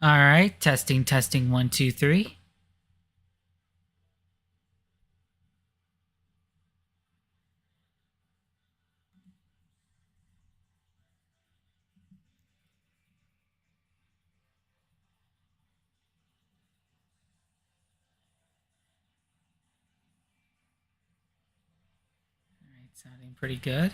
All right, testing, testing, one, two, three. All right, sounding pretty good.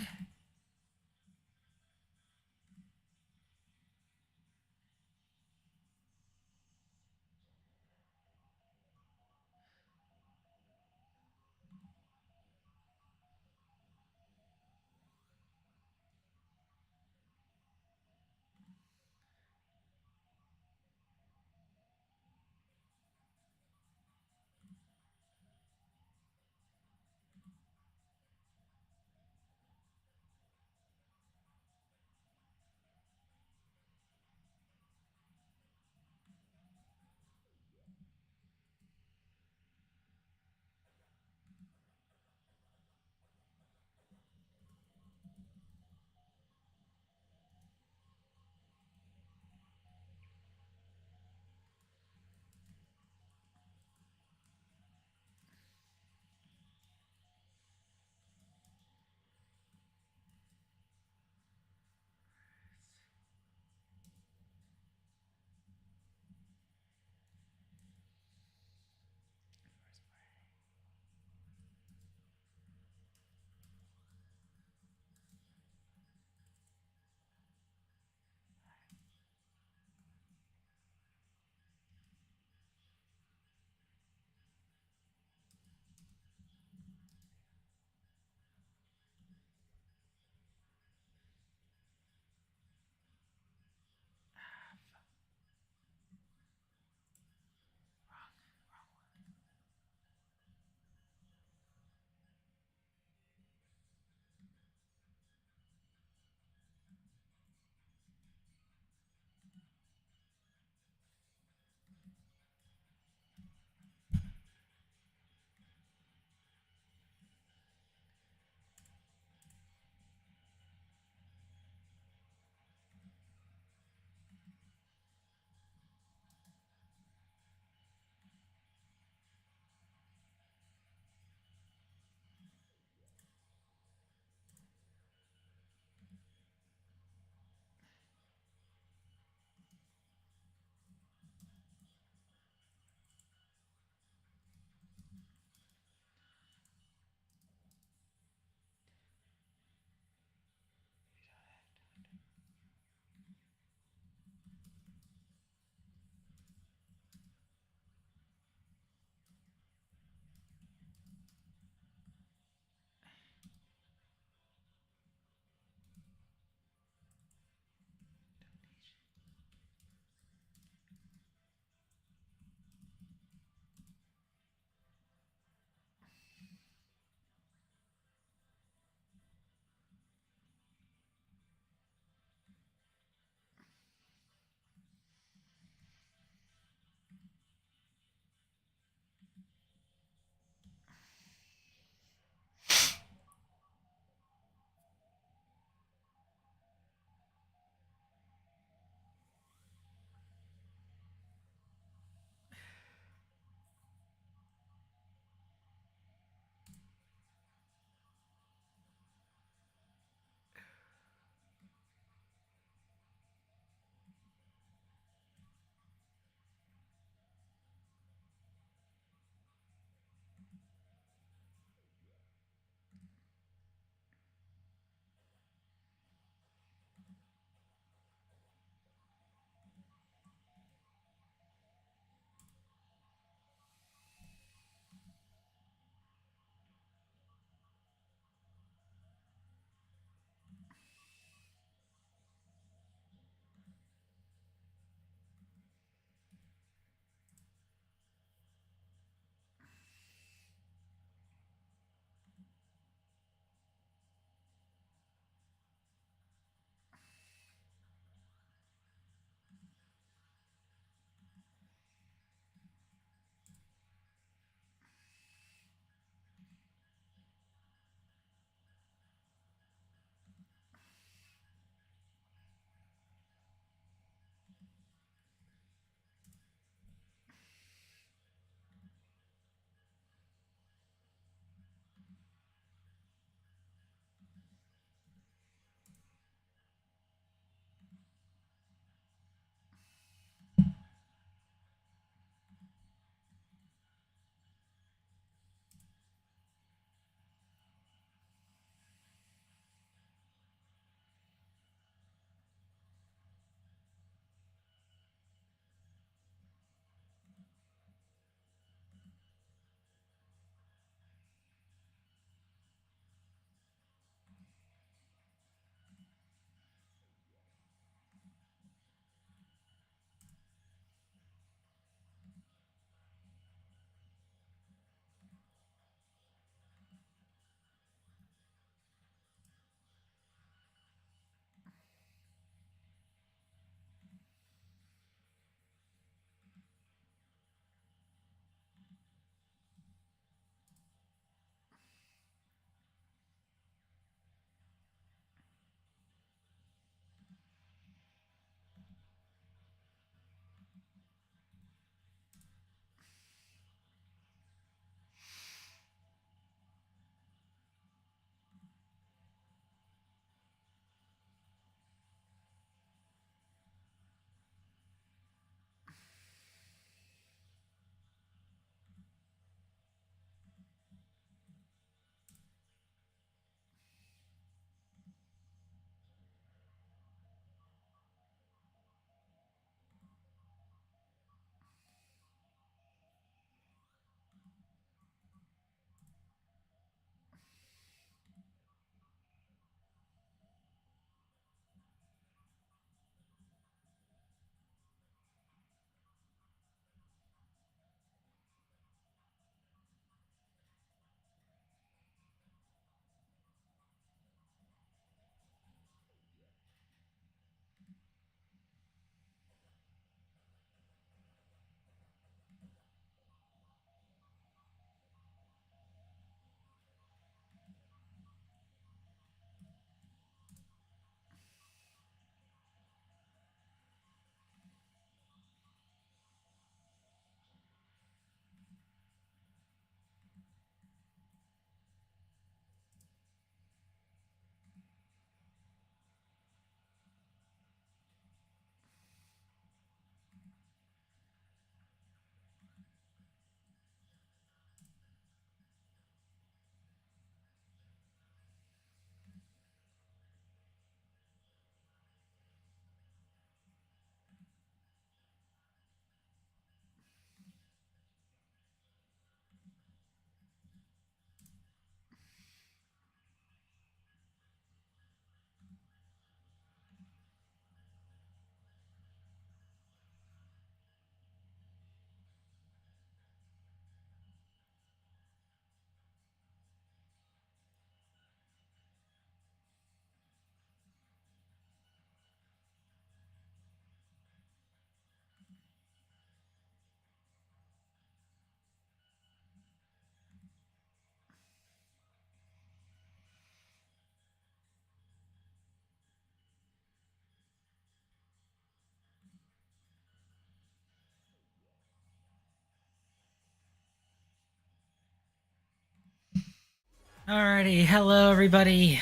Alrighty, hello everybody.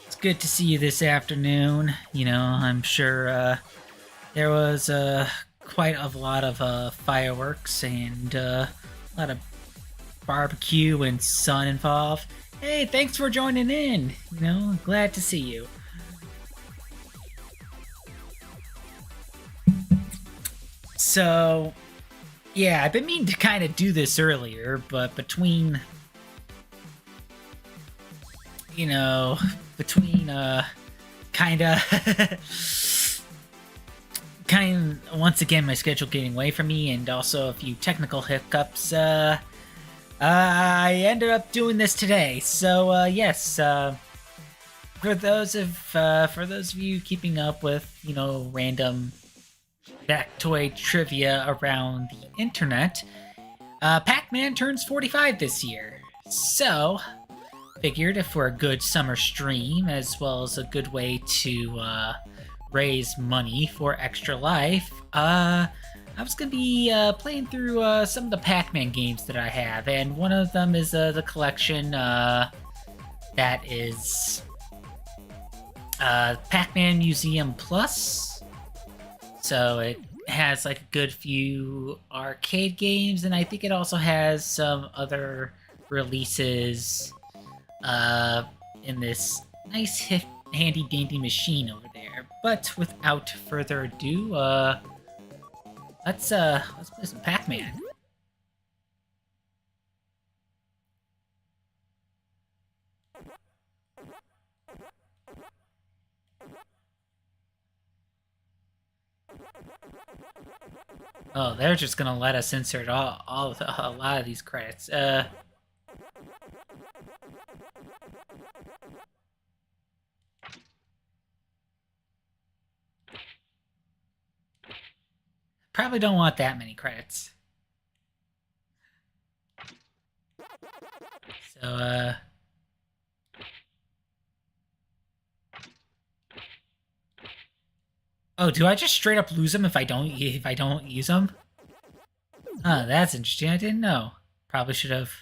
It's good to see you this afternoon. I'm sure there was quite a lot of fireworks and a lot of barbecue and sun involved. Hey, thanks for joining in. Glad to see you. So, yeah, I've been meaning to kind of do this earlier, but between kind of once again my schedule getting away from me and also a few technical hiccups, I ended up doing this today. So yes, for those of you keeping up with random factoid trivia around the internet, Pac-Man turns 45 this year. So figured if we're a good summer stream, as well as a good way to raise money for Extra Life, I was going to be playing through some of the Pac-Man games that I have, and one of them is the collection that is Pac-Man Museum Plus. So it has like a good few arcade games, and I think it also has some other releases in this nice handy dandy machine over there. But without further ado, let's play some Pac-Man. Oh, they're just gonna let us insert a lot of these credits. Probably don't want that many credits. So, oh, do I just straight up lose them if I don't use them? Oh, that's interesting. I didn't know. Probably should have.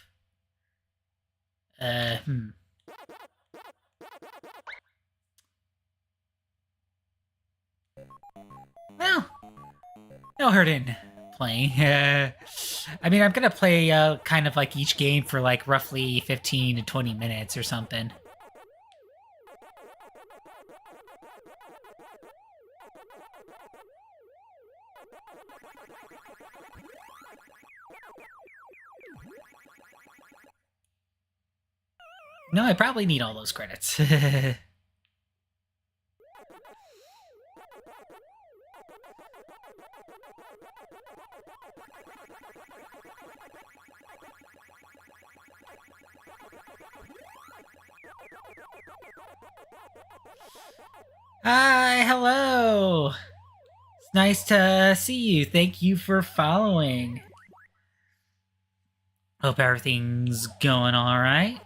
Well, no hurt in playing. I mean, I'm gonna play kind of like each game for like roughly 15 to 20 minutes or something. No, I probably need all those credits. Hi, hello. It's nice to see you. Thank you for following. Hope everything's going all right.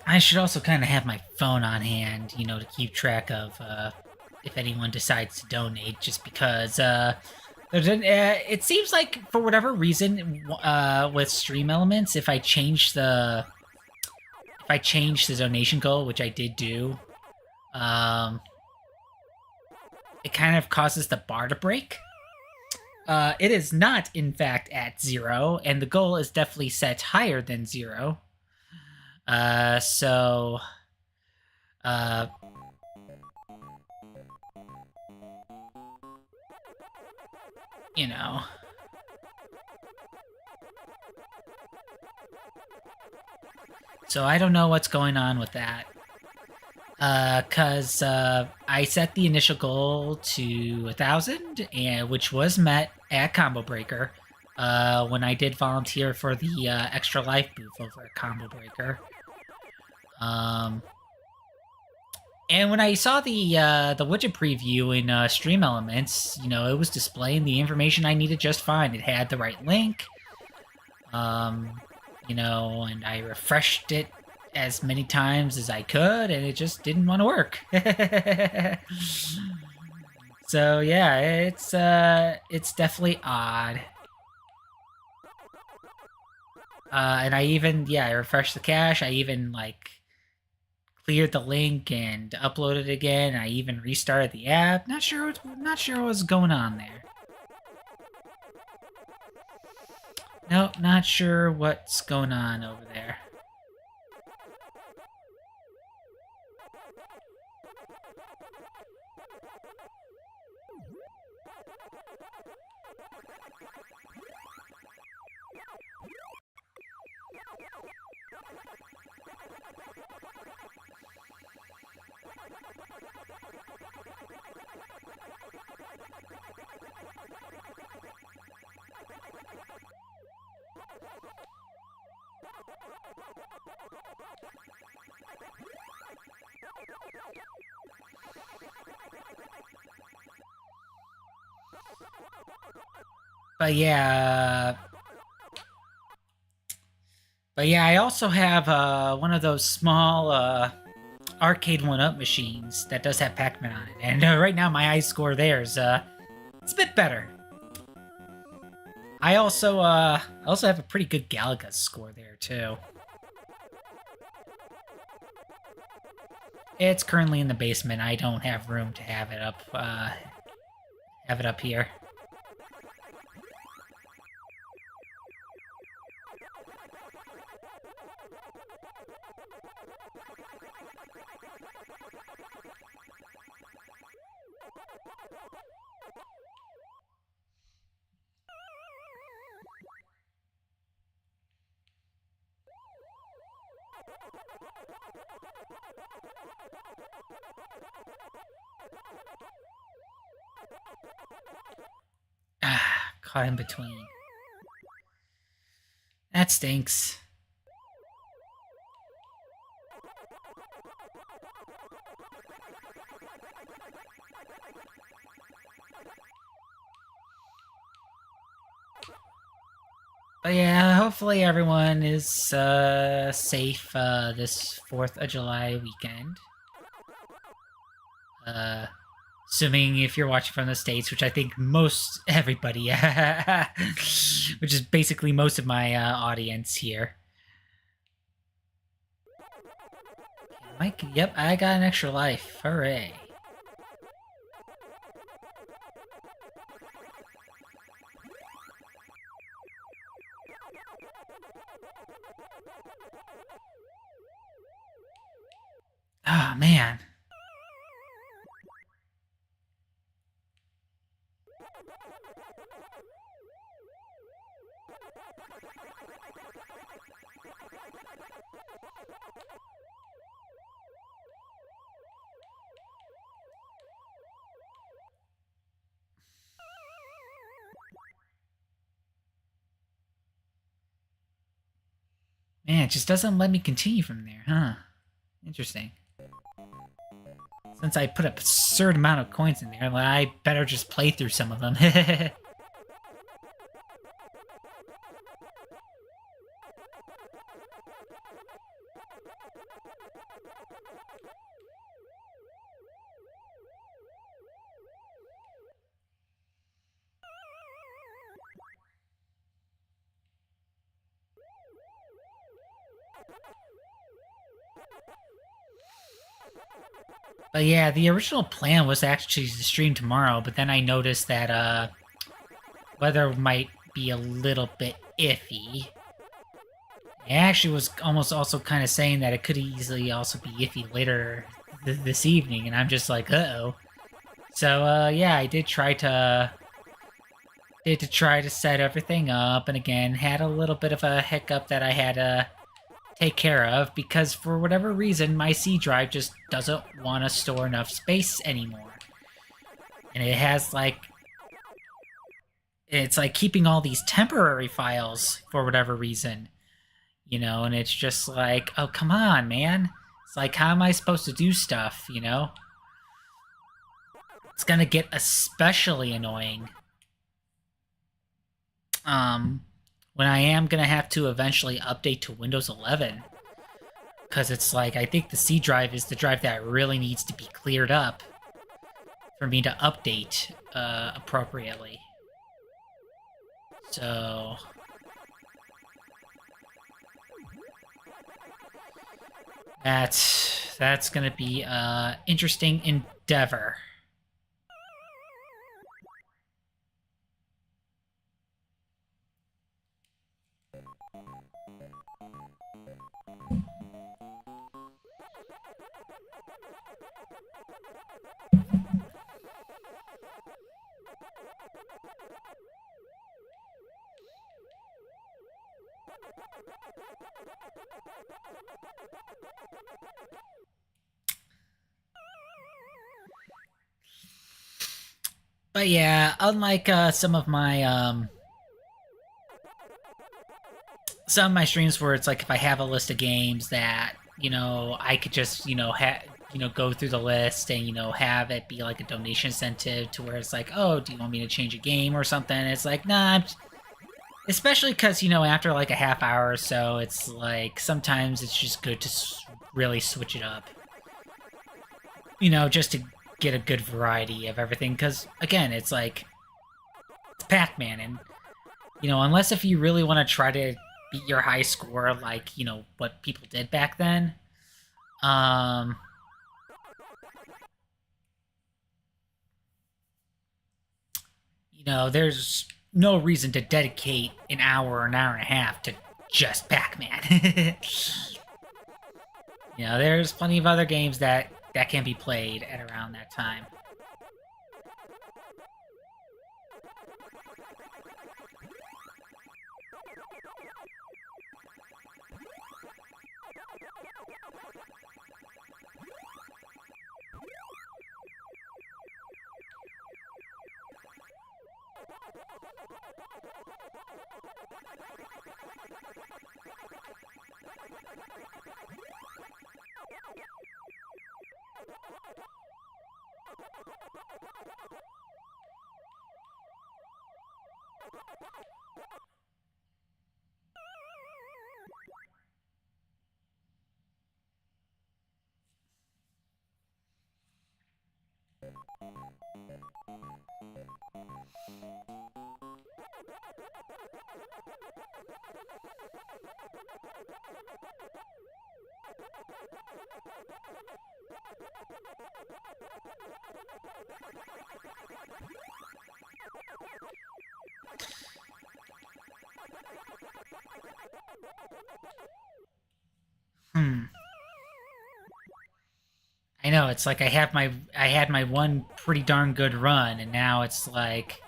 I should also kind of have my phone on hand, to keep track of if anyone decides to donate, just because it seems like for whatever reason with Stream Elements, if I change the donation goal, which I did do, it kind of causes the bar to break. It is not, in fact, at 0, and the goal is definitely set higher than 0. So, So I don't know what's going on with that. Cause I set the initial goal to 1,000, and which was met at Combo Breaker. When I did volunteer for the Extra Life booth over at Combo Breaker. And when I saw the widget preview in Stream Elements, it was displaying the information I needed just fine. It had the right link, and I refreshed it as many times as I could, and it just didn't want to work. So yeah, it's definitely odd. And I refreshed the cache. I even cleared the link and uploaded it again. I even restarted the app. Not sure what's going on there. Nope, not sure what's going on over there. But yeah, I also have one of those small arcade 1-up machines that does have Pac-Man on it, and right now my ice score there is it's a bit better. I also have a pretty good Galaga score there too. It's currently in the basement. I don't have room to have it up here. Caught in between. That stinks. But yeah, hopefully everyone is safe this 4th of July weekend. Assuming if you're watching from the States, which I think most everybody, which is basically most of my audience here. Mike, yep, I got an extra life. Hooray. Oh, man. Man, it just doesn't let me continue from there, huh? Interesting. Since I put an absurd amount of coins in there, I better just play through some of them. But yeah, the original plan was actually to stream tomorrow, but then I noticed that weather might be a little bit iffy. It actually was almost also kind of saying that it could easily also be iffy later this evening, and I'm just like, uh-oh. So yeah, I did try to set everything up, and again, had a little bit of a hiccup that I had to take care of, because for whatever reason, my C drive just doesn't want to store enough space anymore. And it has it's like keeping all these temporary files for whatever reason, and it's just like, oh, come on, man. It's like, how am I supposed to do stuff, you know? It's gonna get especially annoying. When I am gonna have to eventually update to Windows 11. Because it's like, I think the C drive is the drive that really needs to be cleared up for me to update appropriately. So... That's gonna be an interesting endeavor. But yeah, unlike some of my streams where it's like if I have a list of games that, you know, I could just, you know, go through the list and, you know, have it be like a donation incentive to where it's like, oh, do you want me to change a game or something? It's like, nah, especially because, you know, after like a half hour or so, it's like sometimes it's just good to really switch it up. You know, just to get a good variety of everything. Because, again, it's like, it's Pac-Man, and, you know, unless if you really want to try to beat your high score like, you know, what people did back then, you know, there's no reason to dedicate an hour or an hour and a half to just Pac-Man. You know, there's plenty of other games that can be played at around that time. I know, it's like I had my one pretty darn good run, and now it's like...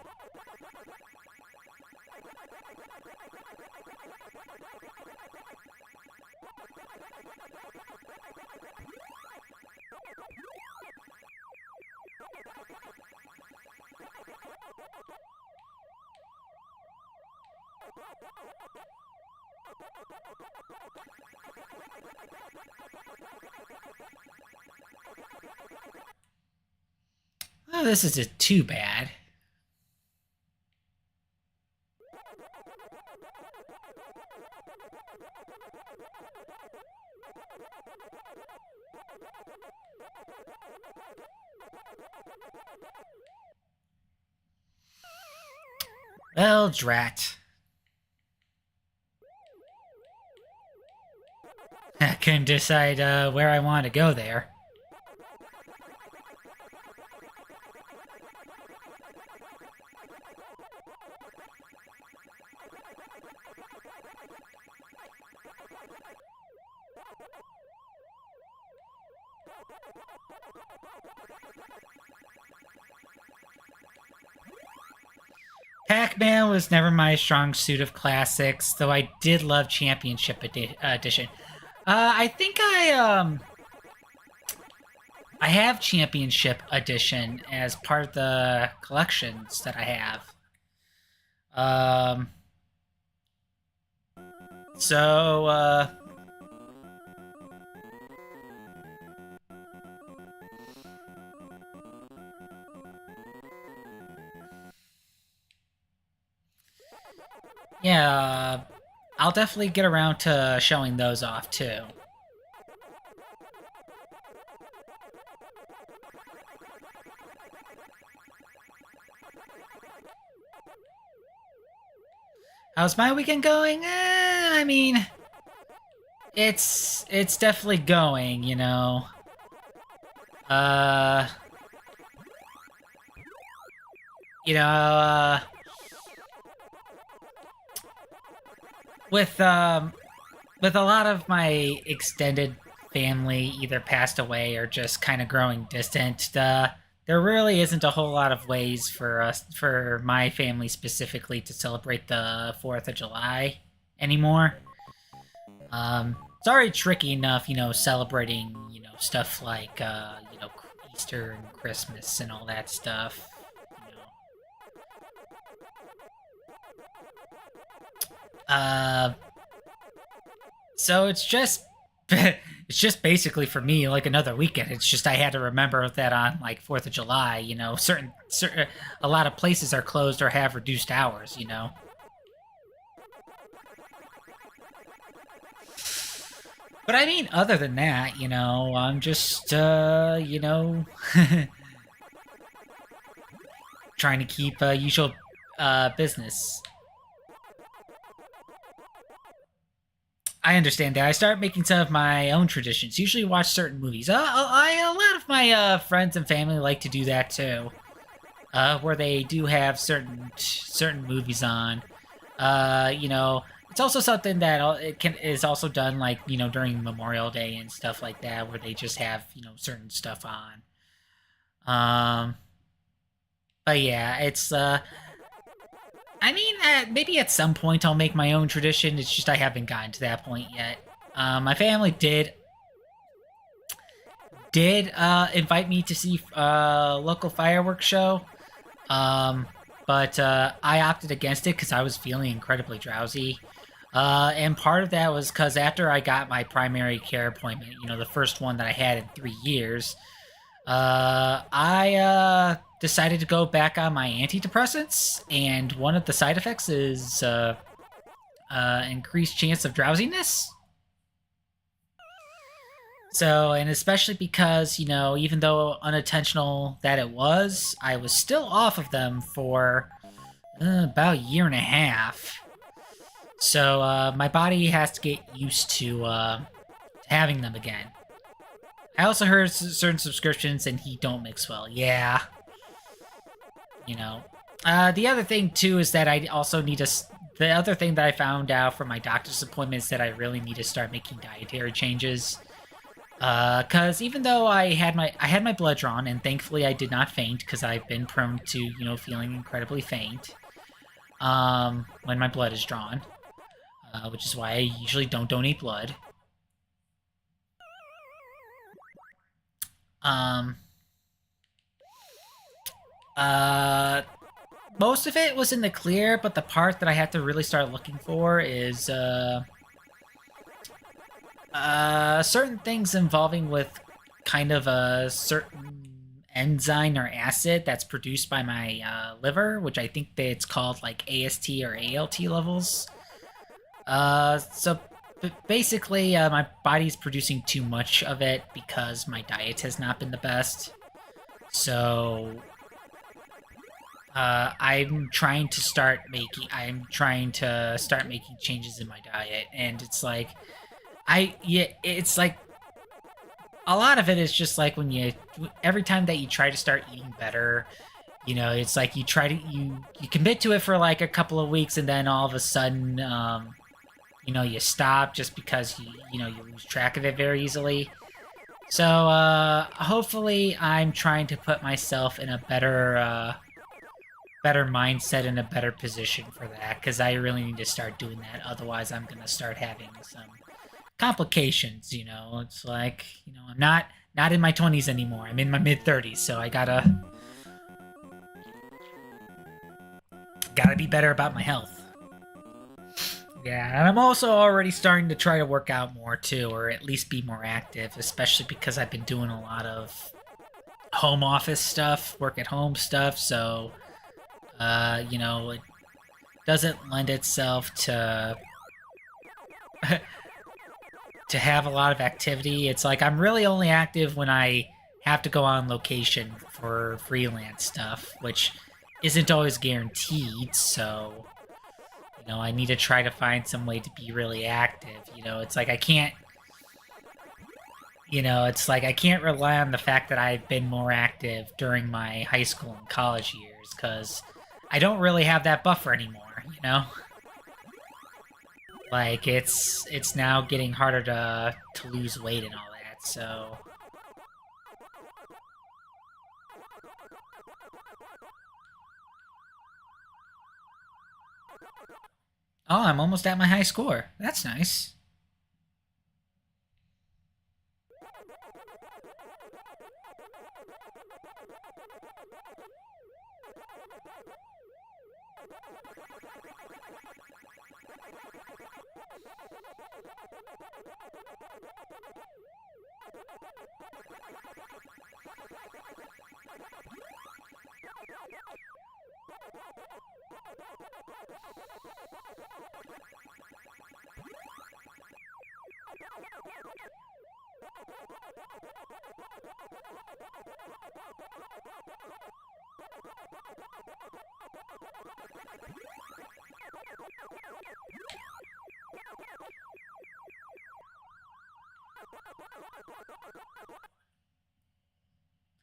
Oh, this isn't too bad. Well, drat. I couldn't decide where I want to go there. Pac-Man was never my strong suit of classics, though I did love Championship Edition. I think I have Championship Edition as part of the collections that I have. So, Yeah, I'll definitely get around to showing those off too. How's my weekend going? I mean, it's definitely going, you know. Uh, you know, with with a lot of my extended family either passed away or just kind of growing distant, there really isn't a whole lot of ways for my family specifically, to celebrate the 4th of July anymore. It's already tricky enough, you know, celebrating, you know, stuff like, you know, Easter and Christmas and all that stuff. You know. Uh, so it's just basically for me like another weekend. It's just I had to remember that on like 4th of July, you know, certain a lot of places are closed or have reduced hours, you know. But I mean, other than that, you know, I'm just, you know, trying to keep usual business. I understand that. I start making some of my own traditions. Usually watch certain movies. A lot of my friends and family like to do that too. Where they do have certain movies on. You know, it's also something that is also done like, you know, during Memorial Day and stuff like that, where they just have, you know, certain stuff on. Um, but yeah, it's I mean, maybe at some point I'll make my own tradition. It's just I haven't gotten to that point yet. My family did invite me to see local fireworks show. But I opted against it because I was feeling incredibly drowsy. And part of that was because after I got my primary care appointment, you know, the first one that I had in 3 years, I decided to go back on my antidepressants, and one of the side effects is increased chance of drowsiness. So, and especially because, you know, even though unintentional that it was, I was still off of them for about a year and a half. So, my body has to get used to having them again. I also heard certain subscriptions and he don't mix well. Yeah. You know. The other thing, too, is that I also need to... The other thing that I found out from my doctor's appointment is that I really need to start making dietary changes. Because even though I had my blood drawn, and thankfully I did not faint, because I've been prone to, you know, feeling incredibly faint when my blood is drawn, which is why I usually don't donate blood. Um, Most of it was in the clear, but the part that I had to really start looking for is certain things involving with kind of a certain enzyme or acid that's produced by my liver, which I think that it's called like AST or ALT levels. So basically, my body's producing too much of it because my diet has not been the best. So I'm trying to start making changes in my diet, and it's like it's like a lot of it is just like every time that you try to start eating better, you know, it's like you commit to it for like a couple of weeks, and then all of a sudden, you know, you stop just because you lose track of it very easily. So hopefully I'm trying to put myself in a better mindset and a better position for that, because I really need to start doing that. Otherwise, I'm gonna start having some complications. You know, it's like, you know, I'm not in my 20s anymore. I'm in my mid 30s, so I gotta be better about my health. Yeah, and I'm also already starting to try to work out more too, or at least be more active, especially because I've been doing a lot of home office stuff, work at home stuff. So, you know, doesn't lend itself to to have a lot of activity. It's like I'm really only active when I have to go on location for freelance stuff, which isn't always guaranteed, so I need to try to find some way to be really active. It's like I can't it's like I can't rely on the fact that I've been more active during my high school and college years, because I don't really have that buffer anymore. Like, it's now getting harder to lose weight and all that, so... Oh, I'm almost at my high score. That's nice.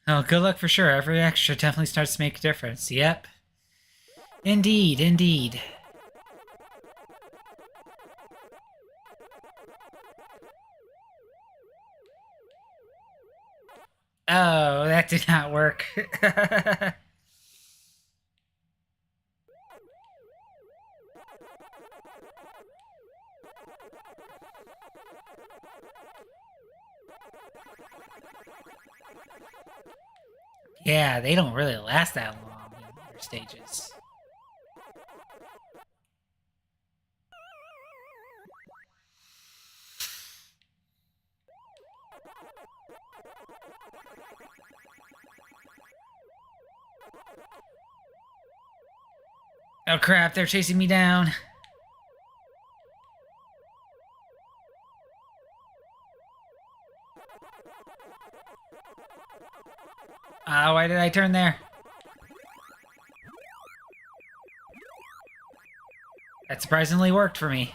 Oh, good luck for sure. Every extra definitely starts to make a difference. Yep. Indeed, indeed. Oh, that did not work. Yeah, they don't really last that long in later stages. Oh crap, they're chasing me down. Why did I turn there? That surprisingly worked for me.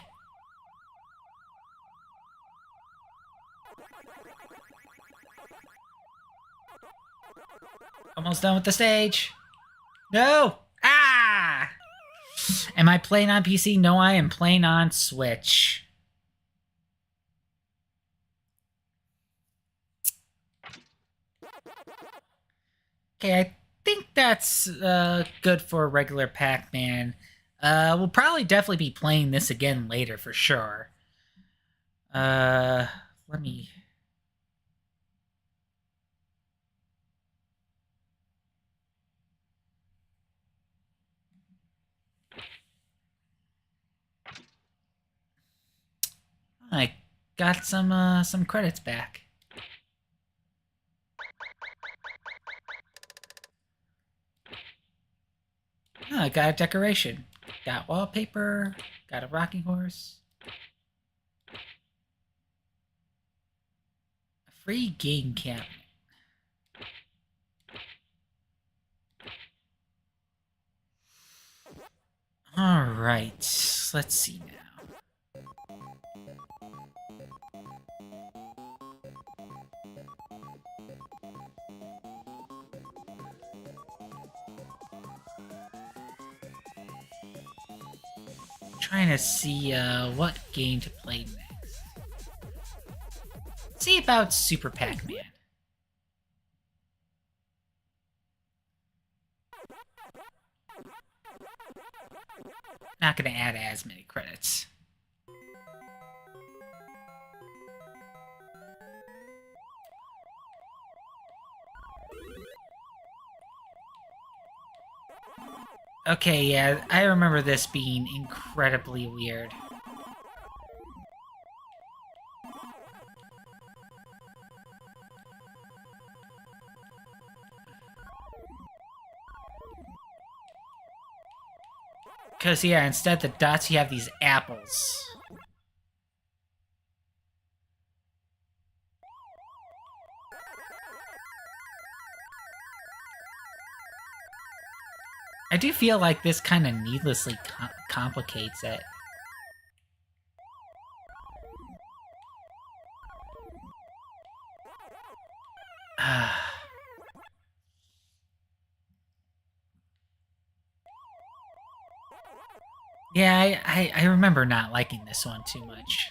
Almost done with the stage. No! Ah! Am I playing on PC? No, I am playing on Switch. Okay, I think that's good for a regular Pac-Man. We'll probably definitely be playing this again later for sure. Let me... I got some credits back. Oh, I got a decoration. Got wallpaper. Got a rocking horse. A free game cabinet. Alright, let's see now. Trying to see what game to play next. See about Super Pac-Man. Not gonna add as many credits. Okay, yeah, I remember this being incredibly weird. Because, yeah, instead of the dots, you have these apples. I do feel like this kind of needlessly complicates it. Yeah, I remember not liking this one too much.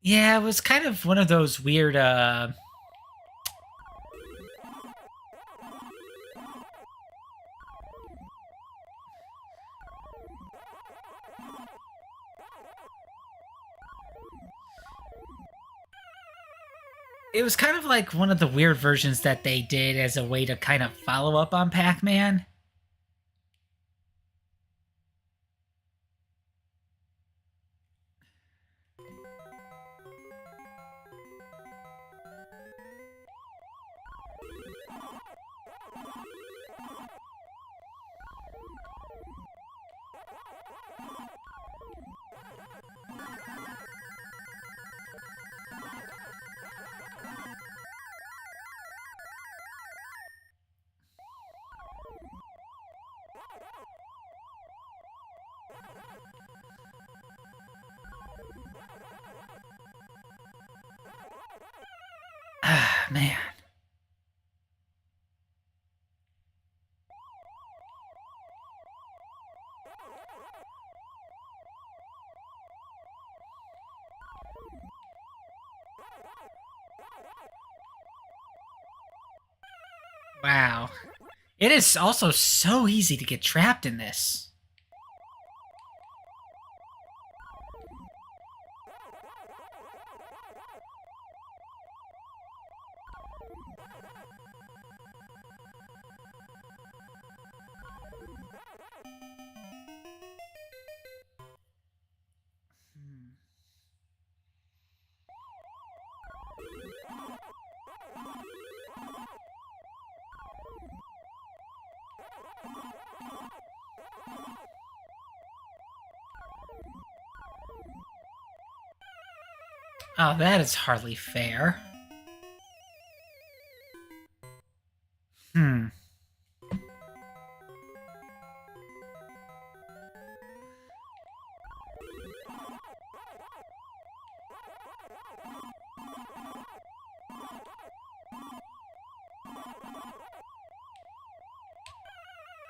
Yeah, it was kind of one of those weird, it was kind of like one of the weird versions that they did as a way to kind of follow up on Pac-Man. Ah, man. Wow. It is also so easy to get trapped in this. Oh, that is hardly fair. Hmm.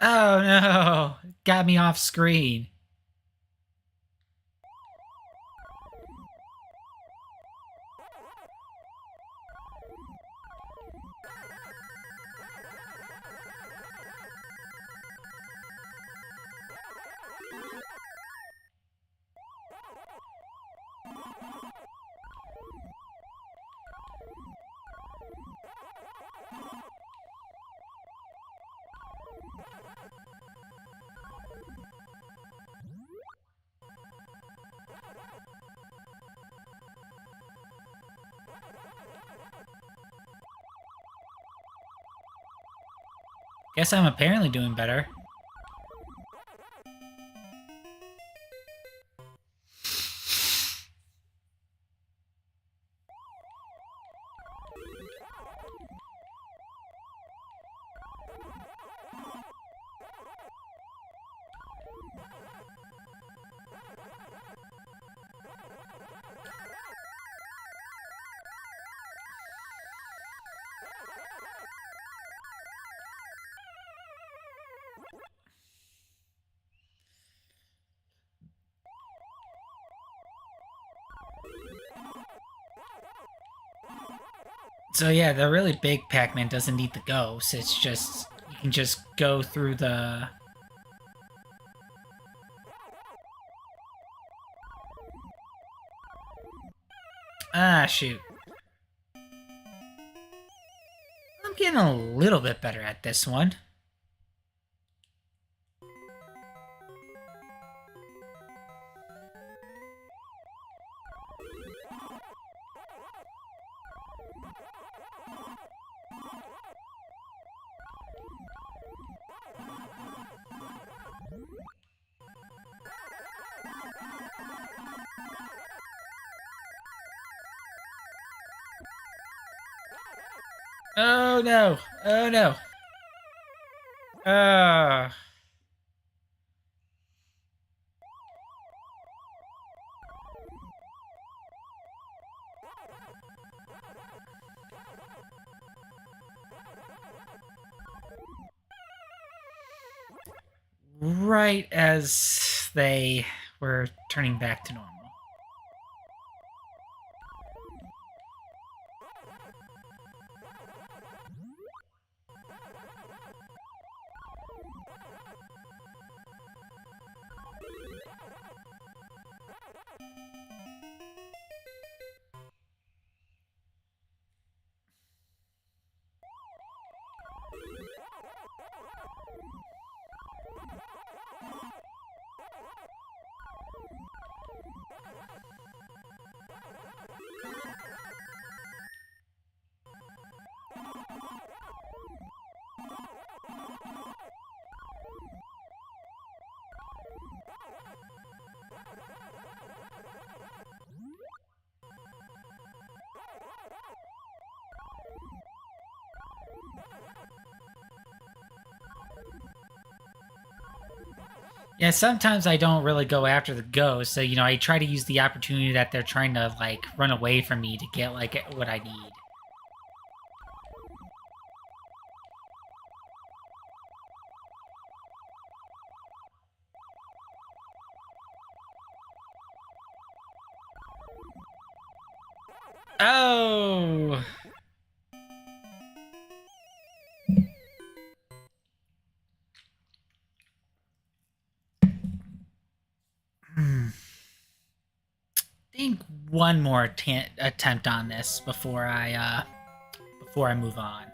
Oh no! Got me off screen. Guess I'm apparently doing better. So yeah, the really big Pac-Man doesn't need the ghost. It's just, you can just go through the... Ah, shoot. I'm getting a little bit better at this one. Oh no! Oh no! Uh, right as they were turning back to normal. Yeah, sometimes I don't really go after the ghost, so I try to use the opportunity that they're trying to like run away from me to get like what I need. Oh. Hmm. Think one more attempt on this before I move on.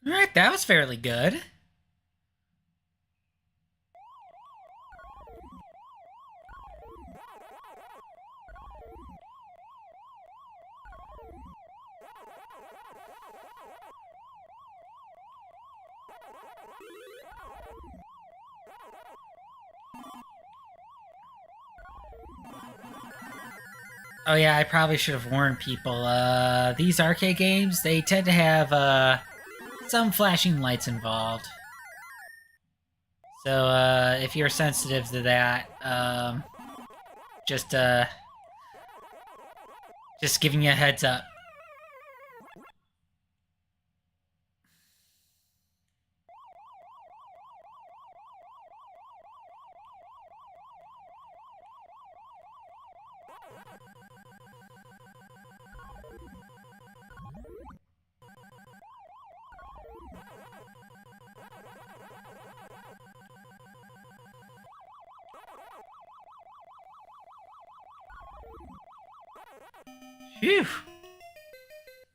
All right, that was fairly good. Oh yeah, I probably should have warned people. These arcade games, they tend to have some flashing lights involved. So if you're sensitive to that, just just giving you a heads up. Phew!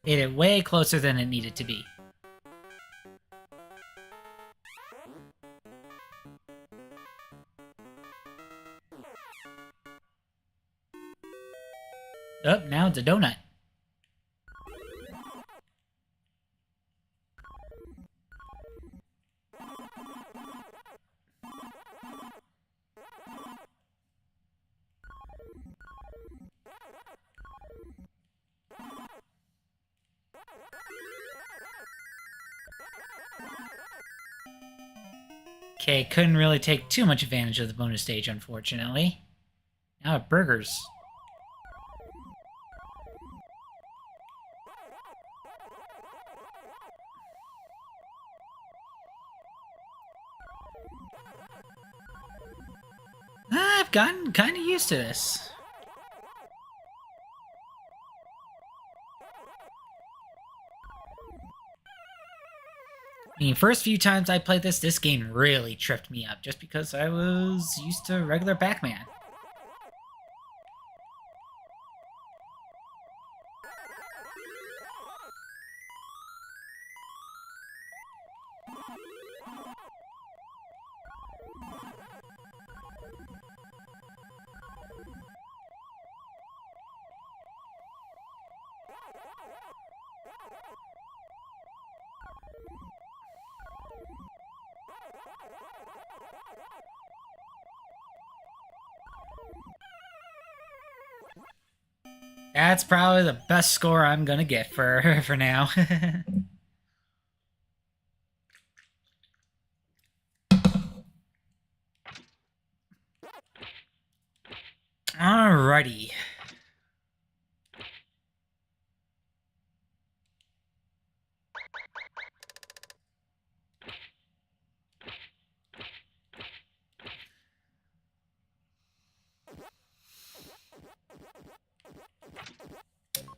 Made it way closer than it needed to be. Oh, now it's a donut. Okay, couldn't really take too much advantage of the bonus stage, unfortunately. Now at burgers. I've gotten kind of used to this. I mean, first few times I played this game really tripped me up just because I was used to regular PAC-MAN. That's probably the best score I'm gonna get for now. Alrighty.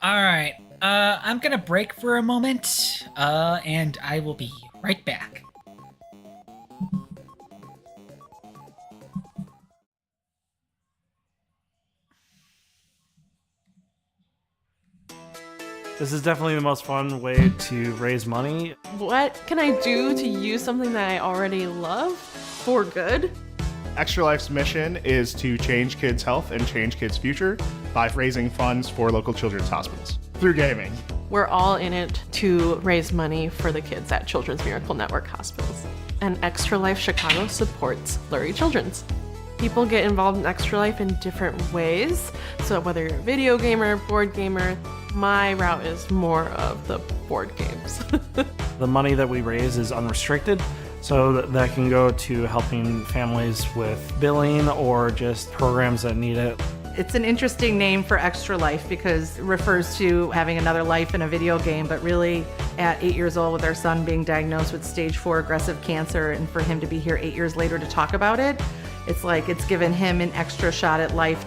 Alright, I'm gonna break for a moment, and I will be right back. This is definitely the most fun way to raise money. What can I do to use something that I already love for good? Extra Life's mission is to change kids' health and change kids' future by raising funds for local children's hospitals through gaming. We're all in it to raise money for the kids at Children's Miracle Network hospitals. And Extra Life Chicago supports Lurie Children's. People get involved in Extra Life in different ways. So whether you're a video gamer, board gamer, my route is more of the board games. The money that we raise is unrestricted, so that can go to helping families with billing or just programs that need it. It's an interesting name for Extra Life because it refers to having another life in a video game, but really at 8 years old with our son being diagnosed with stage 4 aggressive cancer, and for him to be here 8 years later to talk about it, it's like it's given him an extra shot at life.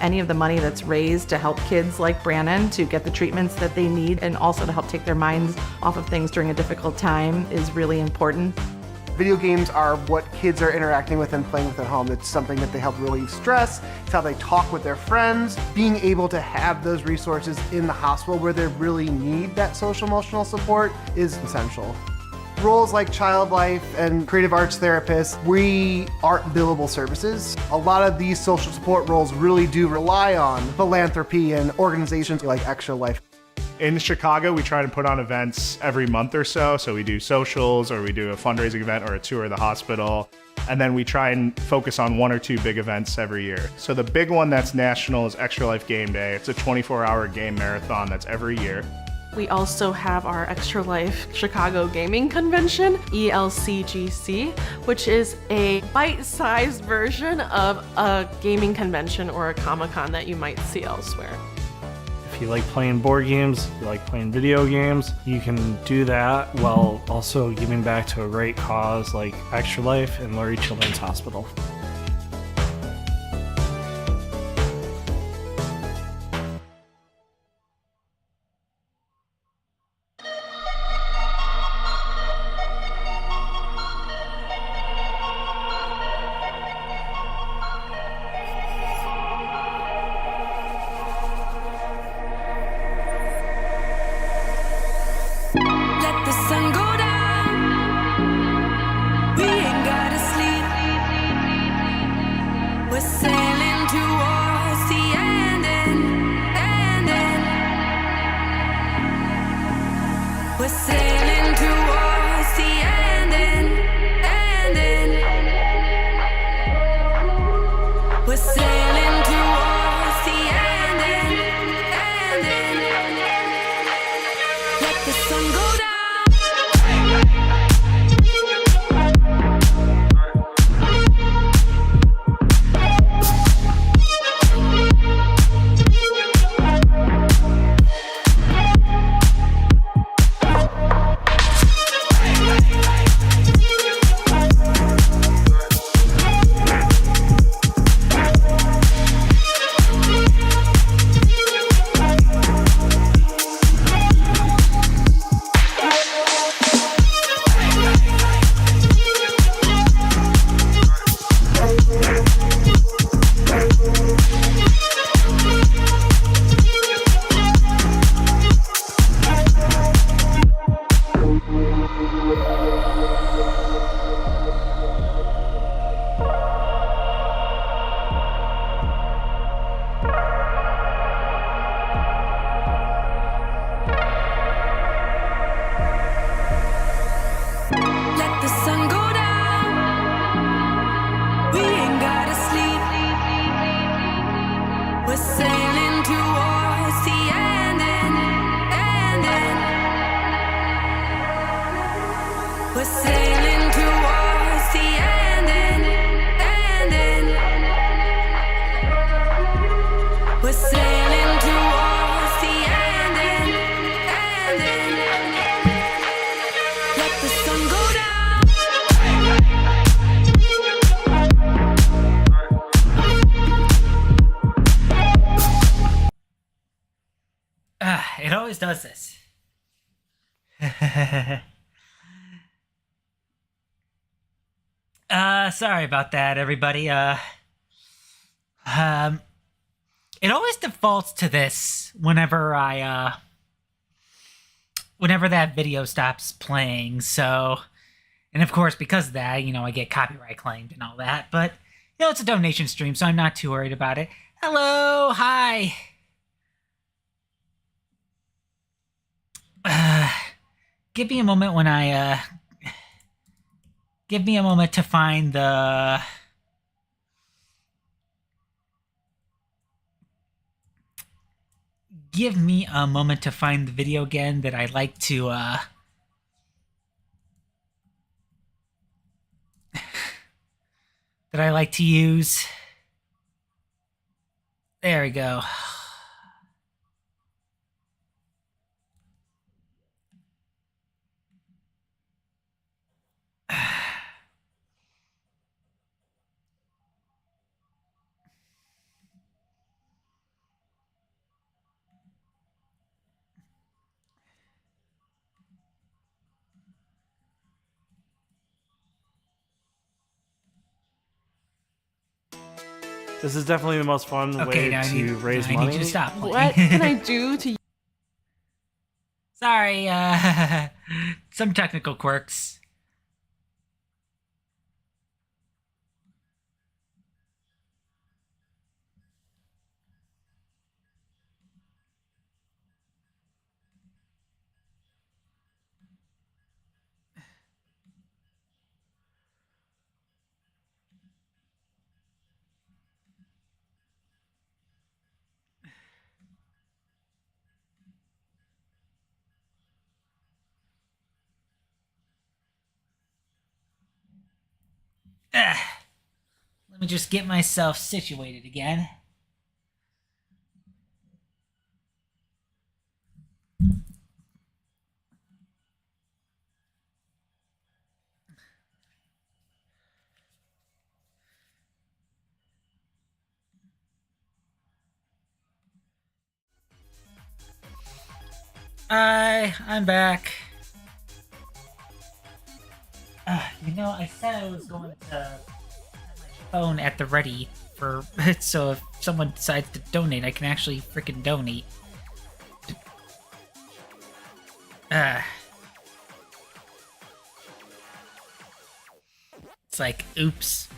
Any of the money that's raised to help kids like Brannon to get the treatments that they need and also to help take their minds off of things during a difficult time is really important. Video games are what kids are interacting with and playing with at home. It's something that they help relieve stress. It's how they talk with their friends. Being able to have those resources in the hospital where they really need that social emotional support is essential. Roles like child life and creative arts therapists, we aren't billable services. A lot of these social support roles really do rely on philanthropy and organizations like Extra Life. In Chicago, we try to put on events every month or so. So we do socials, or we do a fundraising event or a tour of the hospital. And then we try and focus on 1 or 2 big events every year. So the big one that's national is Extra Life Game Day. It's a 24-hour game marathon that's every year. We also have our Extra Life Chicago Gaming Convention, ELCGC, which is a bite-sized version of a gaming convention or a Comic-Con that you might see elsewhere. If you like playing board games, you like playing video games, you can do that while also giving back to a great cause like Extra Life and Lurie Children's Hospital. Let the sun go down. We ain't gotta sleep. It always does this. Sorry about that, everybody. Um, it always defaults to this whenever that video stops playing. So, and of course, because of that, I get copyright claimed and all that. But it's a donation stream, so I'm not too worried about it. Hello, hi. Give me a moment when I give me a moment to find the video again that I like to use. There we go. This is definitely the most fun Okay, way now to raise money. I need you to stop playing. What can I do to Sorry, some technical quirks. Let me just get myself situated again. Hi, I'm back. I said I was going to have my phone at the ready for so if someone decides to donate, I can actually freaking donate. It's like, oops.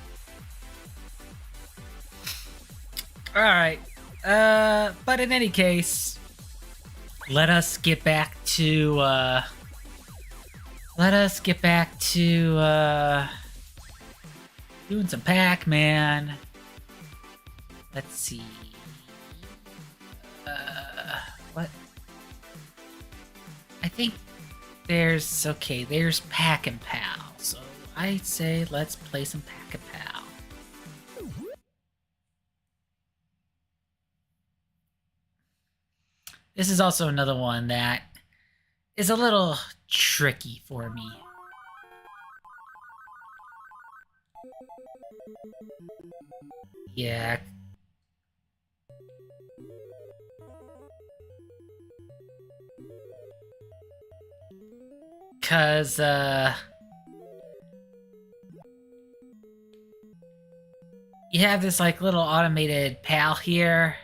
Alright. But in any case, let us get back to, doing some Pac-Man. Let's see. What? I think there's Pac-Pal. So I say let's play some Pac-Pal. This is also another one that is a little tricky for me. Yeah. Cause, you have this, like, little automated pal here.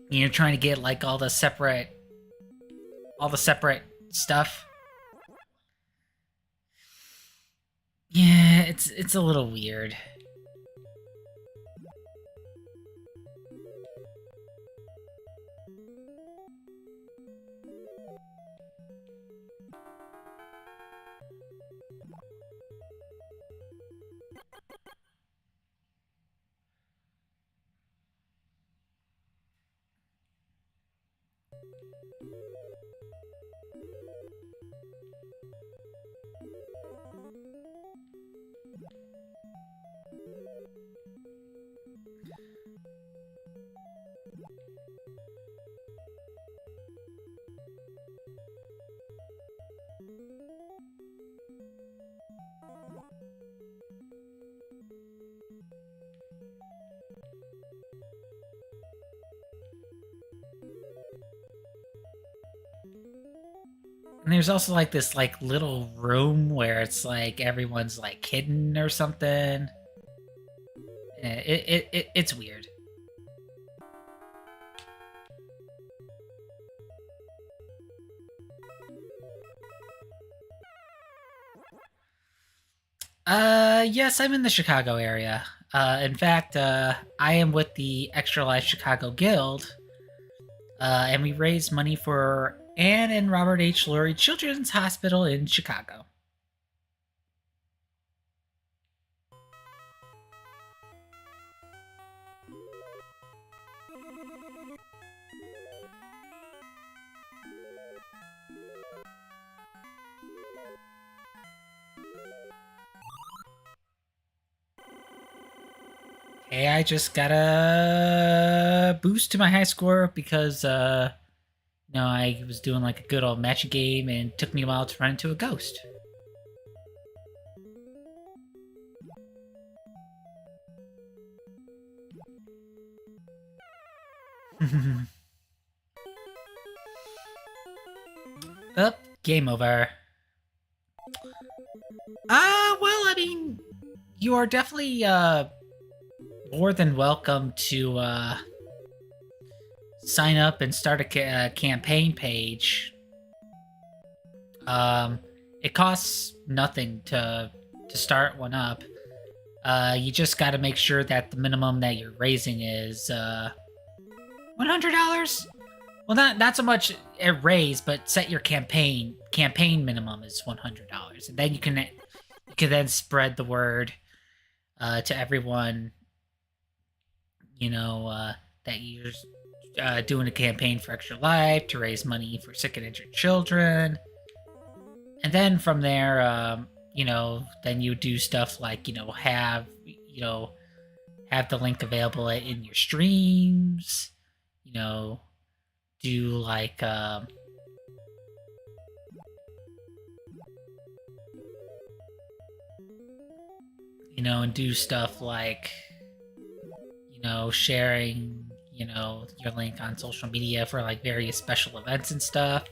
You're trying to get, like, all the separate stuff. Yeah, it's a little weird. And there's also like this like little room where it's like everyone's like hidden or something. It's weird. Yes, I'm in the Chicago area. In fact, I am with the Extra Life Chicago Guild, and we raise money for Anne and Robert H. Lurie Children's Hospital in Chicago. Hey, I just got a boost to my high score because, I was doing like a good old match game and it took me a while to run into a ghost. Up, game over. Well, I mean, you are definitely, more than welcome to sign up and start a campaign page. It costs nothing to start one up. You just got to make sure that the minimum that you're raising is $100. Well, not so much a raise, but set your campaign minimum is $100, and then you can then spread the word to everyone. That you're doing a campaign for Extra Life to raise money for sick and injured children. And then from there, then you do stuff like, have the link available in your streams, do like, and do stuff like, sharing, your link on social media for like various special events and stuff.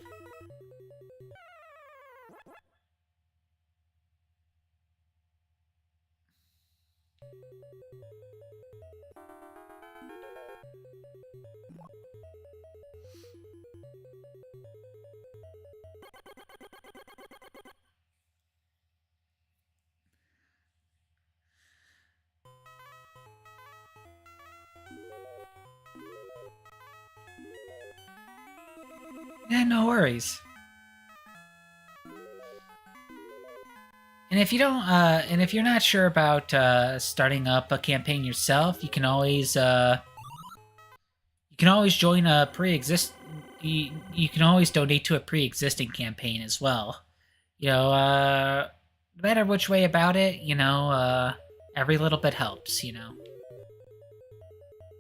Yeah, no worries. And if you don't, and if you're not sure about starting up a campaign yourself, you can always join a pre-exist. You can always donate to a pre-existing campaign as well. No matter which way about it, every little bit helps. It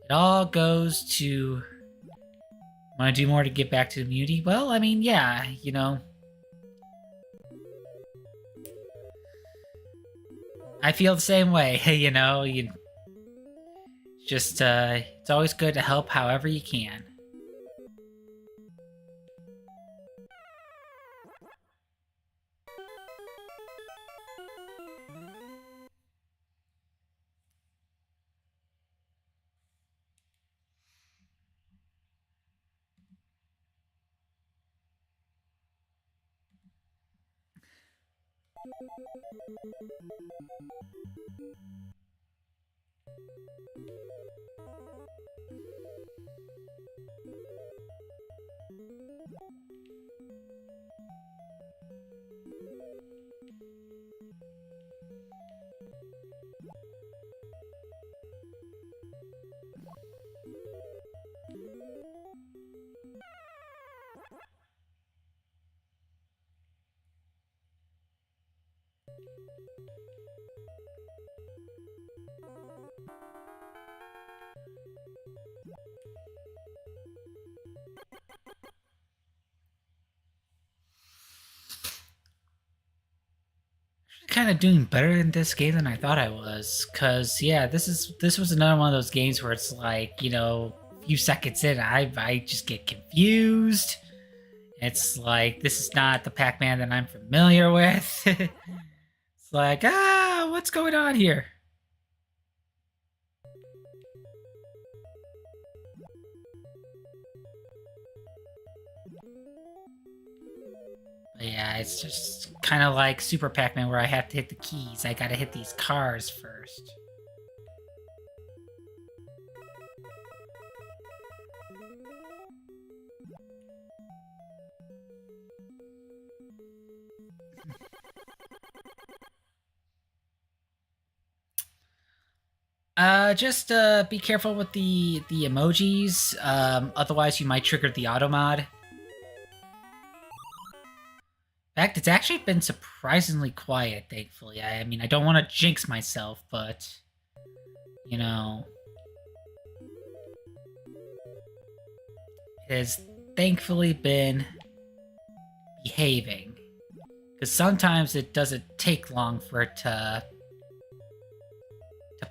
all goes to. Want to do more to give back to the community? Well, I mean, yeah, I feel the same way, it's always good to help however you can. Kind of doing better in this game than I thought I was, cause yeah, this was another one of those games where it's like, a few seconds in, I just get confused, It's like, this is not the Pac-Man that I'm familiar with. It's like, what's going on here? But yeah, it's just kind of like Super Pac-Man where I have to hit the keys. I gotta hit these cars first. Just be careful with the emojis. Otherwise you might trigger the auto mod. In fact, it's actually been surprisingly quiet, thankfully. I mean, I don't want to jinx myself, but you know, it has thankfully been behaving. Because sometimes it doesn't take long for it to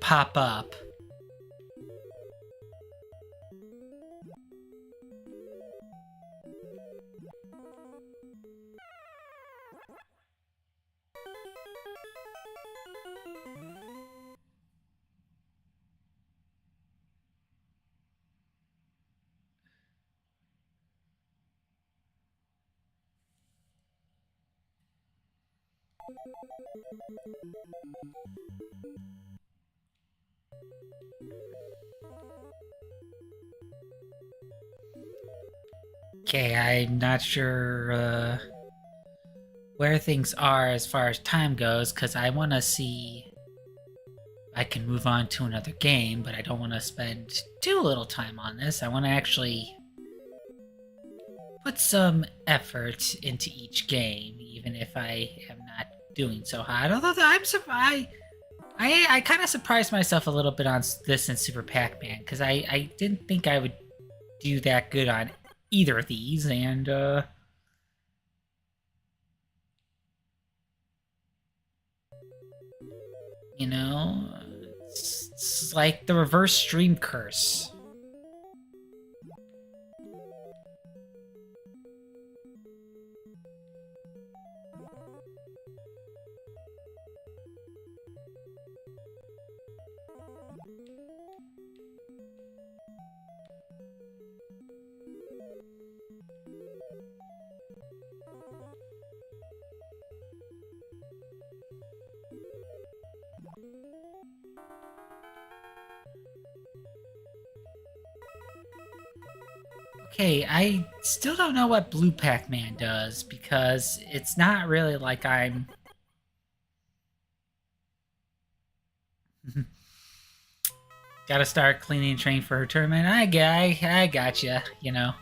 pop up. Okay, I'm not sure where things are as far as time goes, because I want to see if I can move on to another game, but I don't want to spend too little time on this. I want to actually put some effort into each game, even if I am not doing so hot. Although I kind of surprised myself a little bit on this in Super Pac-Man, because I didn't think I would do that good on either of these, and you know, it's like the reverse stream curse. Okay, I still don't know what Blue Pac-Man does, because it's not really like I'm... Gotta start cleaning train for her tournament. I gotcha, you know.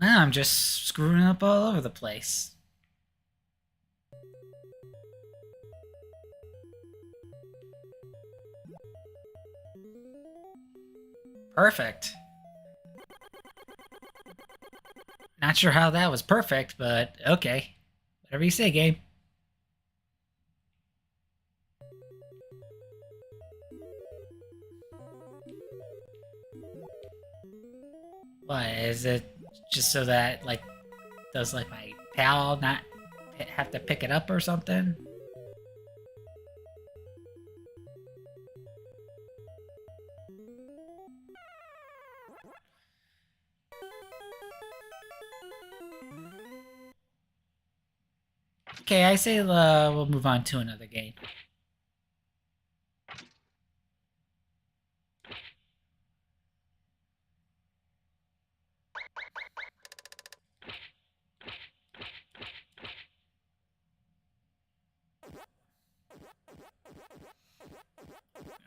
Now I'm just screwing up all over the place. Perfect. Not sure how that was perfect, but okay. Whatever you say, game. What, is it just so that, like, does, like, my pal not have to pick it up or something? Okay, I say we'll move on to another game.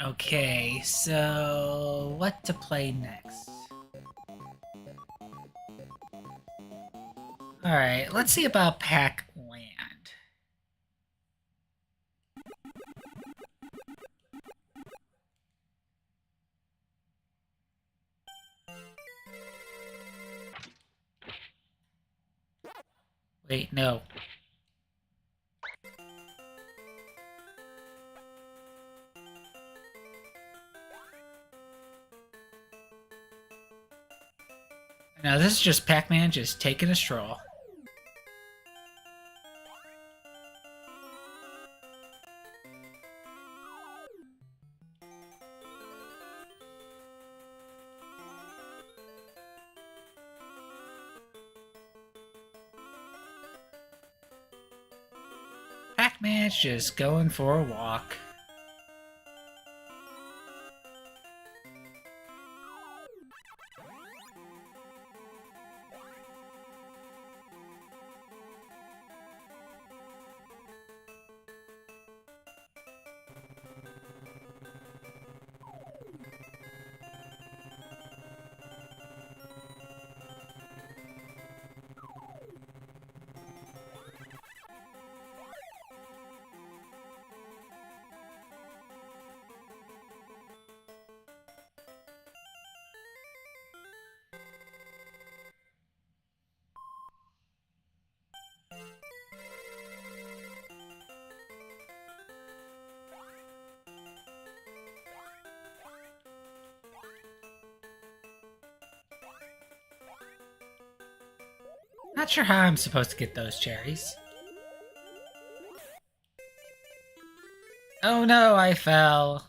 Okay, so what to play next? Alright, let's see about Pac-Land. Wait, no. No, this is just Pac-Man just taking a stroll. Pac-Man's just going for a walk. Not sure how I'm supposed to get those cherries. Oh no, I fell.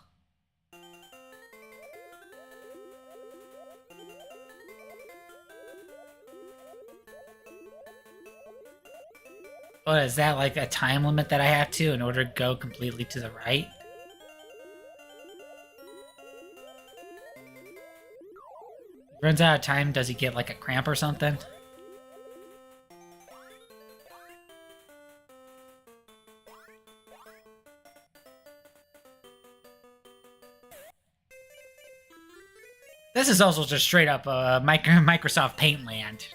What is that, like a time limit that I have to in order to go completely to the right? Runs out of time, does he get like a cramp or something? This is also just straight up Microsoft Paint land.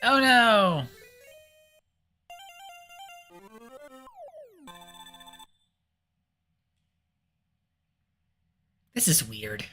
Oh no! This is weird.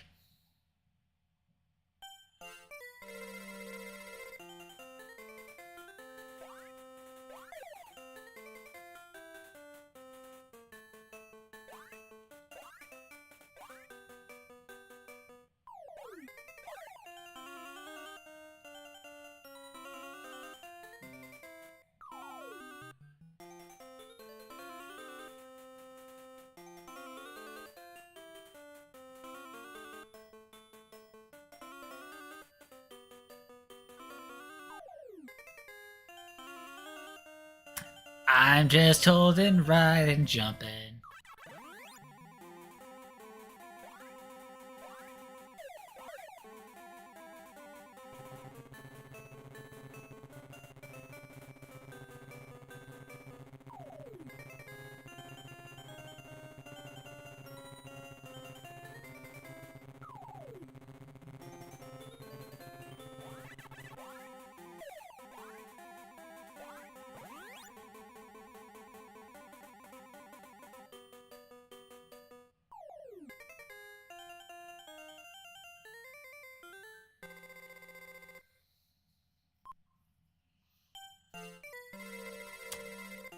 I'm just holding right and jumping.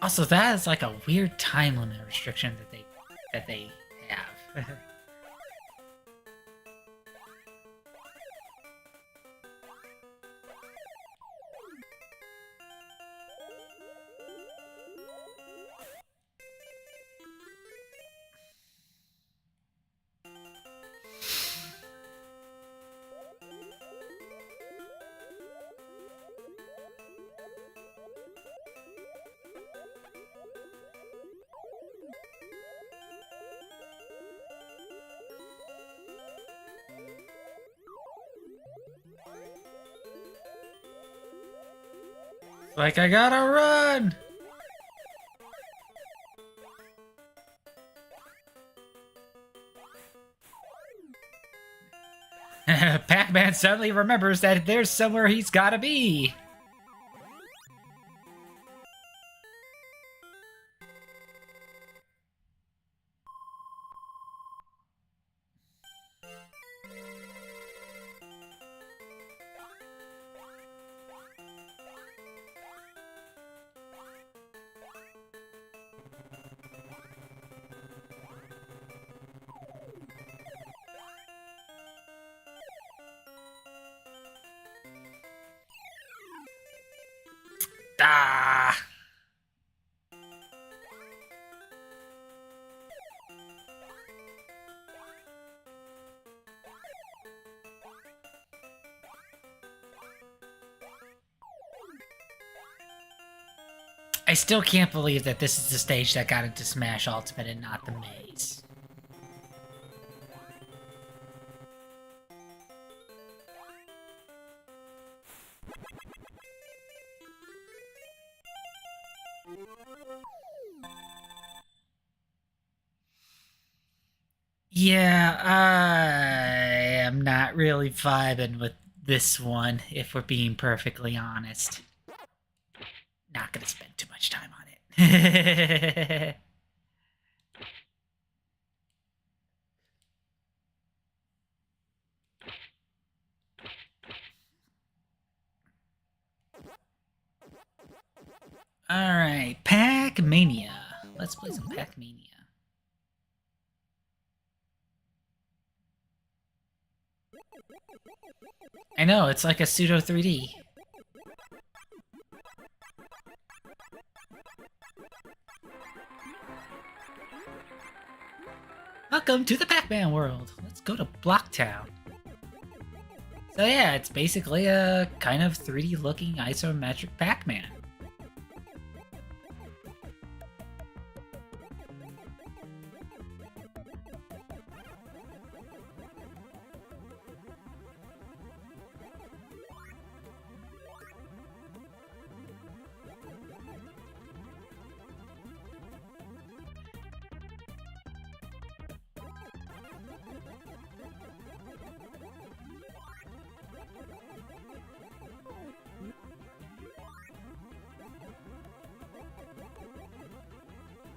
Also, that is like a weird time limit restriction that they have. Like, I gotta run! Pac-Man suddenly remembers that there's somewhere he's gotta be! Ah! I still can't believe that this is the stage that got into Smash Ultimate and not the maze. Yeah, I am not really vibing with this one, if we're being perfectly honest. Not gonna spend too much time on it. Alright, Pac-Mania. Let's play some Pac-Mania. I know, it's like a pseudo 3D. Welcome to the Pac-Man world. Let's go to Blocktown. So yeah, it's basically a kind of 3D looking isometric Pac-Man.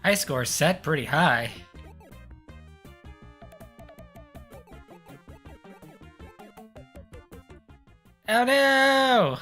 High score set pretty high. Oh no!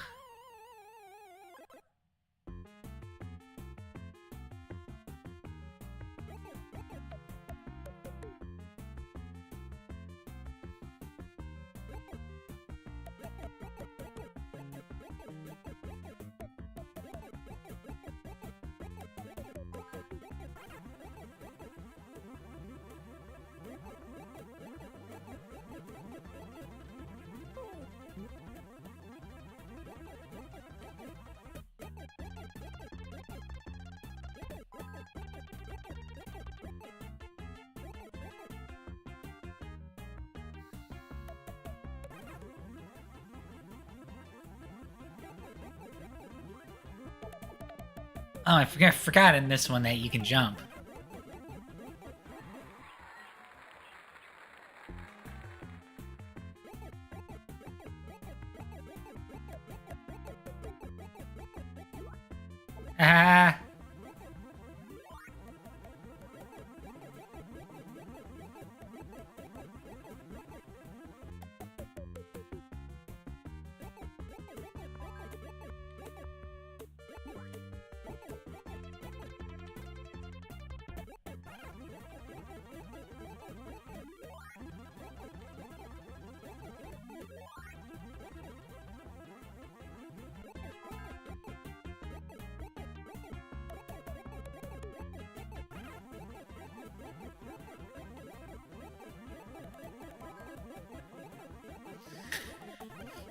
Oh, I forgot in this one that you can jump. Ah!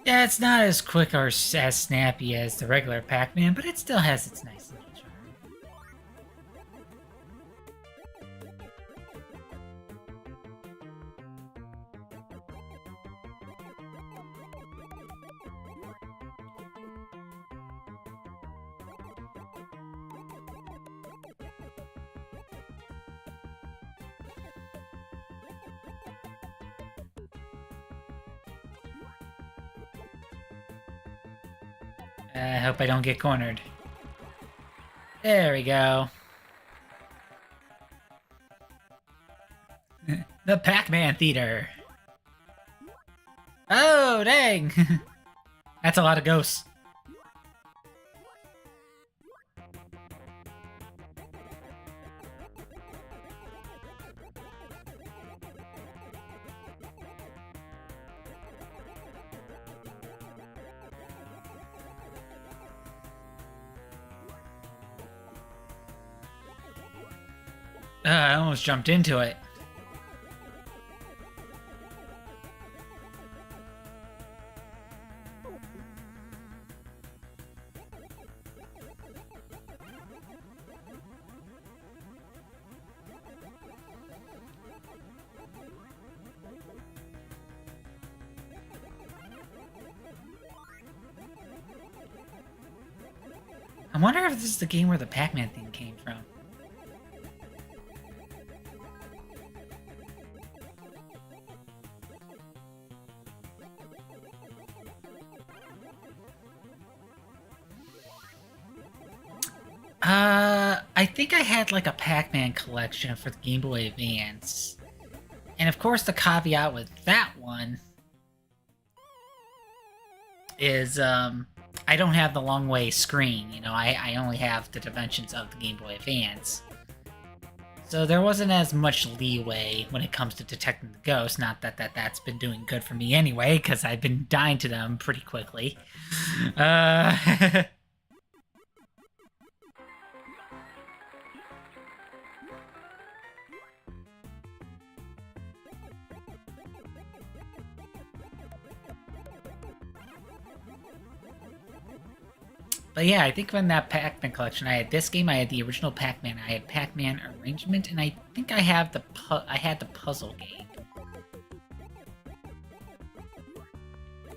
Yeah, it's not as quick or as snappy as the regular Pac-Man, but it still has its nice little charm. I hope I don't get cornered. There we go. The Pac-Man Theater. Oh, dang! That's a lot of ghosts. I almost jumped into it. I wonder if this is the game where the Pac-Man theme came from. I think I had like a Pac-Man collection for the Game Boy Advance. And of course the caveat with that one is, I don't have the long way screen, you know, I only have the dimensions of the Game Boy Advance. So there wasn't as much leeway when it comes to detecting the ghosts, not that that's been doing good for me anyway, because I've been dying to them pretty quickly. But yeah, I think in that Pac-Man collection, I had this game, I had the original Pac-Man, I had Pac-Man Arrangement, and I think I have I had the puzzle game,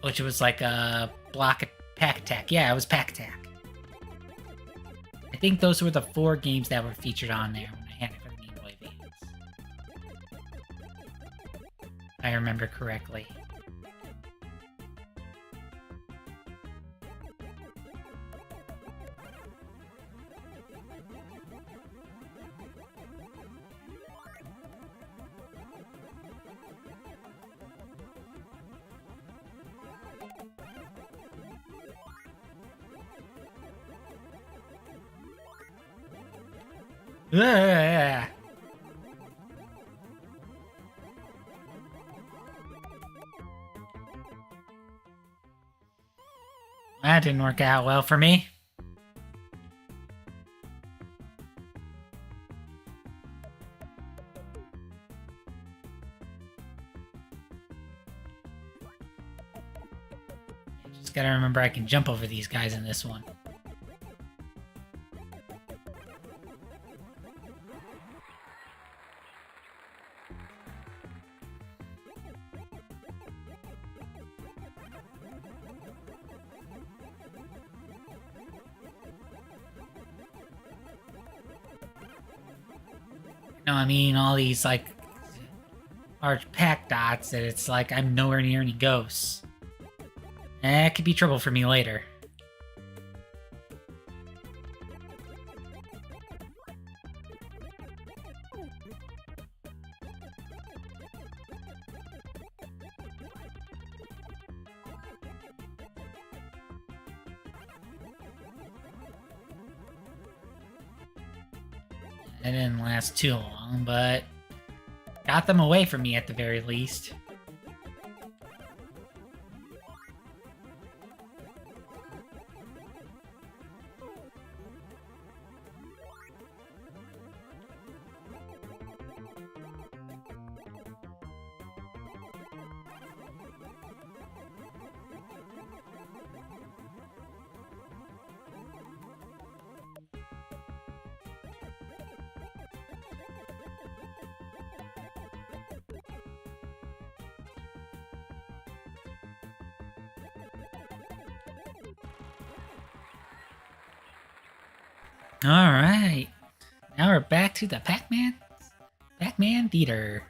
which was like a block of Pac Attack. Yeah, it was Pac Attack. I think those were the 4 games that were featured on there when I had it for the Game Boy Advance, if I remember correctly. Ugh. That didn't work out well for me. Just gotta remember I can jump over these guys in this one. No, I mean all these like large pack dots that it's like I'm nowhere near any ghosts. That could be trouble for me later. It didn't last too long, but got them away from me at the very least. Alright. Now we're back to the Pac-Man Theater.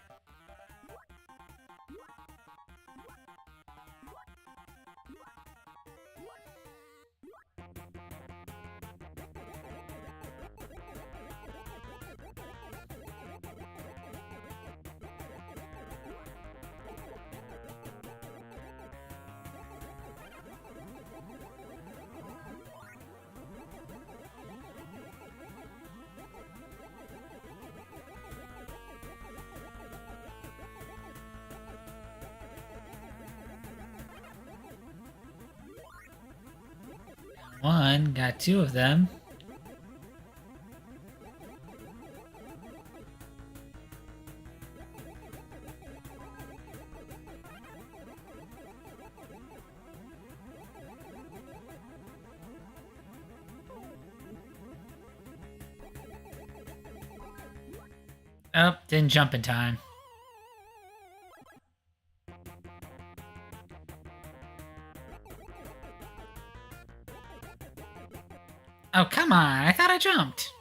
One, got two of them. Oh, didn't jump in time. Oh, come on. I thought I jumped.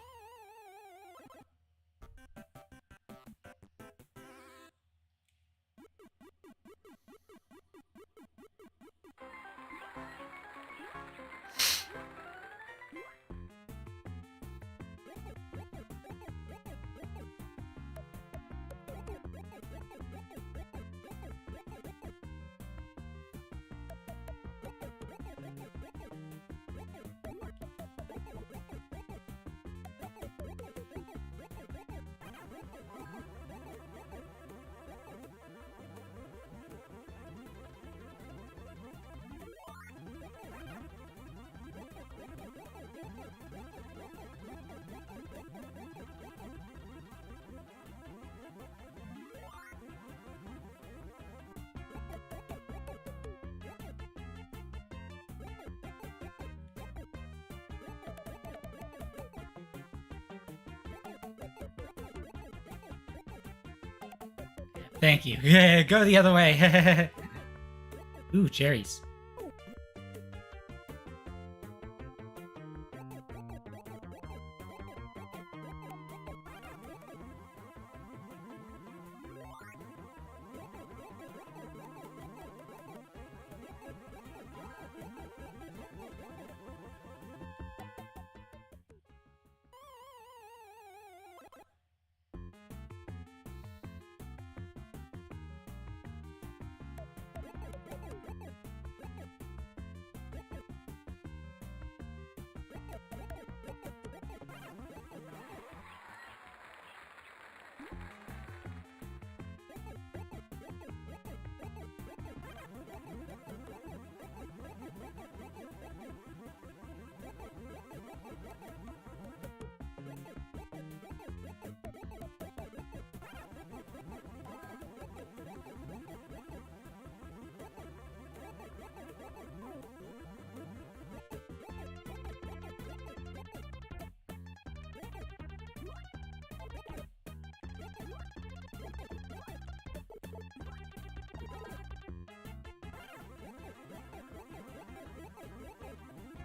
Thank you. Go the other way. Ooh, cherries.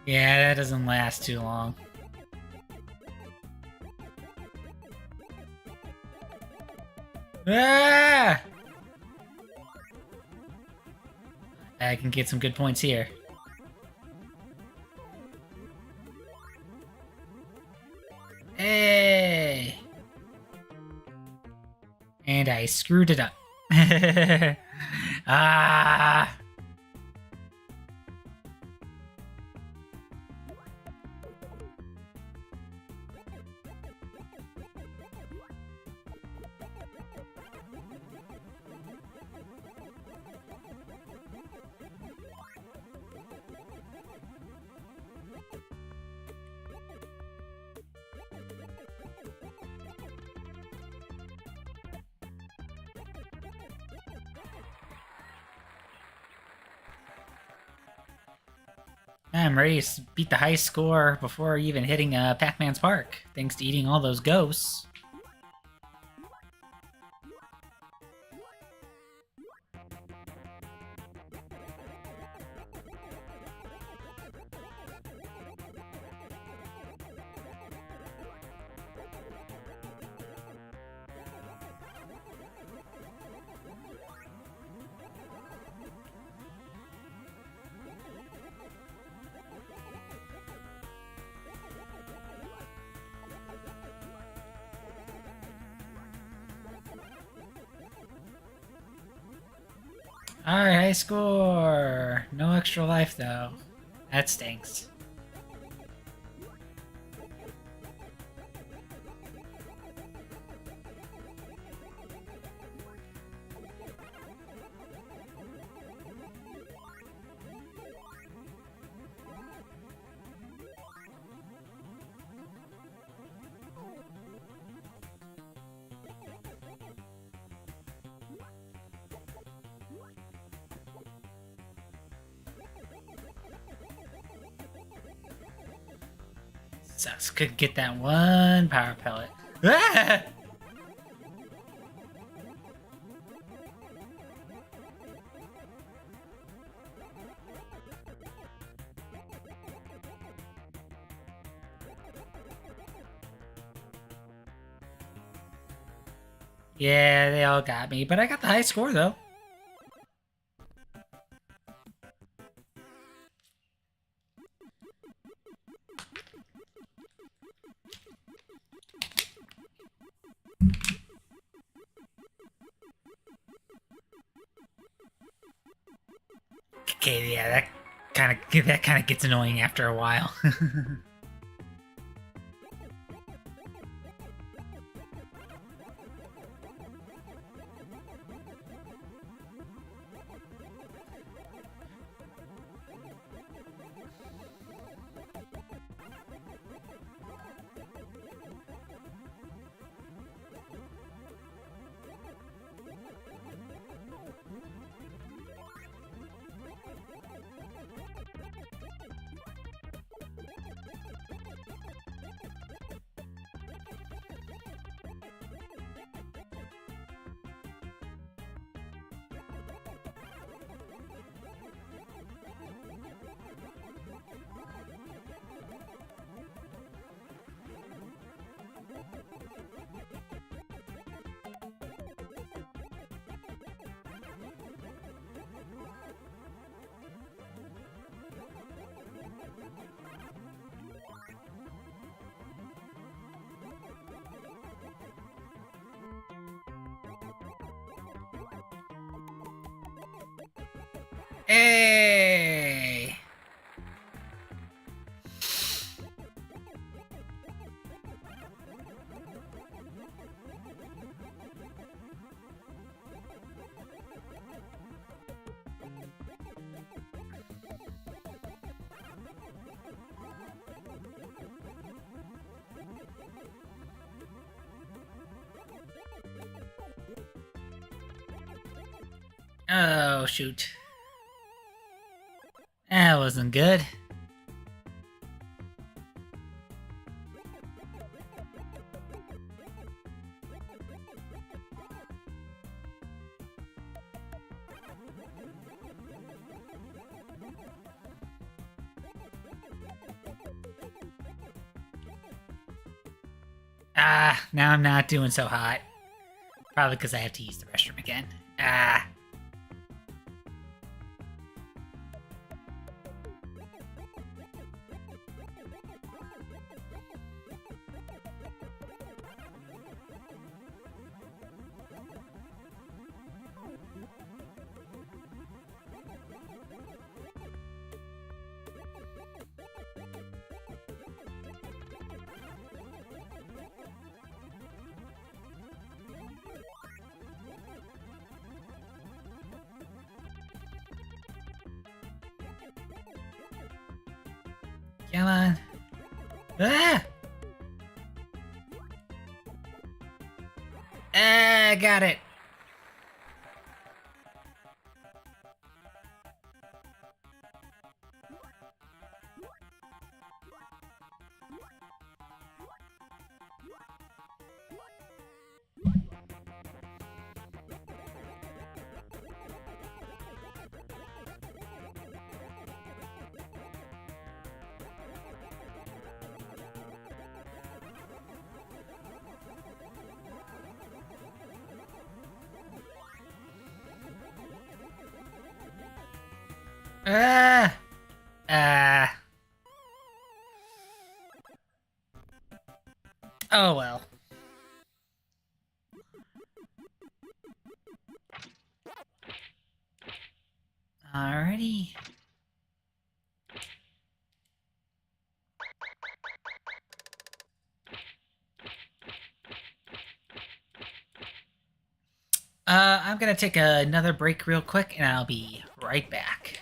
Yeah, that doesn't last too long. Ah! I can get some good points here. Hey! And I screwed it up. Ah! I'm ready to beat the high score before even hitting Pac-Man's Park, thanks to eating all those ghosts. Alright, high score. No extra life, though. That stinks. Sucks. Couldn't get that one power pellet. Ah! Yeah, they all got me, but I got the high score though. Okay, yeah, that kind of gets annoying after a while. Hey! Oh, shoot. That wasn't good. Ah, now I'm not doing so hot. Probably because I have to use the restroom again. Ah. Come on. Ah! Ah, got it. Ah! Ah. Oh well. Alrighty. I'm gonna take another break real quick, and I'll be right back.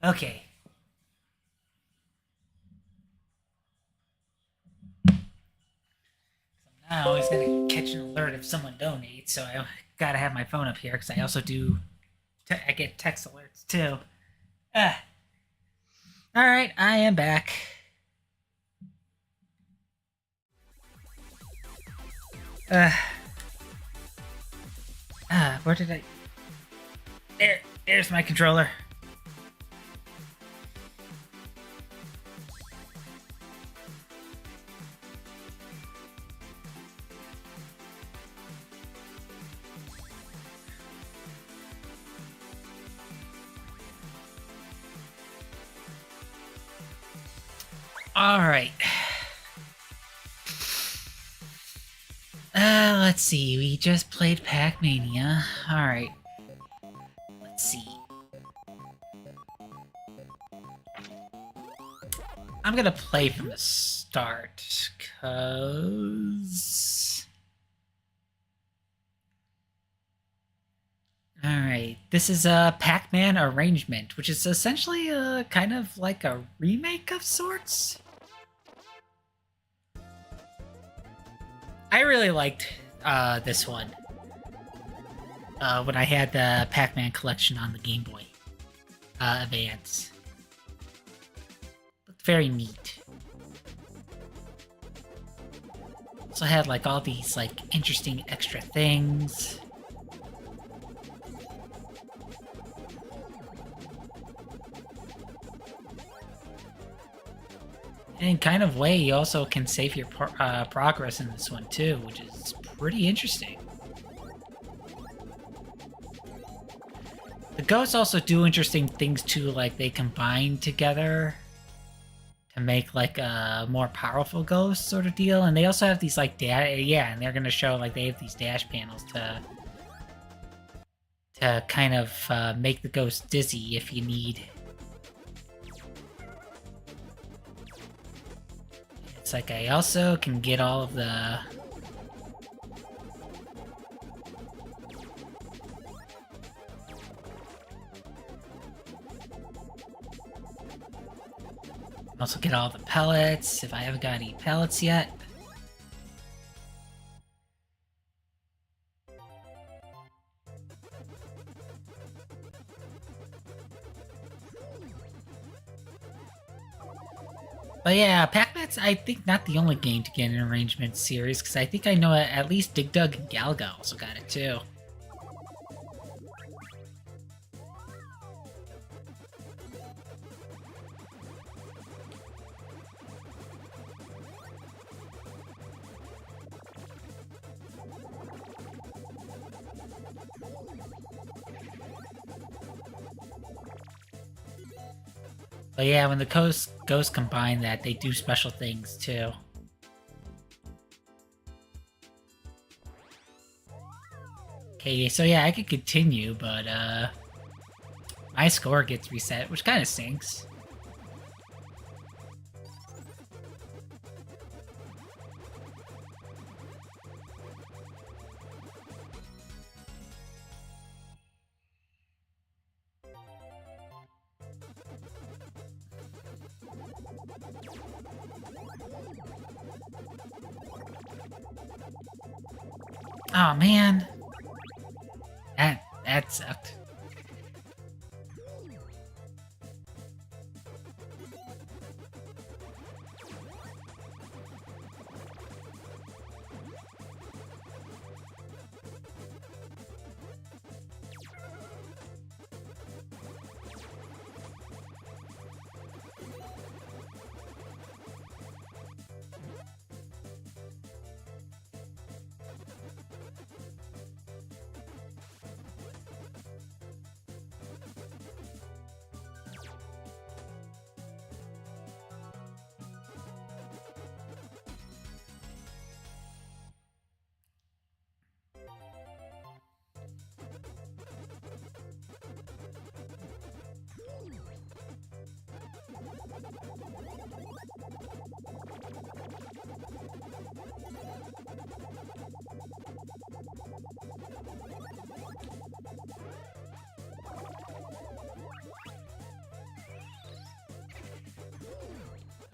Okay. I'm always gonna catch an alert if someone donates, so I gotta have my phone up here because I also do. I get text alerts too. Ah. All right, I am back. Where did I? There's my controller. All right. Let's see. We just played Pac-Mania. All right. Let's see. I'm gonna play from the start, cause. All right. This is a Pac-Man arrangement, which is essentially kind of like a remake of sorts. I really liked this one when I had the Pac-Man collection on the Game Boy Advance. Looked very neat. Also had like all these like interesting extra things. In kind of way, you also can save your progress in this one too, which is pretty interesting. The ghosts also do interesting things too, like they combine together to make like a more powerful ghost sort of deal, and they also have these like and they're gonna show like they have these dash panels to kind of make the ghost dizzy if you need. It's like I also can get all of the... Also get all the pellets, if I haven't got any pellets yet. But yeah, Pac-Man's, I think, not the only game to get an arrangement series, because I think I know at least Dig Dug and Galga also got it too. But yeah, when the ghosts combine that, they do special things too. Okay, so yeah, I could continue, but my score gets reset, which kind of stinks. Oh man, that sucked.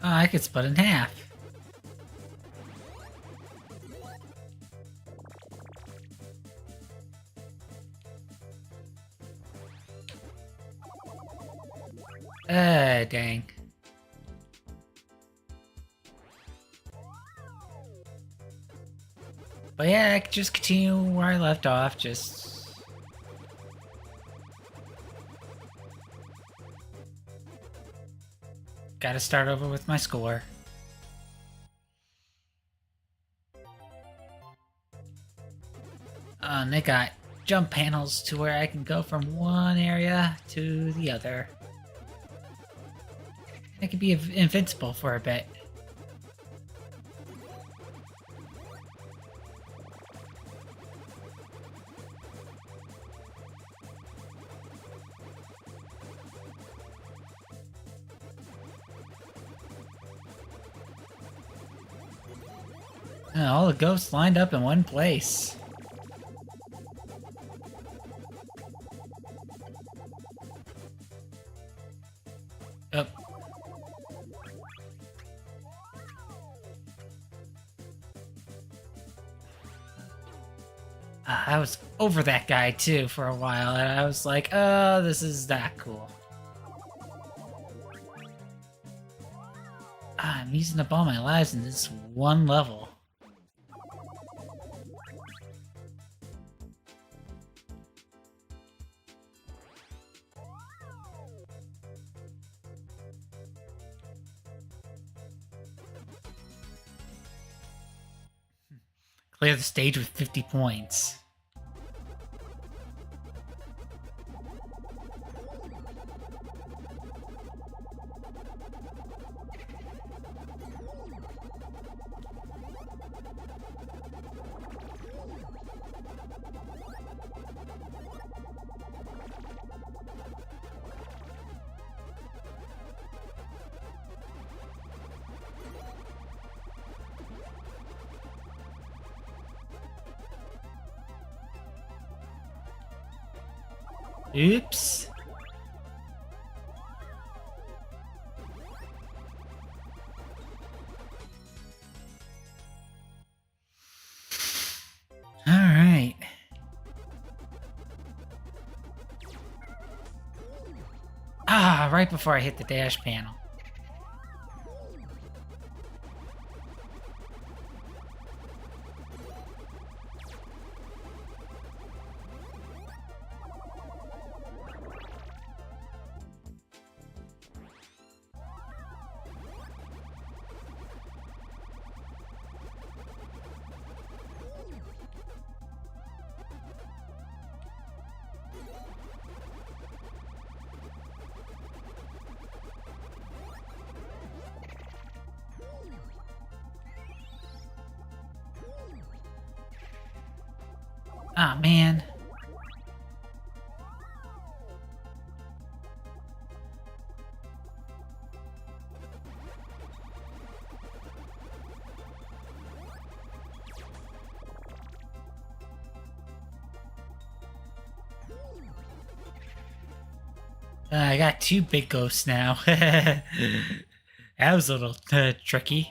Oh, I could split in half. Dang. But yeah, I could just continue where I left off, just... Gotta start over with my score. They got jump panels to where I can go from one area to the other. I could be invincible for a bit. All the ghosts lined up in one place. Oh. I was over that guy too for a while, and I was like, oh, this is that cool. I'm using up all my lives in this one level. Clear the stage with 50 points. Oops. All right. Right before I hit the dash panel. Ah, man. I got two big ghosts now. That was a little tricky.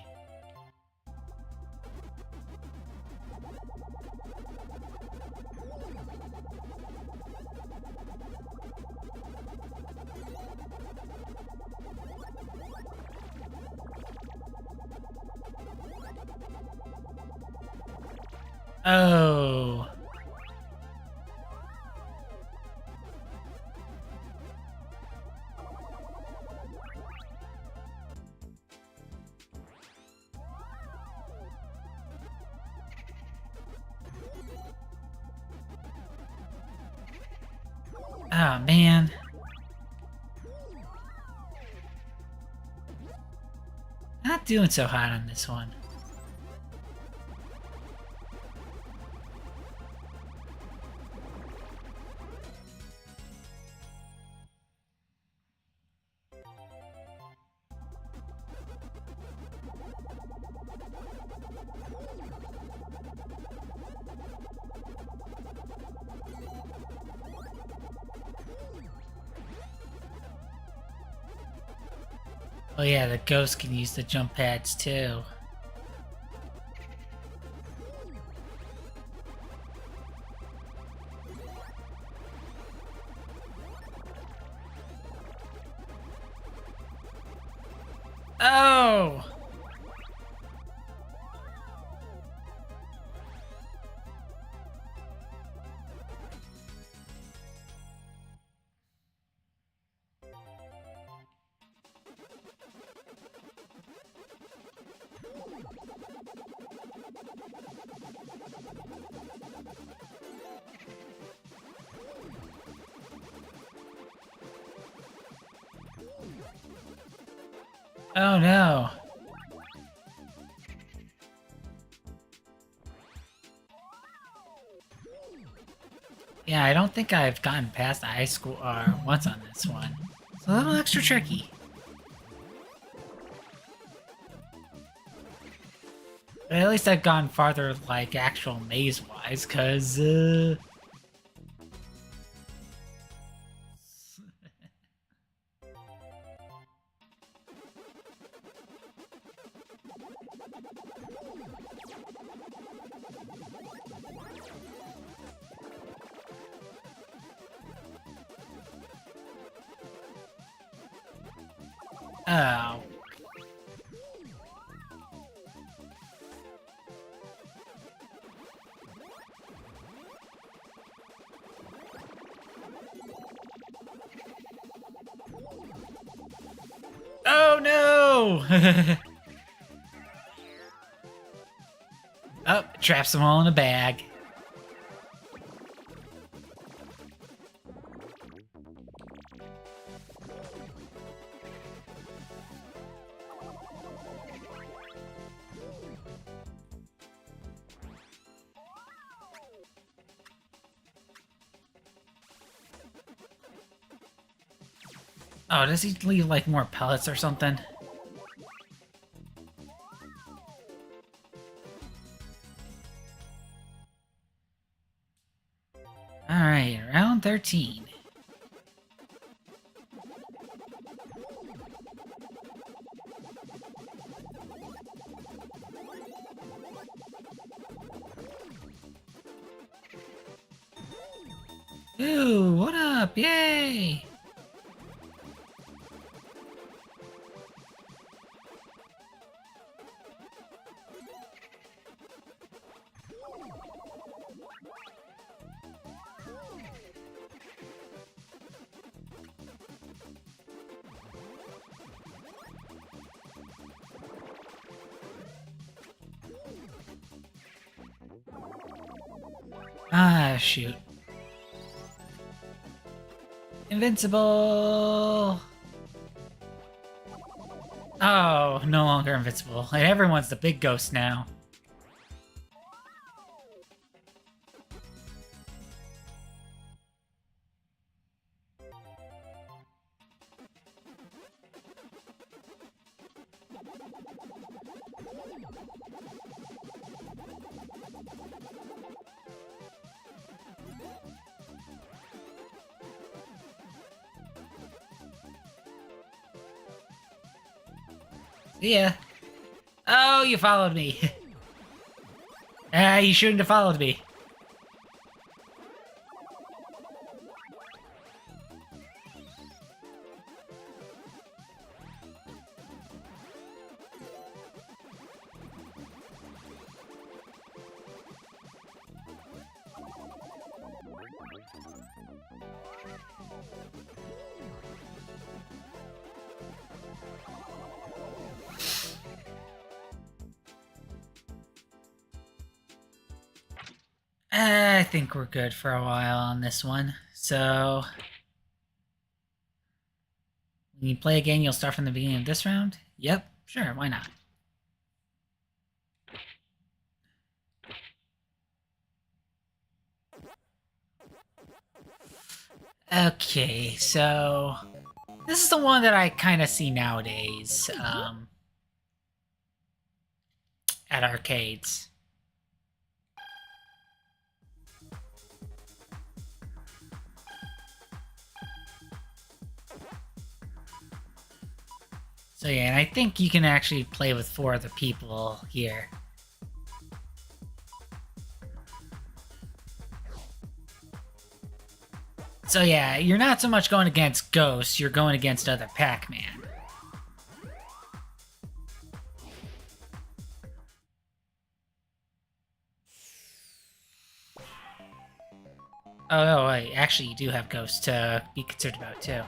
Oh. Oh, man. Not doing so hot on this one. Oh yeah, the ghost can use the jump pads too. Oh! Oh no. Yeah, I don't think I've gotten past the high school once on this one. It's a little extra tricky. But at least I've gone farther, like, actual maze-wise, cause, Oh. Oh no! Oh, traps them all in a bag. Oh, does he leave, like, more pellets or something? Alright, round 13. Ooh, what up? Yay! Ah, shoot. Invincible! Oh, no longer invincible. And everyone's the big ghost now. See ya. Oh, you followed me. Ah, you shouldn't have followed me. I think we're good for a while on this one. So, when you play again, you'll start from the beginning of this round? Yep, sure, why not? Okay, so this is the one that I kind of see nowadays at arcades. So yeah, and I think you can actually play with 4 other people here. So yeah, you're not so much going against ghosts, you're going against other Pac-Man. Oh, no, wait. Actually, you do have ghosts to be concerned about, too.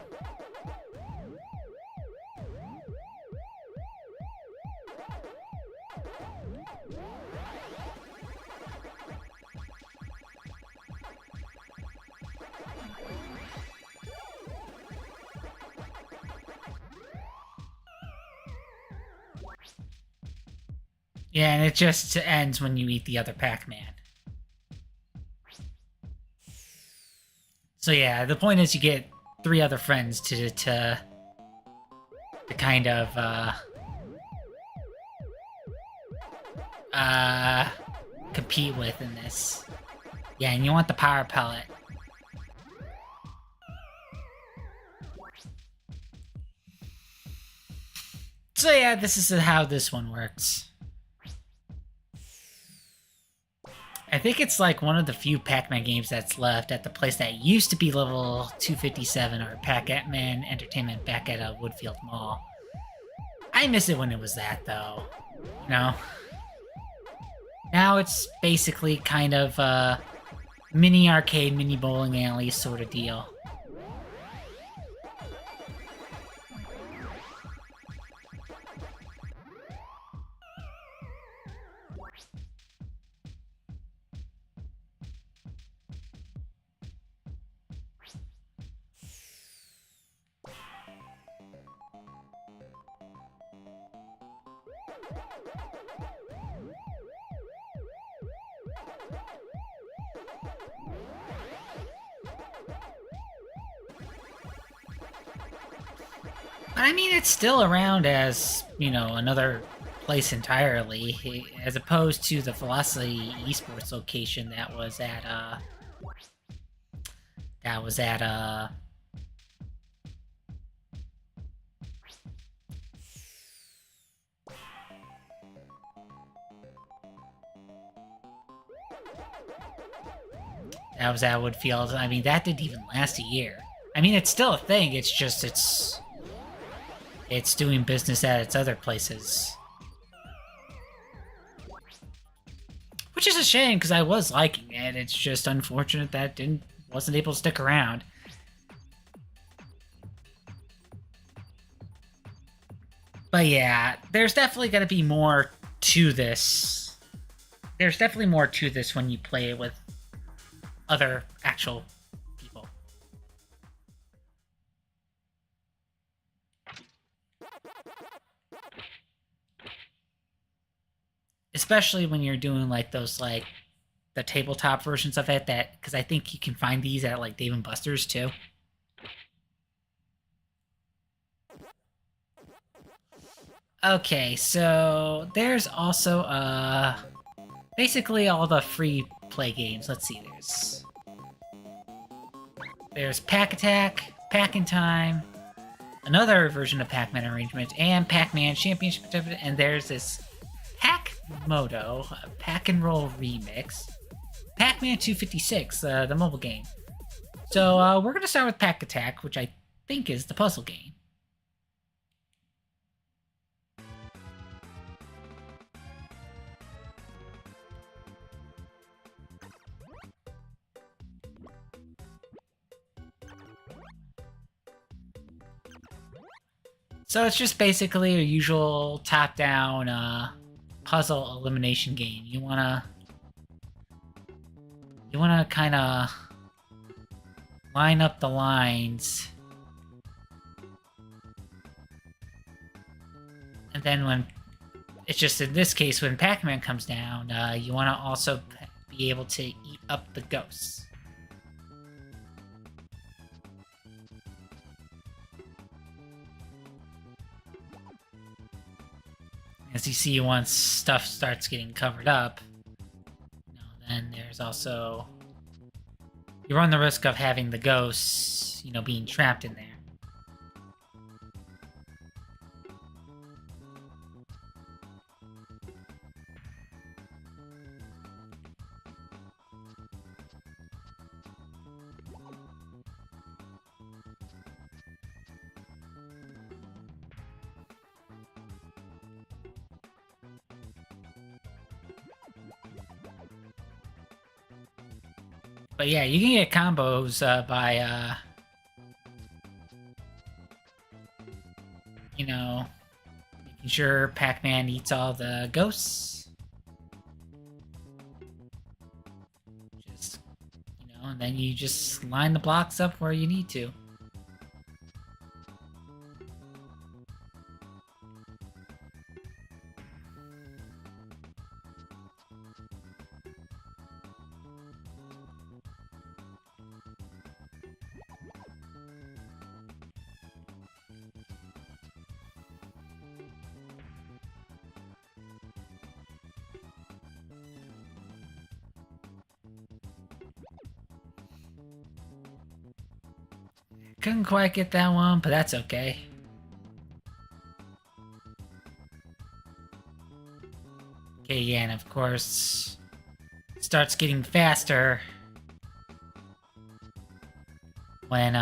Yeah, and it just ends when you eat the other Pac-Man. So yeah, the point is you get 3 other friends to kind of compete with in this. Yeah, and you want the power pellet. So yeah, this is how this one works. I think it's like one of the few Pac-Man games that's left at the place that used to be level 257 or PAC-MAN Entertainment back at Woodfield Mall. I miss it when it was that, though. You know? Now it's basically kind of a mini arcade, mini bowling alley sort of deal. But I mean, it's still around as, you know, another place entirely, as opposed to the Velocity Esports location that was at, Woodfield. I mean, that didn't even last a year. I mean, it's still a thing, it's just, it's doing business at its other places. Which is a shame, because I was liking it. It's just unfortunate that wasn't able to stick around. But yeah, there's definitely going to be more to this. There's definitely more to this when you play it with other actual people. Especially when you're doing like those like the tabletop versions of it, that because I think you can find these at like Dave and Buster's too. Okay, so there's also basically all the free play games. Let's see, there's Pac Attack, Pac in Time, another version of Pac-Man Arrangement, and Pac-Man Championship, and there's this Pac-Moto, Pac and Roll Remix, Pac-Man 256, the mobile game. So we're gonna start with Pac Attack, which I think is the puzzle game. So it's just basically a usual top-down puzzle elimination game. You wanna kind of line up the lines, and then when it's just in this case when Pac-Man comes down, you want to also be able to eat up the ghosts. As you see, once stuff starts getting covered up, then there's also... you run the risk of having the ghosts, being trapped in there. But yeah, you can get combos by, you know, making sure Pac-Man eats all the ghosts. Just, and then you just line the blocks up where you need to. Couldn't quite get that one, but that's okay. Okay, yeah, and of course, it starts getting faster when,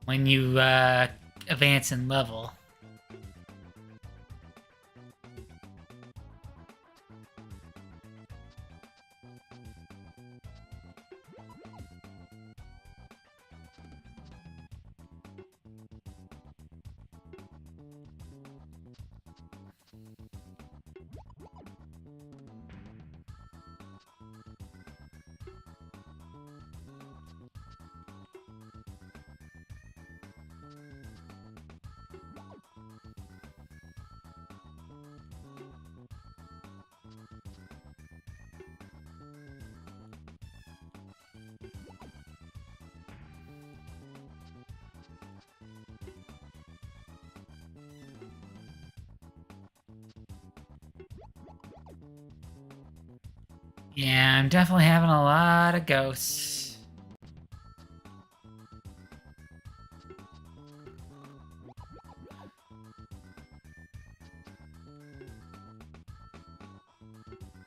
when you, advance in level. Yeah, I'm definitely having a lot of ghosts.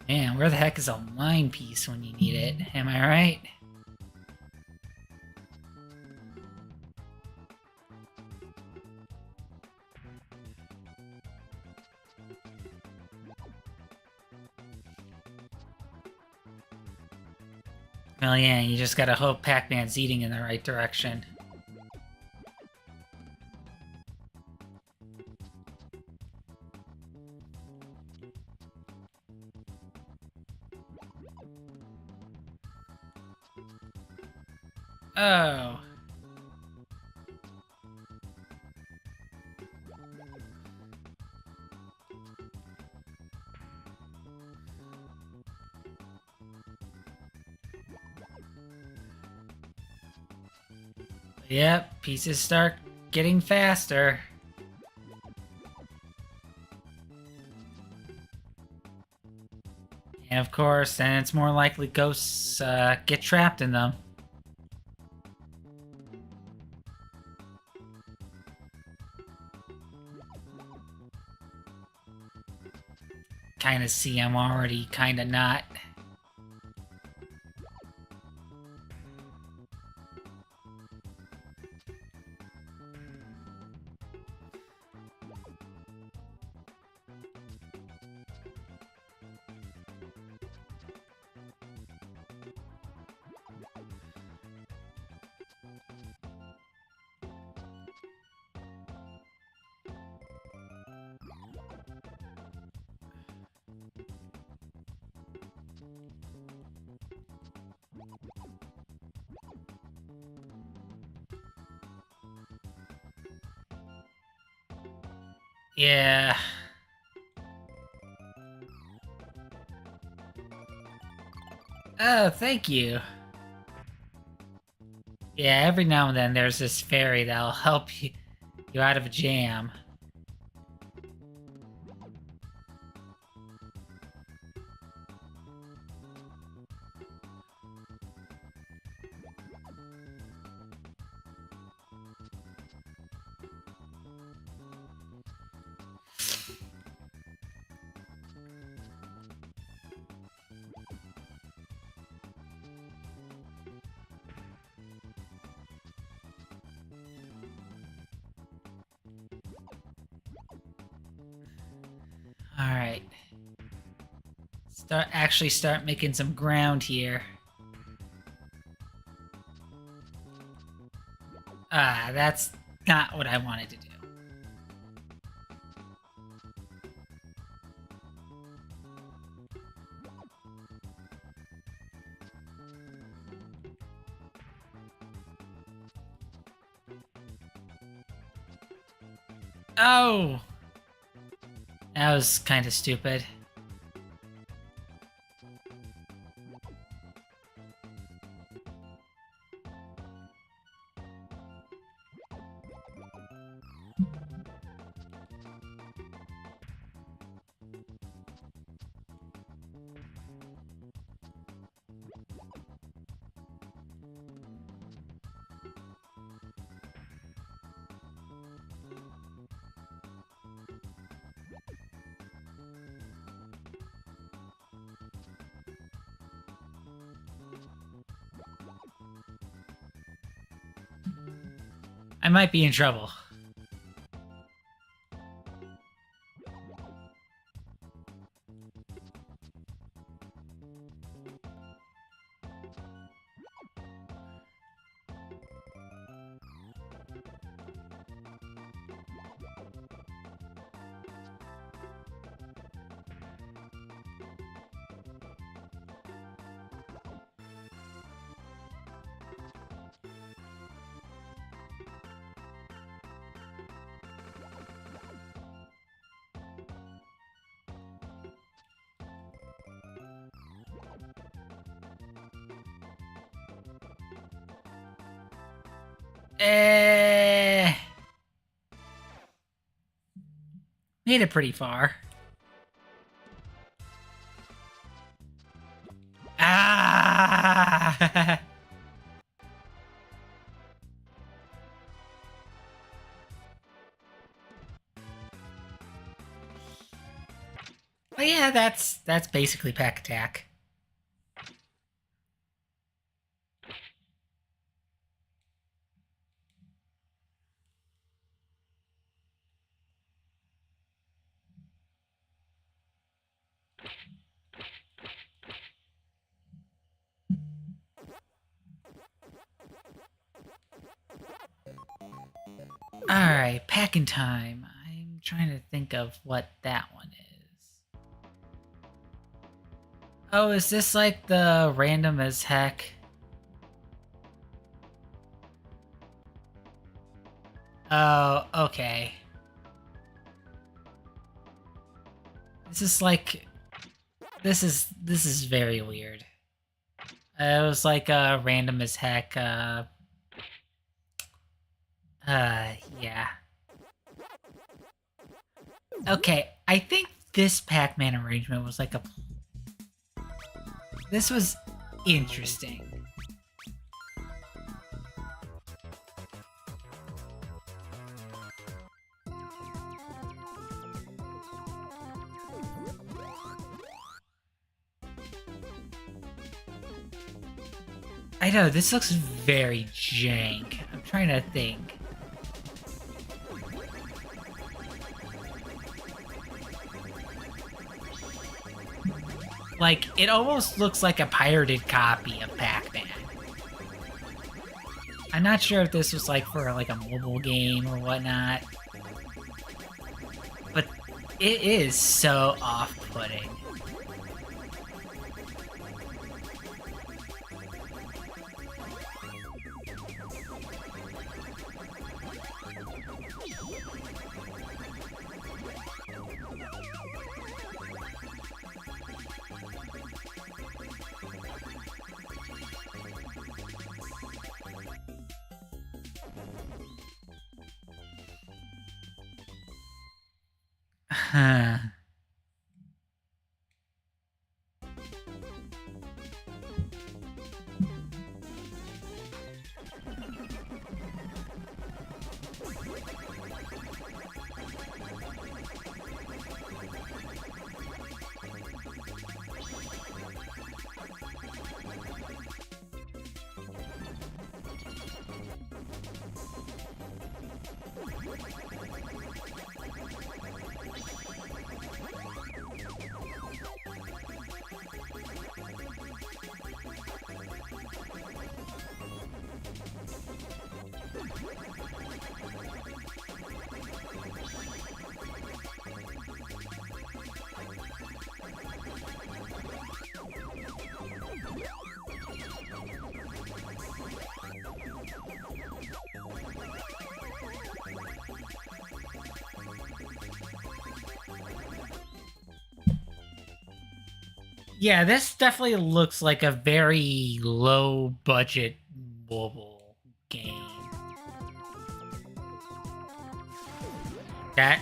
Man, where the heck is a line piece when you need it? Am I right? Well, yeah, you just gotta hope Pac-Man's eating in the right direction. Oh. Yep, pieces start getting faster. And of course, then it's more likely ghosts get trapped in them. Kinda see I'm already kinda not. Yeah. Oh, thank you. Yeah, every now and then there's this fairy that'll help you out of a jam. Alright. Start making some ground here. Ah, that's not what I wanted to do. Oh! That was kind of stupid. I might be in trouble. Made it pretty far. Ah! But yeah, that's basically pack attack. Alright, packing time. I'm trying to think of what that one is. Oh, is this like the random as heck? Oh, okay. This is like... This is very weird. It was like random as heck, yeah. Okay, I think this Pac-Man arrangement was like a... This was interesting. I know, this looks very jank. I'm trying to think. Like, it almost looks like a pirated copy of Pac-Man. I'm not sure if this was like for like a mobile game or whatnot. But it is so off-putting. Huh. Yeah, this definitely looks like a very low budget mobile game. That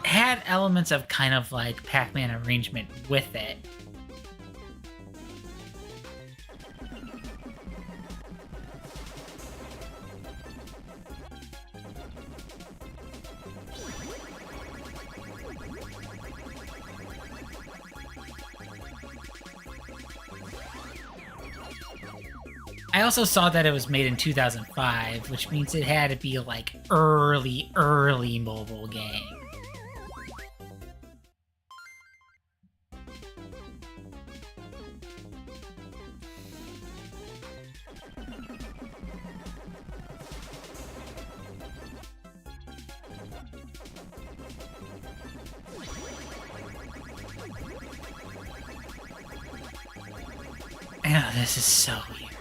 had elements of kind of like Pac-Man arrangement with it. I also saw that it was made in 2005, which means it had to be like early mobile game. Oh, this is so weird.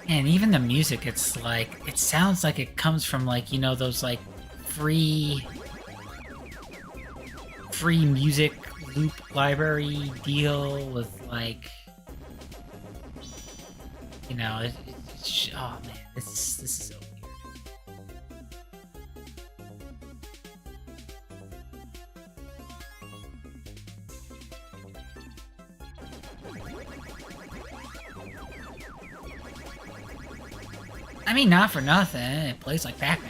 And even the music, it's like, it sounds like it comes from like, you know, those like free music loop library deal with like, you know, oh man, this is so weird. I mean, not for nothing, it plays like Pac-Man.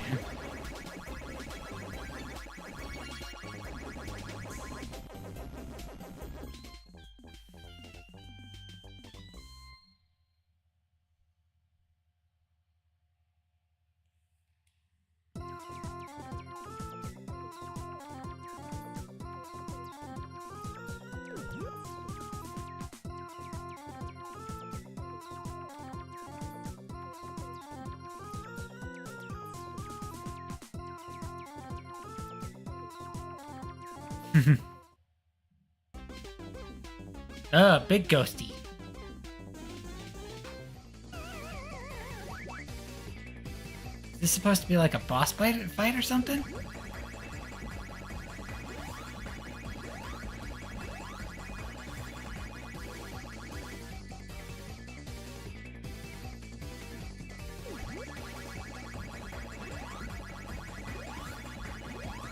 Big ghosty. Is this supposed to be like a boss fight or something?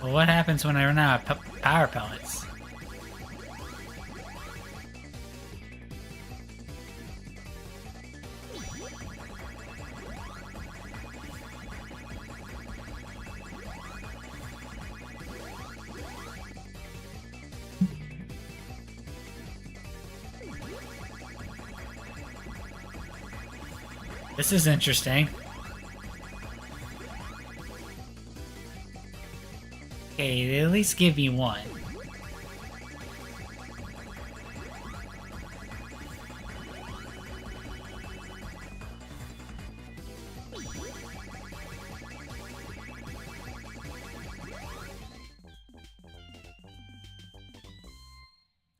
Well, what happens when I run out of power pellets? This is interesting. Okay, they at least give me one.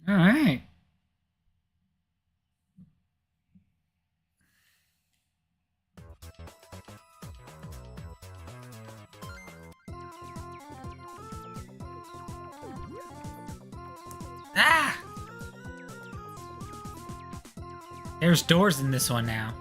All right. Ah! There's doors in this one now.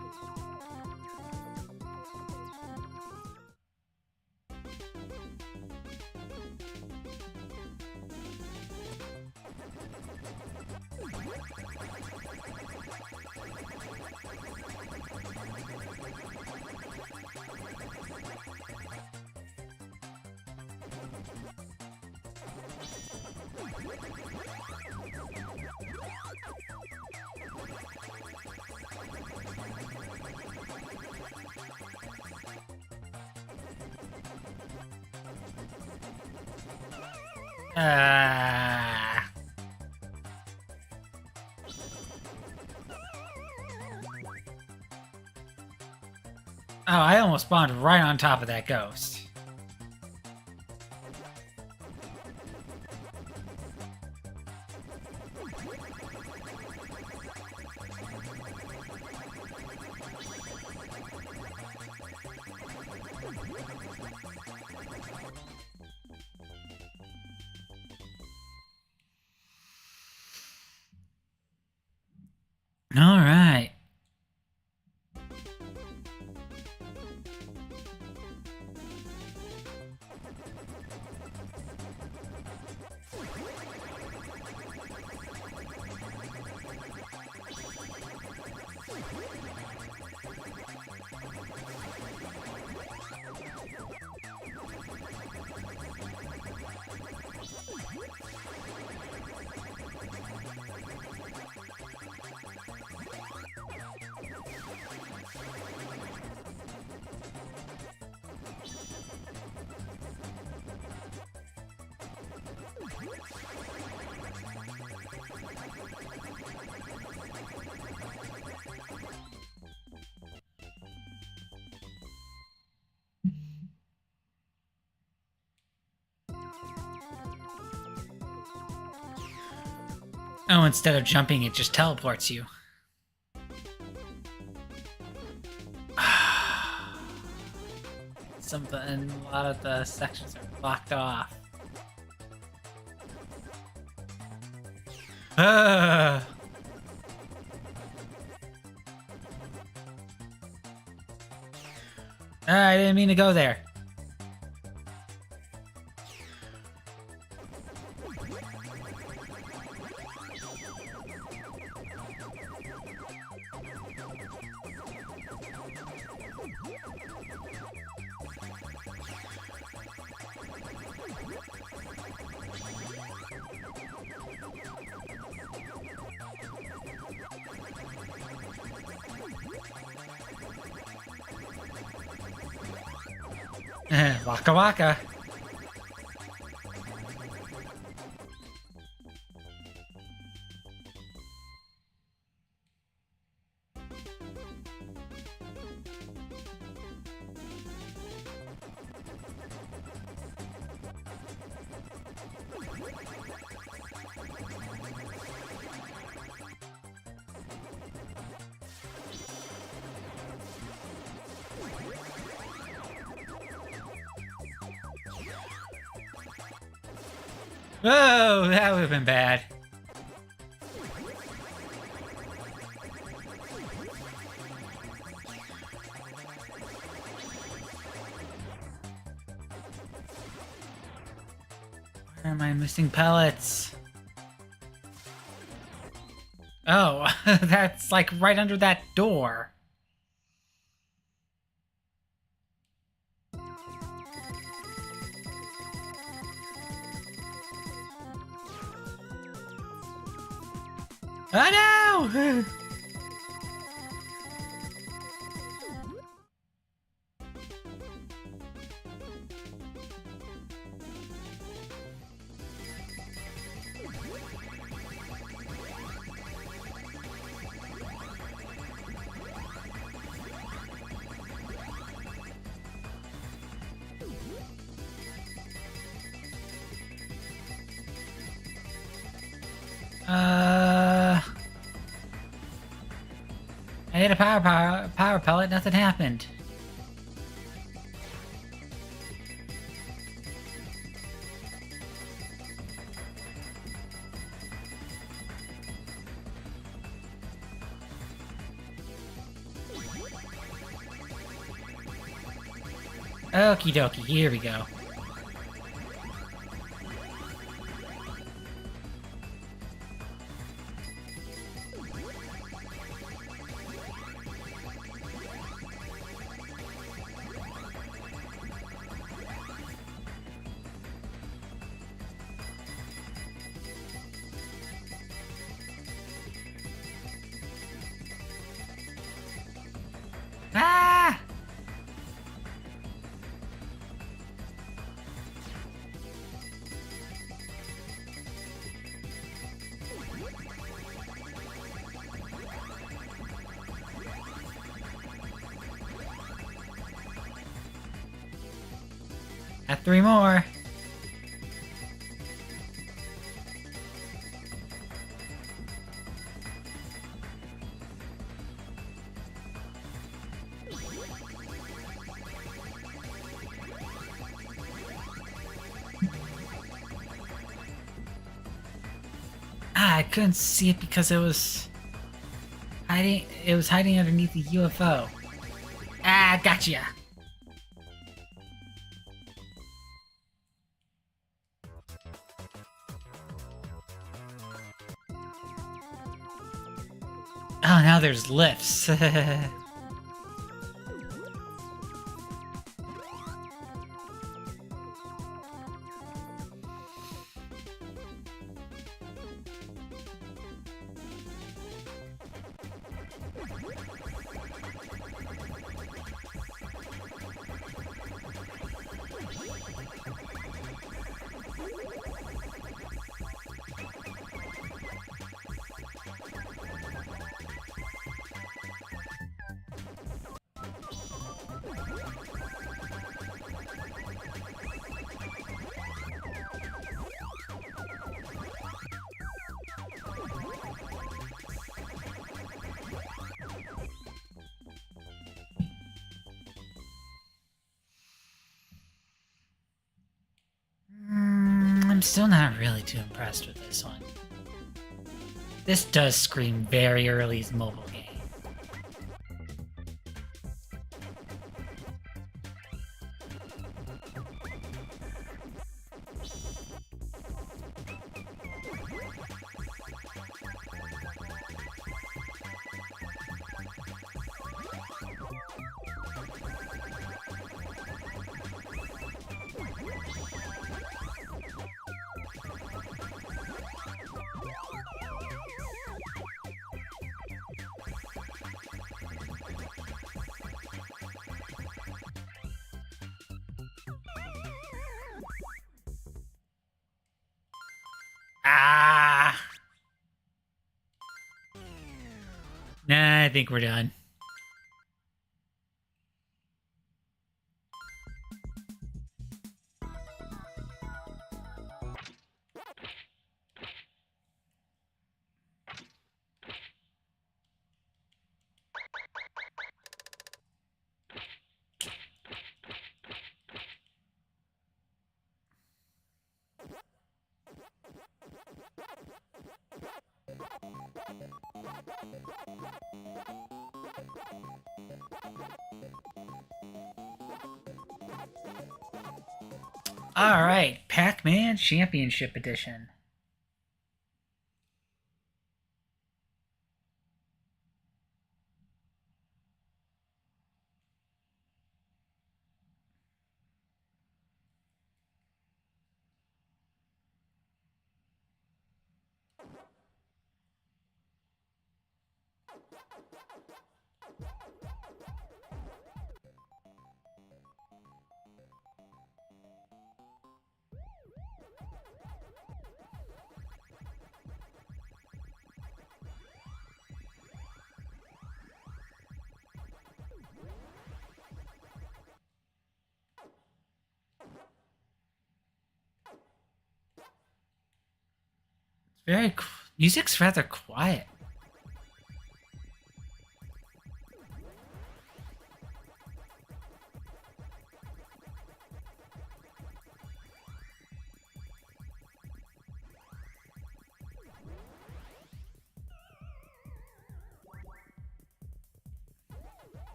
Oh, I almost spawned right on top of that ghost. All right. Oh, instead of jumping, it just teleports you. A lot of the sections are blocked off. I didn't mean to go there. Waka waka. Whoa, that would have been bad. Where am I missing pellets? Oh, that's like right under that door. Oh no! I hit a power pellet, nothing happened. Okie dokie, here we go. Ah! At 3 more. I couldn't see it because it was hiding. It was hiding underneath the UFO. Ah, gotcha. Oh, now there's lifts. I'm still not really too impressed with this one. This does scream very early's mobile game. Ah! Nah, I think we're done. Alright, Pac-Man Championship Edition. Music's rather quiet.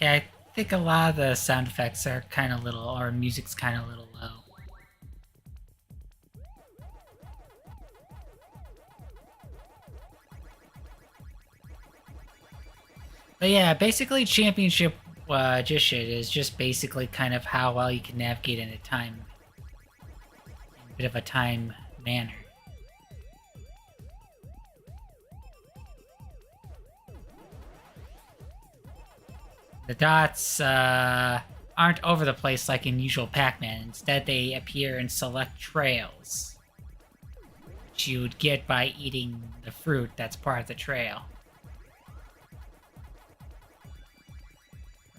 Okay, I think a lot of the sound effects are kind of little, or music's kind of a little low. But yeah, basically Championship Edition is just basically kind of how well you can navigate in a bit of a time manner. The dots aren't over the place like in usual Pac-Man. Instead, they appear in select trails, which you would get by eating the fruit that's part of the trail.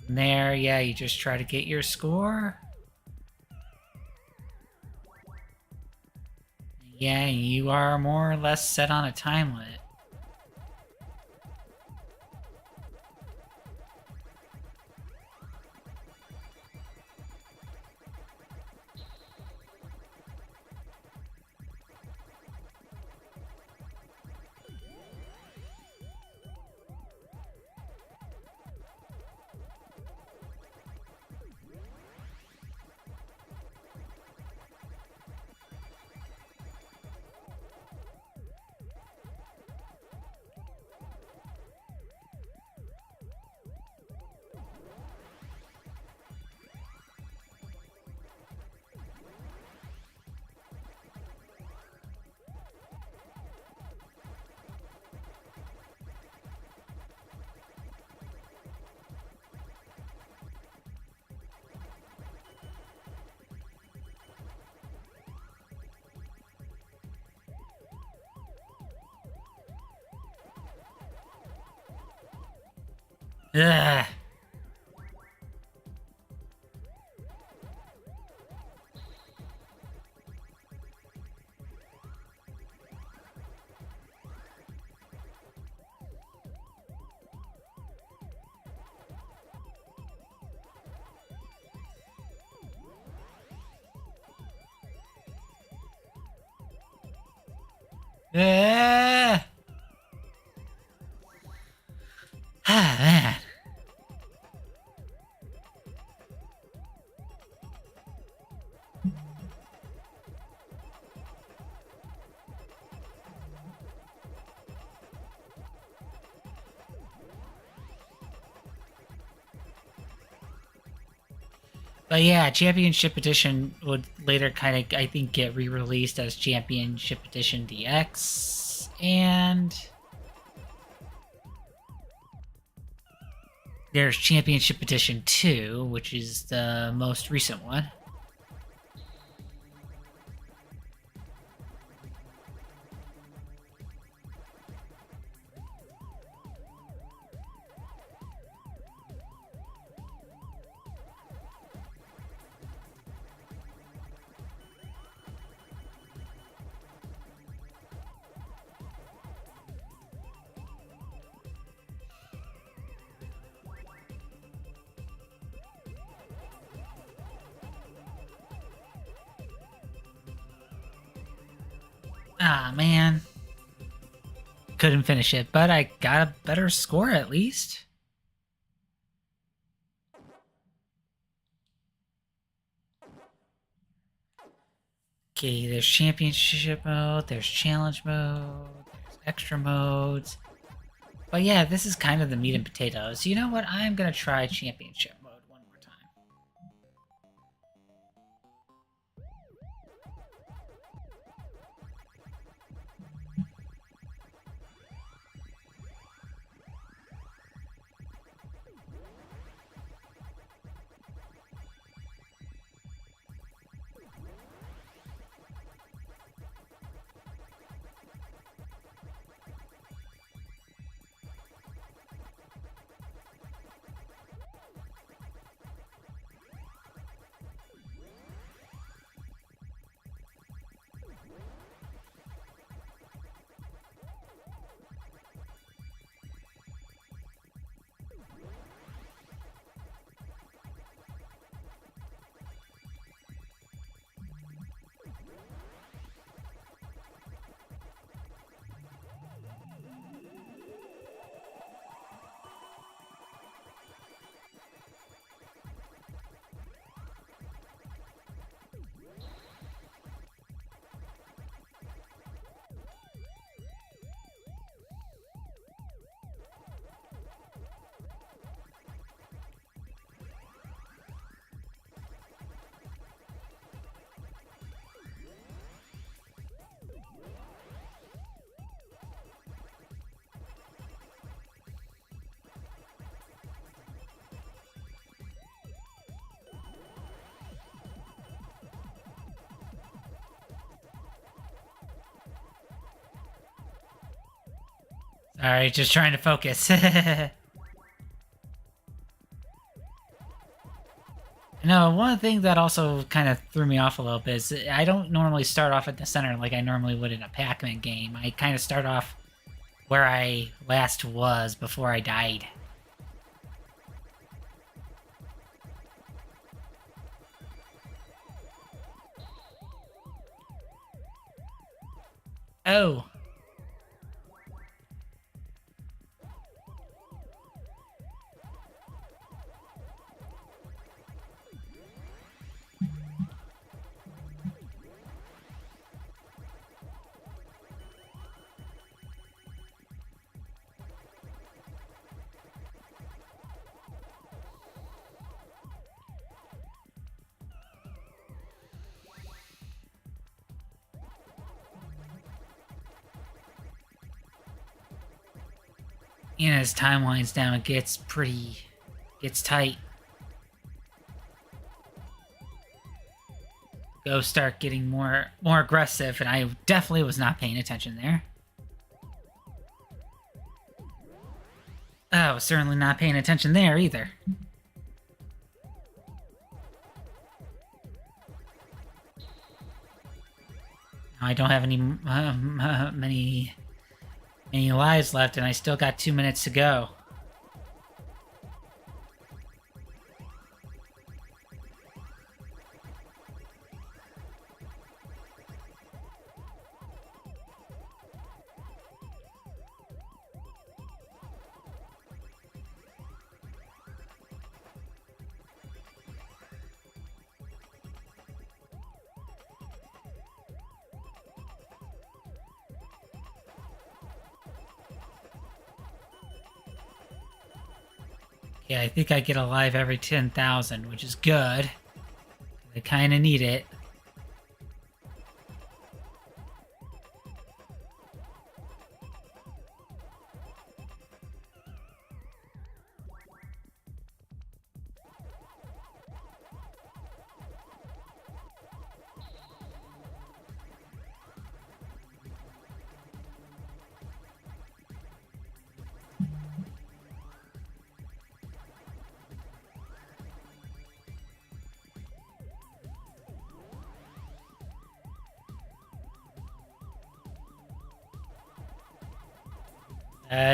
From there, yeah, you just try to get your score. Yeah, you are more or less set on a time limit. Ugh. Ah, man. But yeah, Championship Edition would later kind of, I think, get re-released as Championship Edition DX, and there's Championship Edition 2, which is the most recent one. Ah, man. Couldn't finish it, but I got a better score at least. Okay, there's championship mode, there's challenge mode, there's extra modes. But yeah, this is kind of the meat and potatoes. You know what? I'm gonna try championship mode one more time. Alright, just trying to focus. No, one thing that also kind of threw me off a little bit is I don't normally start off at the center like I normally would in a Pac-Man game. I kind of start off where I last was before I died. Oh. And as time winds down, it gets tight. Go start getting more aggressive, and I definitely was not paying attention there. I was certainly not paying attention there either. Now I don't have any many lives left, and I still got 2 minutes to go. Yeah, I think I get alive every 10,000, which is good. I kind of need it.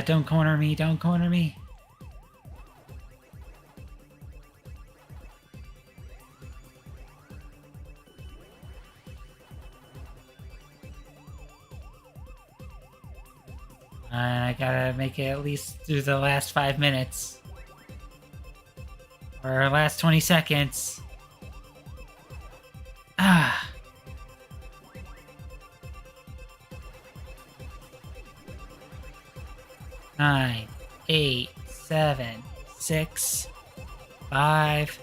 Don't corner me, don't corner me. I gotta make it at least through the last 5 minutes. Or last 20 seconds. Ah. 9, 8, 7, 6, 5,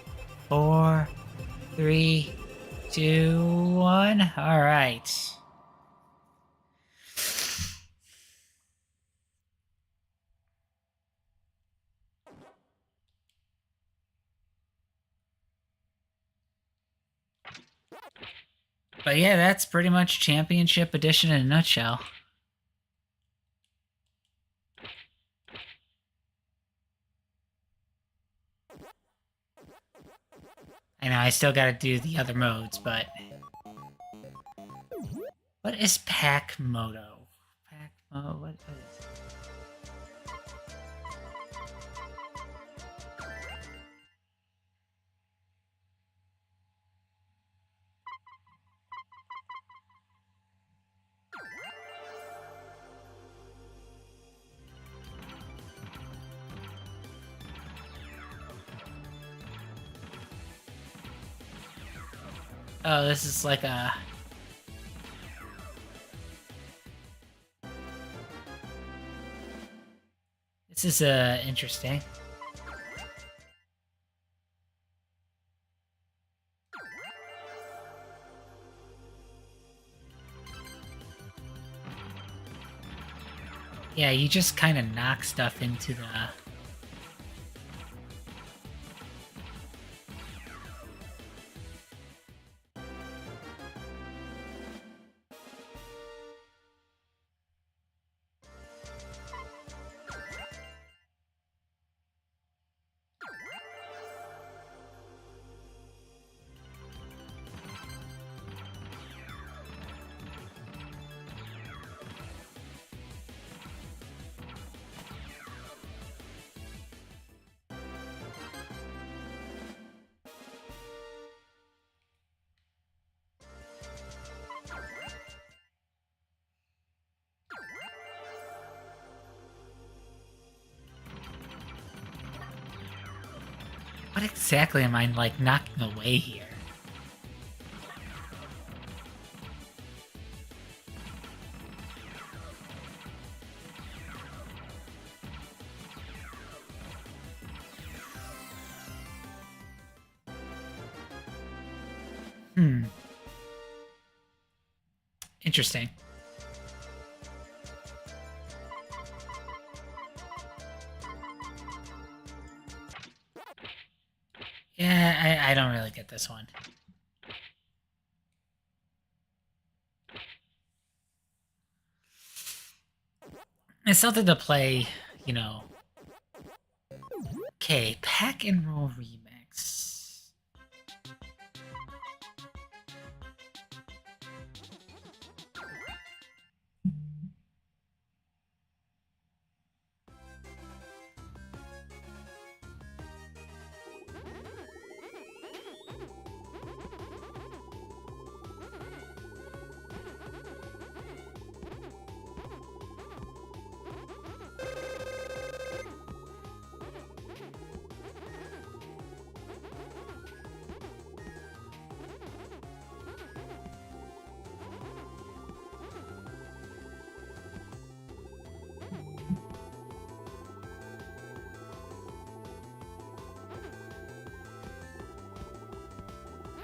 4, 3, 2, 1. All right. But yeah, that's pretty much Championship Edition in a nutshell. I know, I still gotta do the other modes, but... What is PAC-Moto? PAC-Moto, what is it? Oh, this is like a... This is interesting. Yeah, you just kind of knock stuff into the... What exactly am I, like, knocking away here? Interesting. Yeah, I don't really get this one. It's something to play, you know. Okay, Pack and Roll Remix.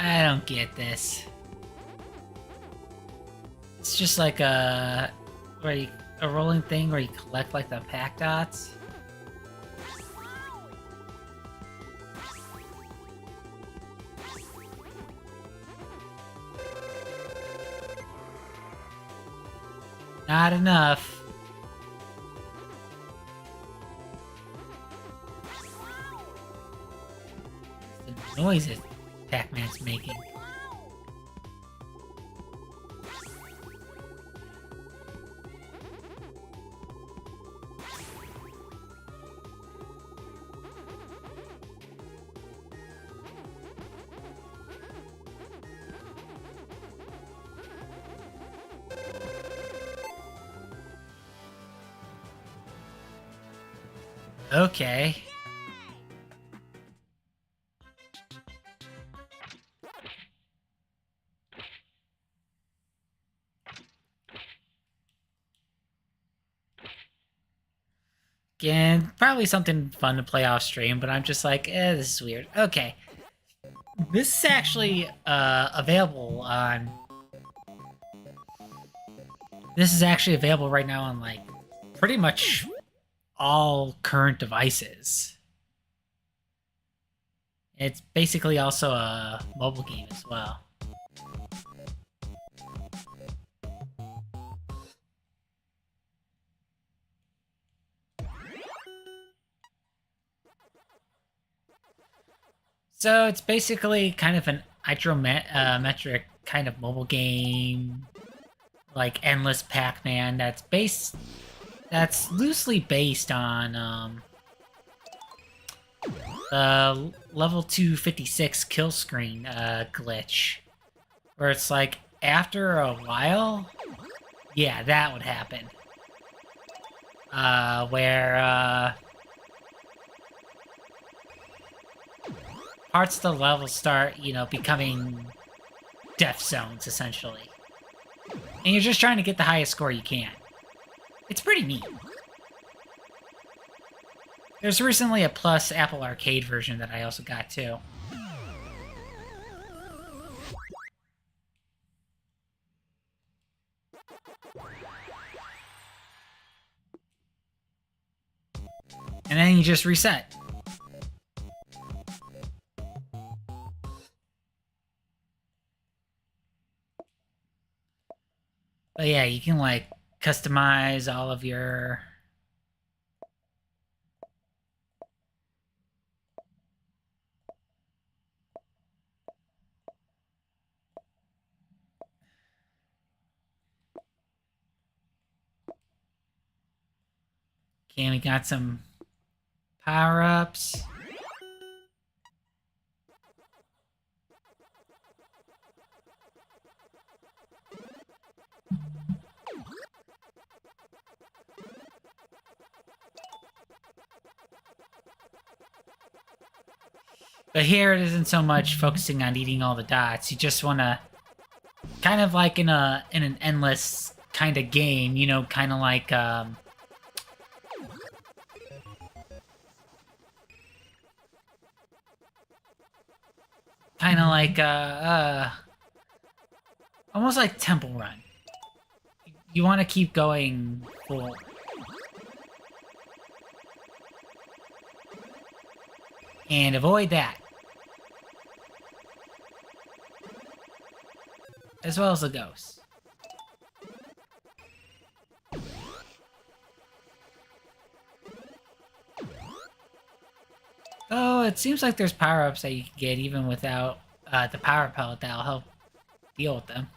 I don't get this. It's just like a rolling thing where you collect like the pack dots. Not enough. The noises Pac-Man's making. Okay. Again, probably something fun to play off stream, but I'm just like, this is weird. Okay. This is actually available on... This is actually available right now on, like, pretty much all current devices. It's basically also a mobile game as well. So it's basically kind of an isometric kind of mobile game, like Endless Pac-Man. That's loosely based on the level 256 kill screen glitch, where it's like after a while, yeah, that would happen. Where parts of the level start, you know, becoming death zones, essentially. And you're just trying to get the highest score you can. It's pretty neat. There's recently a Plus Apple Arcade version that I also got, too. And then you just reset. But yeah, you can, like, customize all of your... Okay, we got some power-ups. But here it isn't so much focusing on eating all the dots. You just want to, kind of like in an endless kind of game, you know, kind of like almost like Temple Run. You want to keep going full. And avoid that. As well as the ghosts. Oh, it seems like there's power-ups that you can get even without the power pellet that'll help deal with them.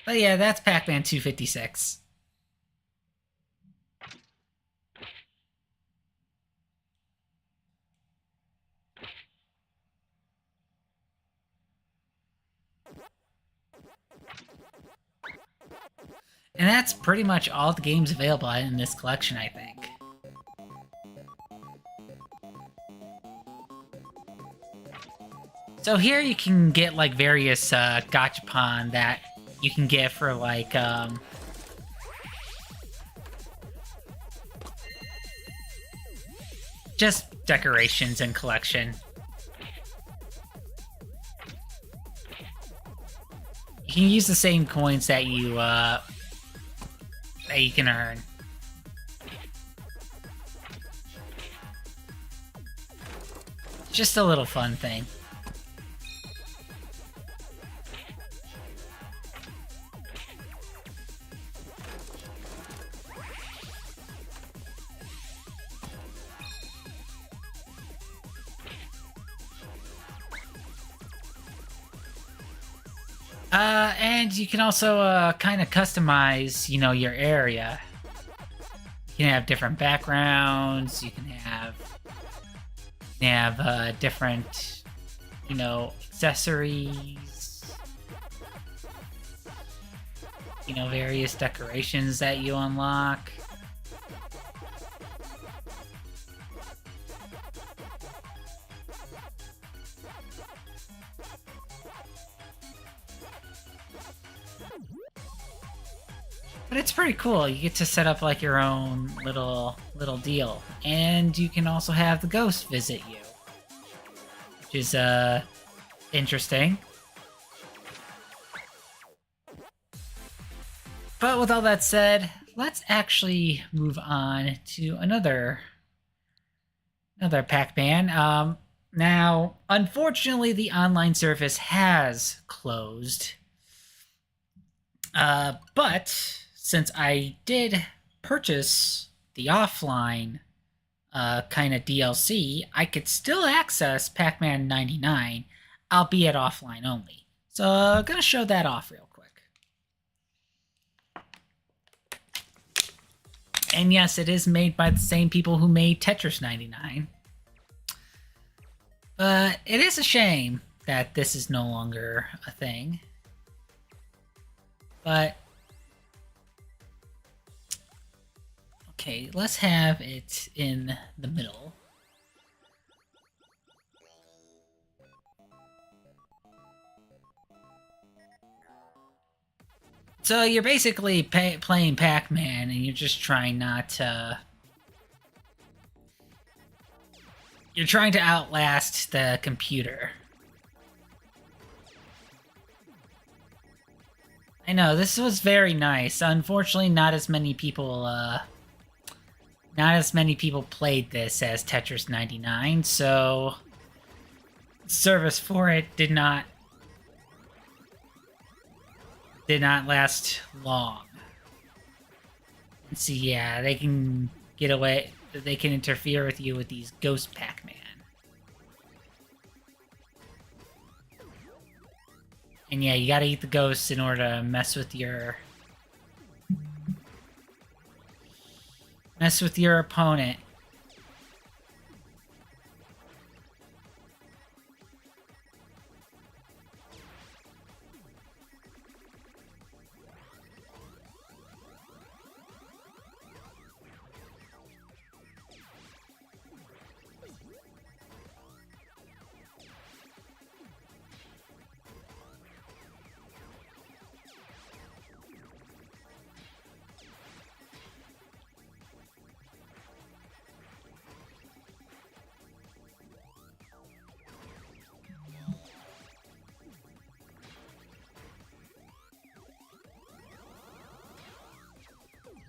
But yeah, that's Pac-Man 256. And that's pretty much all the games available in this collection, I think. So here you can get like various gachapon that you can get for like just decorations and collection. You can use the same coins that you can earn. Just a little fun thing. And you can also kind of customize, you know, your area. You can have different backgrounds. You can have different, you know, accessories. You know, various decorations that you unlock. But it's pretty cool. You get to set up like your own little deal. And you can also have the ghost visit you. Which is interesting. But with all that said, let's actually move on to another Pac-Man. Now, unfortunately, the online service has closed. But since I did purchase the offline kind of DLC, I could still access Pac-Man 99, albeit offline only. So I'm going to show that off real quick. And yes, it is made by the same people who made Tetris 99. But it is a shame that this is no longer a thing. But okay, let's have it in the middle. So you're basically playing Pac-Man, and you're just trying not to... You're trying to outlast the computer. I know, this was very nice. Unfortunately, not as many people played this as Tetris 99, so service for it did not last long. And so yeah, they can get away. They can interfere with you with these ghost Pac-Man. And yeah, you gotta eat the ghosts in order to mess with your opponent.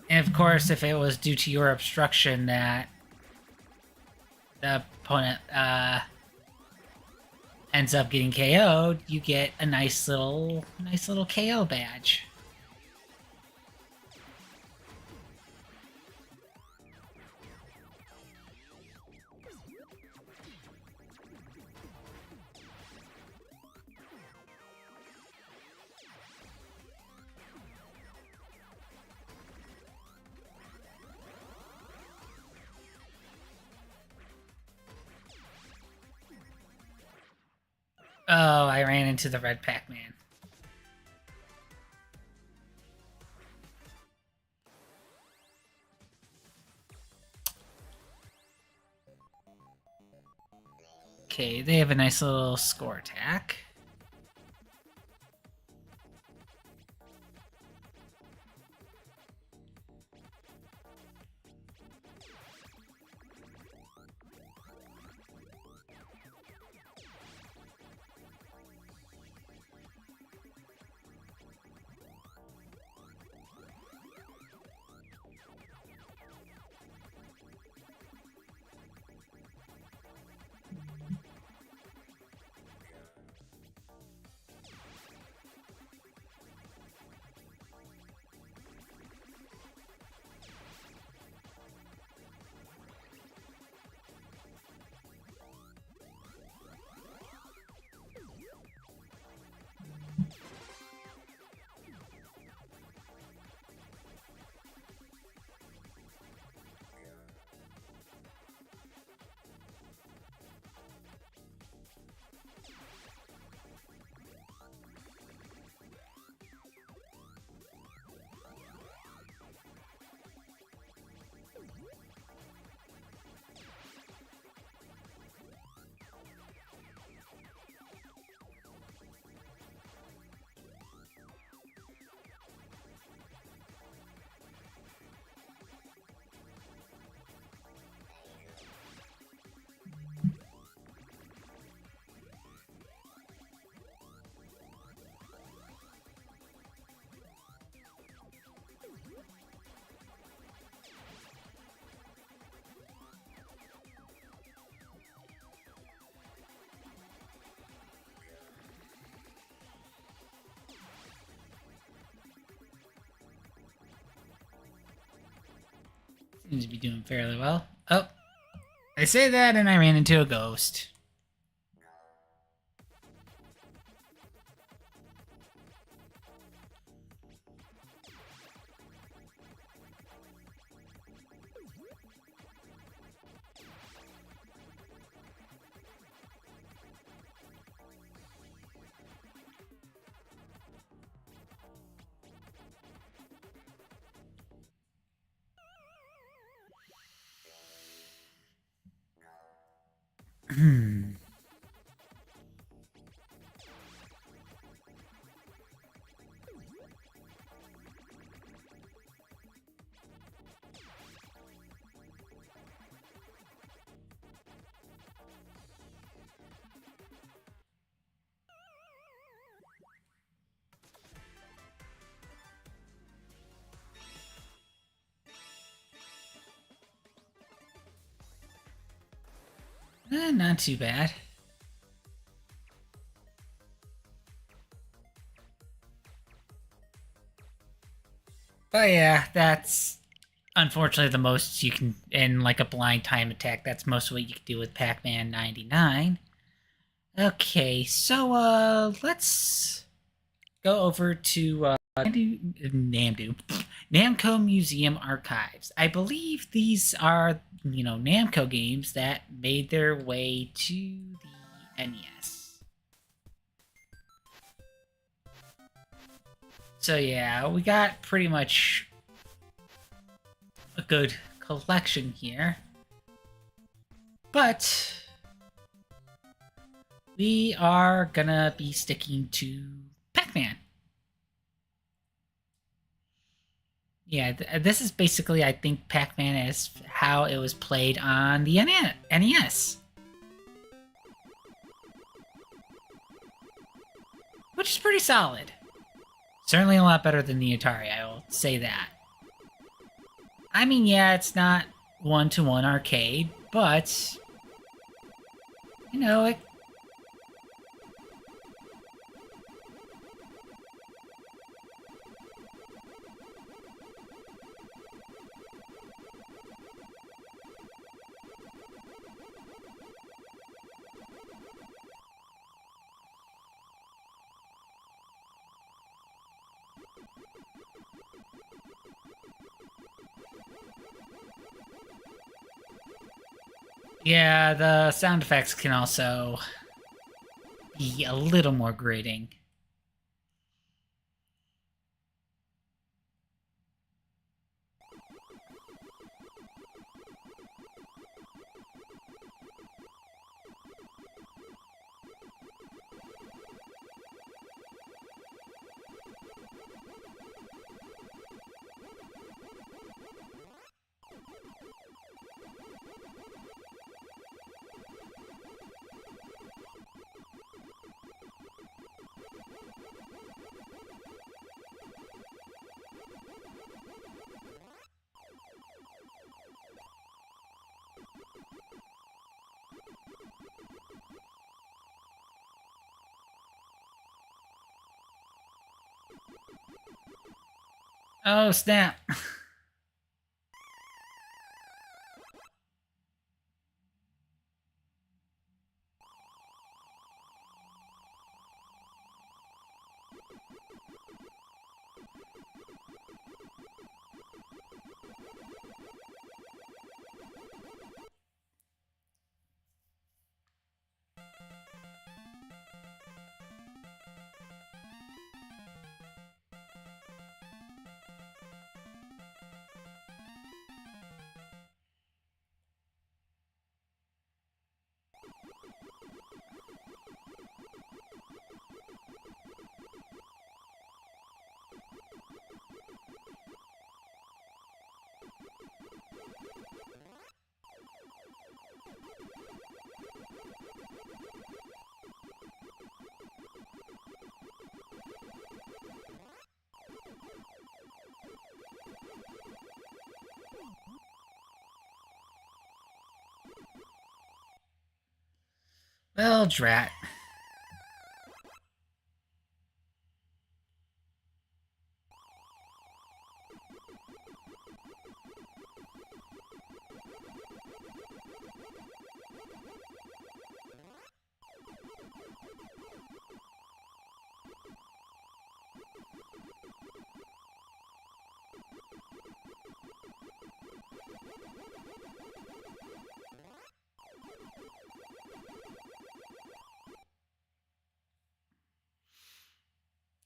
And of course, if it was due to your obstruction that the opponent ends up getting KO'd, you get a nice little KO badge. Oh, I ran into the red Pac-Man. Okay, they have a nice little score attack. Seems to be doing fairly well. Oh, I say that and I ran into a ghost. Not too bad. But yeah, that's unfortunately the most you can, in like a blind time attack, that's most of what you can do with Pac-Man 99. Okay, so let's go over to Namco Museum Archives. I believe these are, Namco games that made their way to the NES. So yeah, we got pretty much a good collection here. But we are gonna be sticking to Pac-Man. Yeah, this is basically, I think, Pac-Man is how it was played on the NES. Which is pretty solid. Certainly a lot better than the Atari, I will say that. I mean, yeah, it's not one-to-one arcade, but, it. Yeah, the sound effects can also be a little more grating. Oh, snap. Well, drat.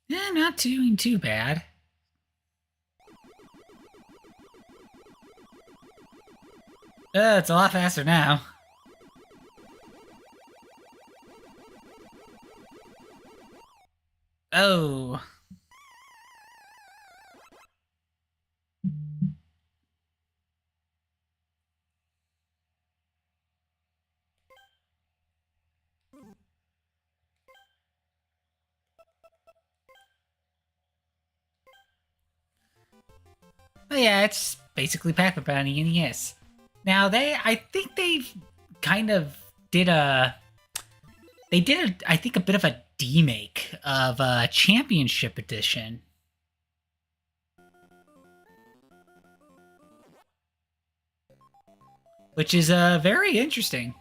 Yeah, not doing too bad. It's a lot faster now. Oh. But yeah, it's basically Pac-Man on the NES. Now I think they've kind of did a, I think a bit of a demake of Championship Edition. which is very interesting.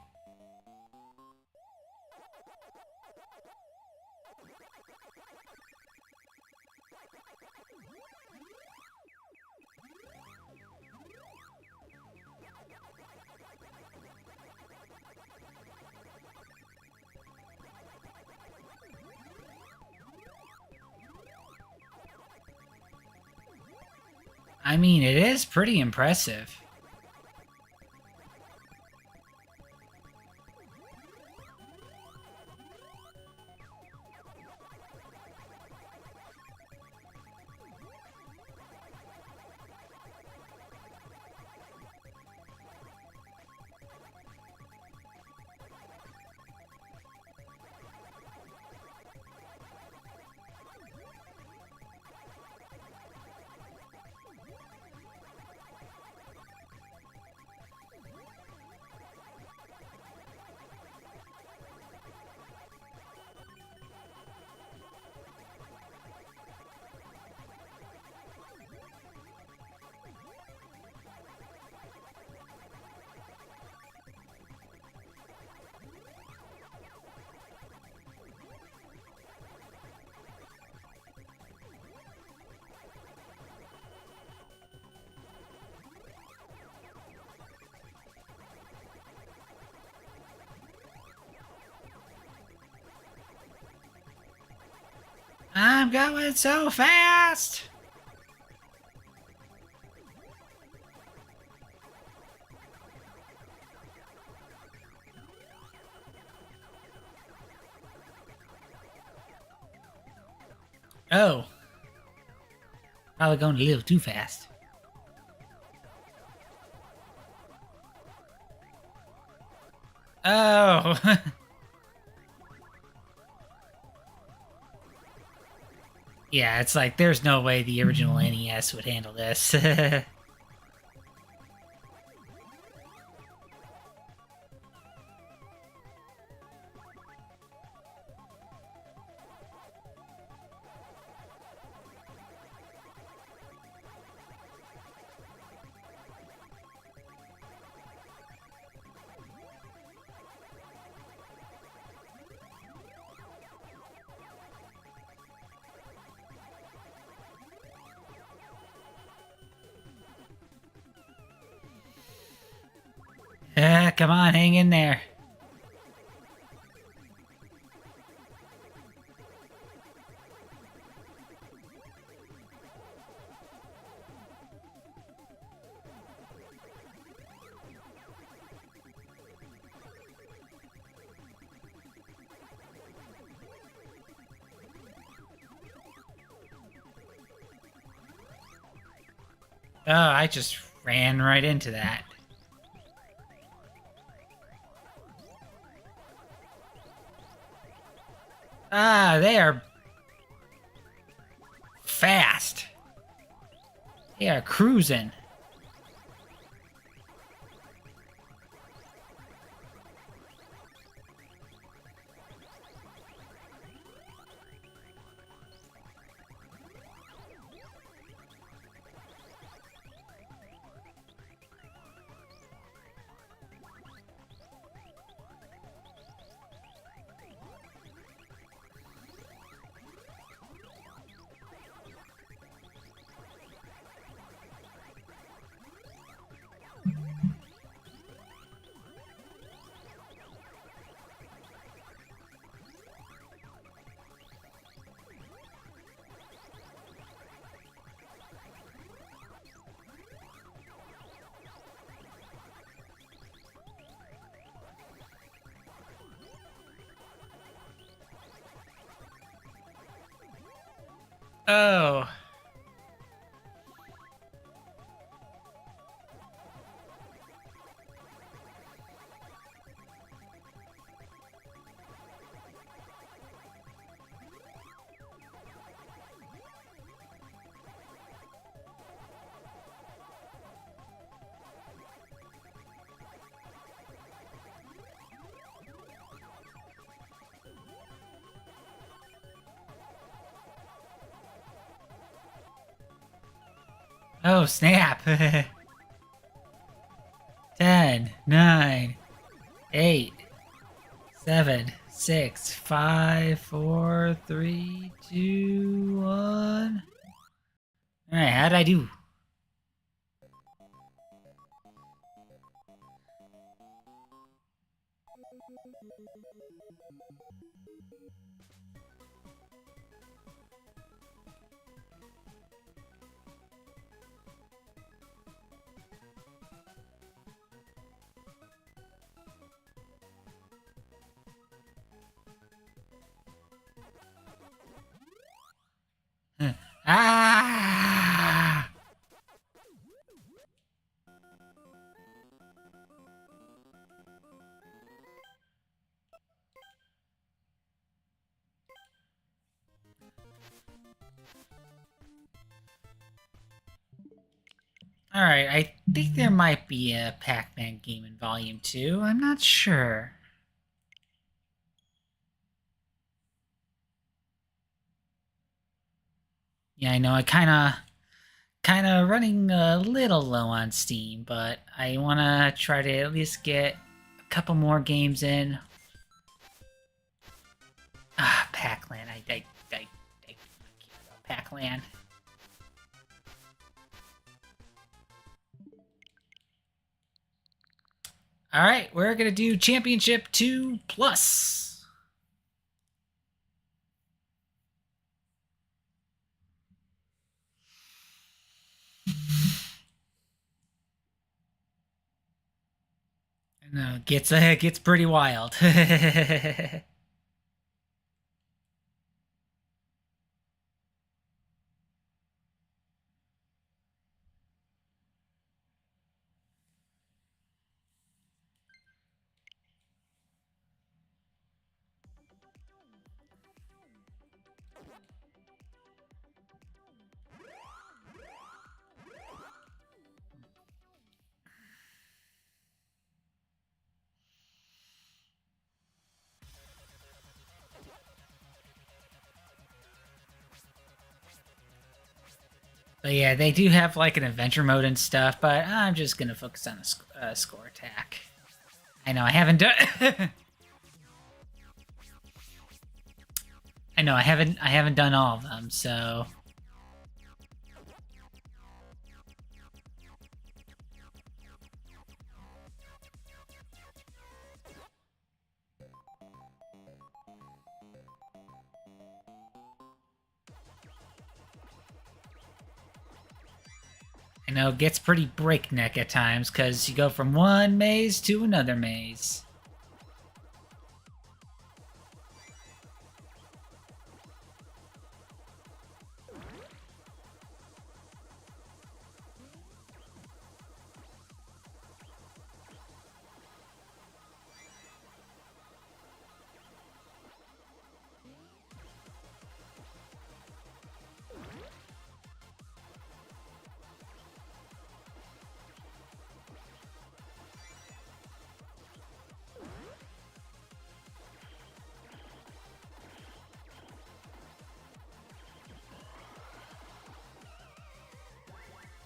I mean, it is pretty impressive. I'm going so fast! Oh. Probably going a little too fast. Oh. Yeah, it's like there's no way the original NES would handle this. Come on, hang in there. Oh, I just ran right into that. Ah, they are fast. They are cruising. Oh. Oh, snap. 10, 9, 8, 7, 6, 5, 4, 3, 2, 1. Alright, how'd I do? Ah! Alright, I think there might be a Pac-Man game in Volume 2. I'm not sure. Yeah, I know I kinda running a little low on Steam, but I wanna try to at least get a couple more games in. Ah, Pac-Man. I can't about Pac-Man. Alright, we're gonna do Championship 2 Plus. No, gets pretty wild. But yeah, they do have like an adventure mode and stuff, but I'm just gonna focus on the score attack. I know I haven't done. I know I haven't done all of them, so. I know it gets pretty breakneck at times because you go from one maze to another maze.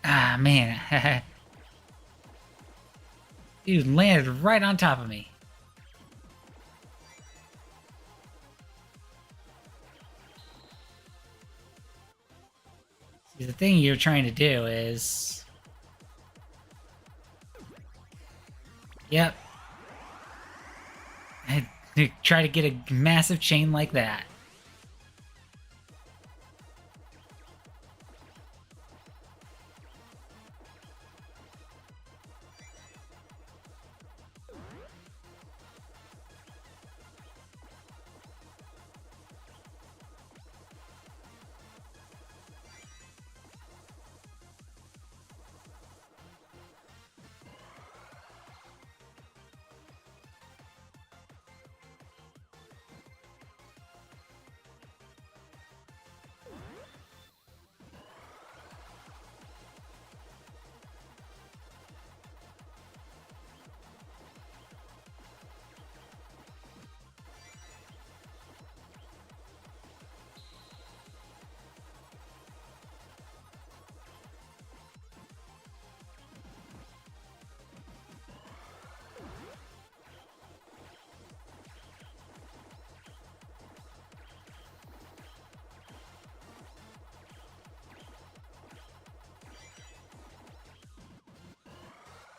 Ah, man. Dude landed right on top of me. See, the thing you're trying to do is... Yep. Try to get a massive chain like that.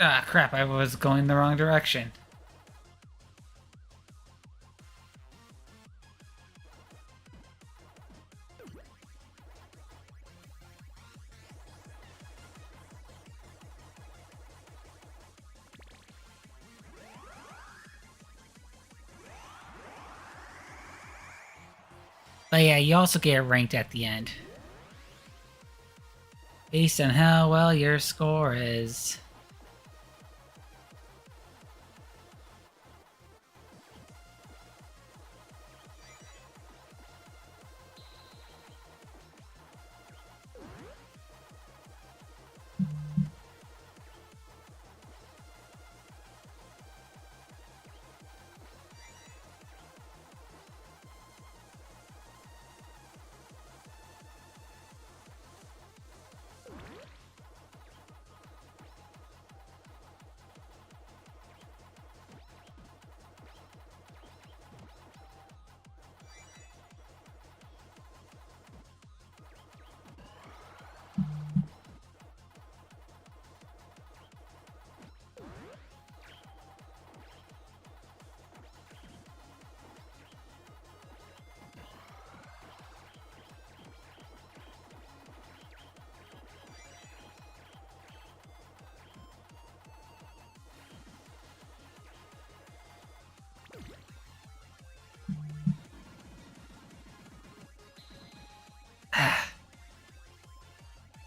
Ah, crap, I was going the wrong direction. But yeah, you also get ranked at the end. Based on how well your score is.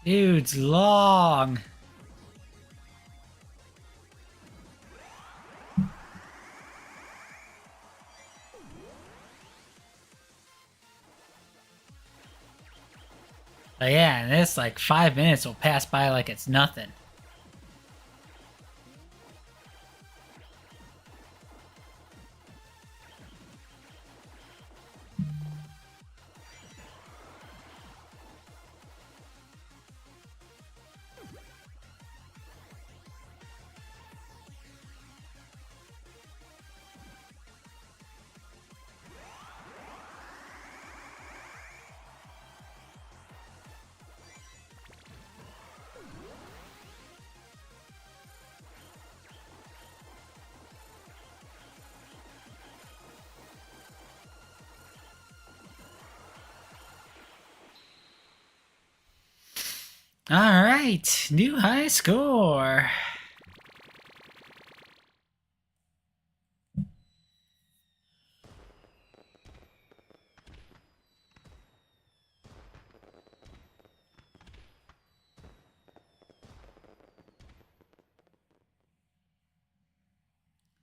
Dude's long. But yeah, and this like 5 minutes will pass by like it's nothing. Alright, new high score. Of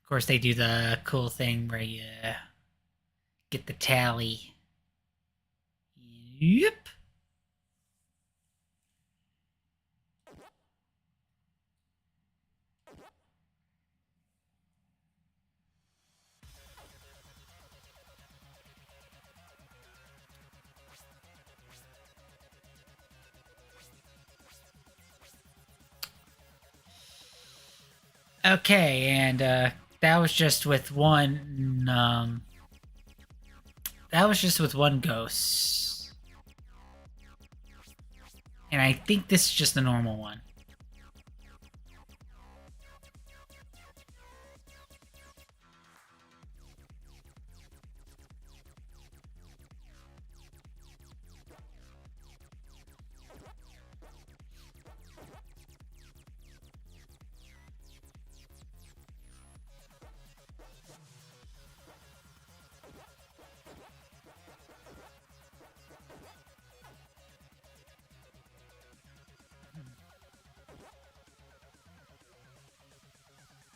course, they do the cool thing where you get the tally. Yep. Okay, and that was just with one. That was just with one ghost, and I think this is just the normal one.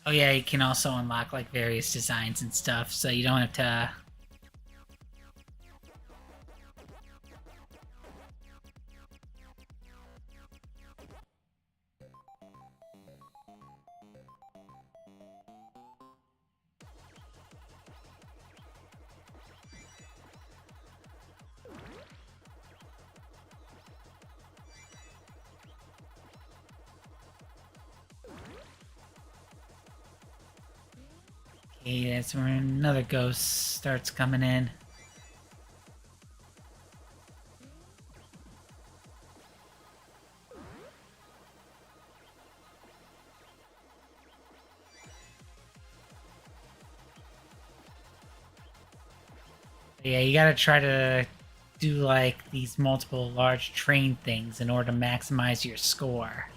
Oh yeah, you can also unlock like various designs and stuff, so you don't have to. Okay, that's where another ghost starts coming in. Yeah, you gotta try to do like these multiple large train things in order to maximize your score.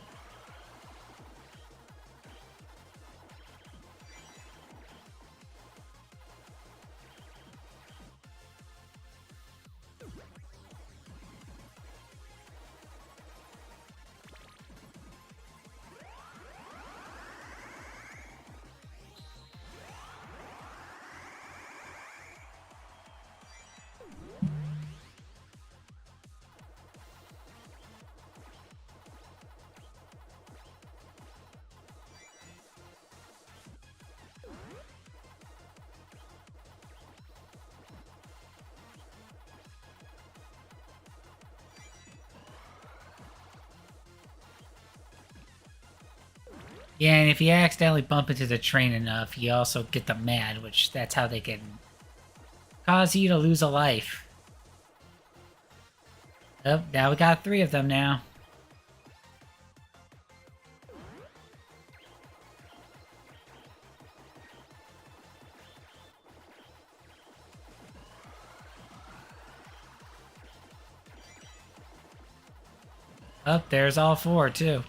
Yeah, and if you accidentally bump into the train enough, you also get them mad, which that's how they can cause you to lose a life. Oh, now we got 3 of them now. Oh, there's all 4 too.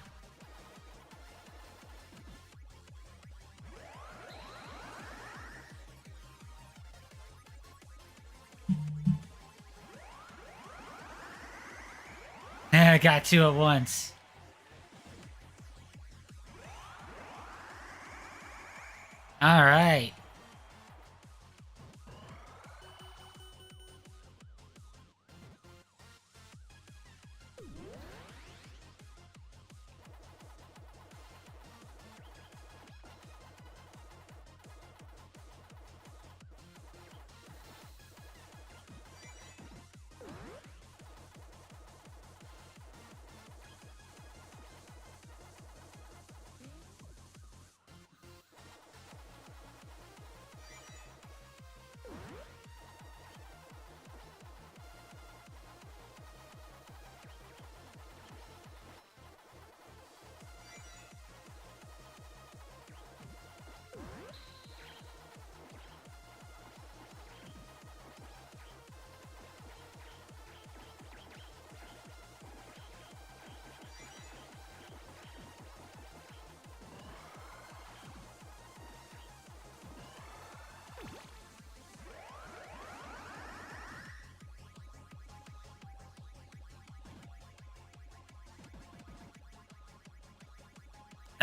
I got 2 at once. All right.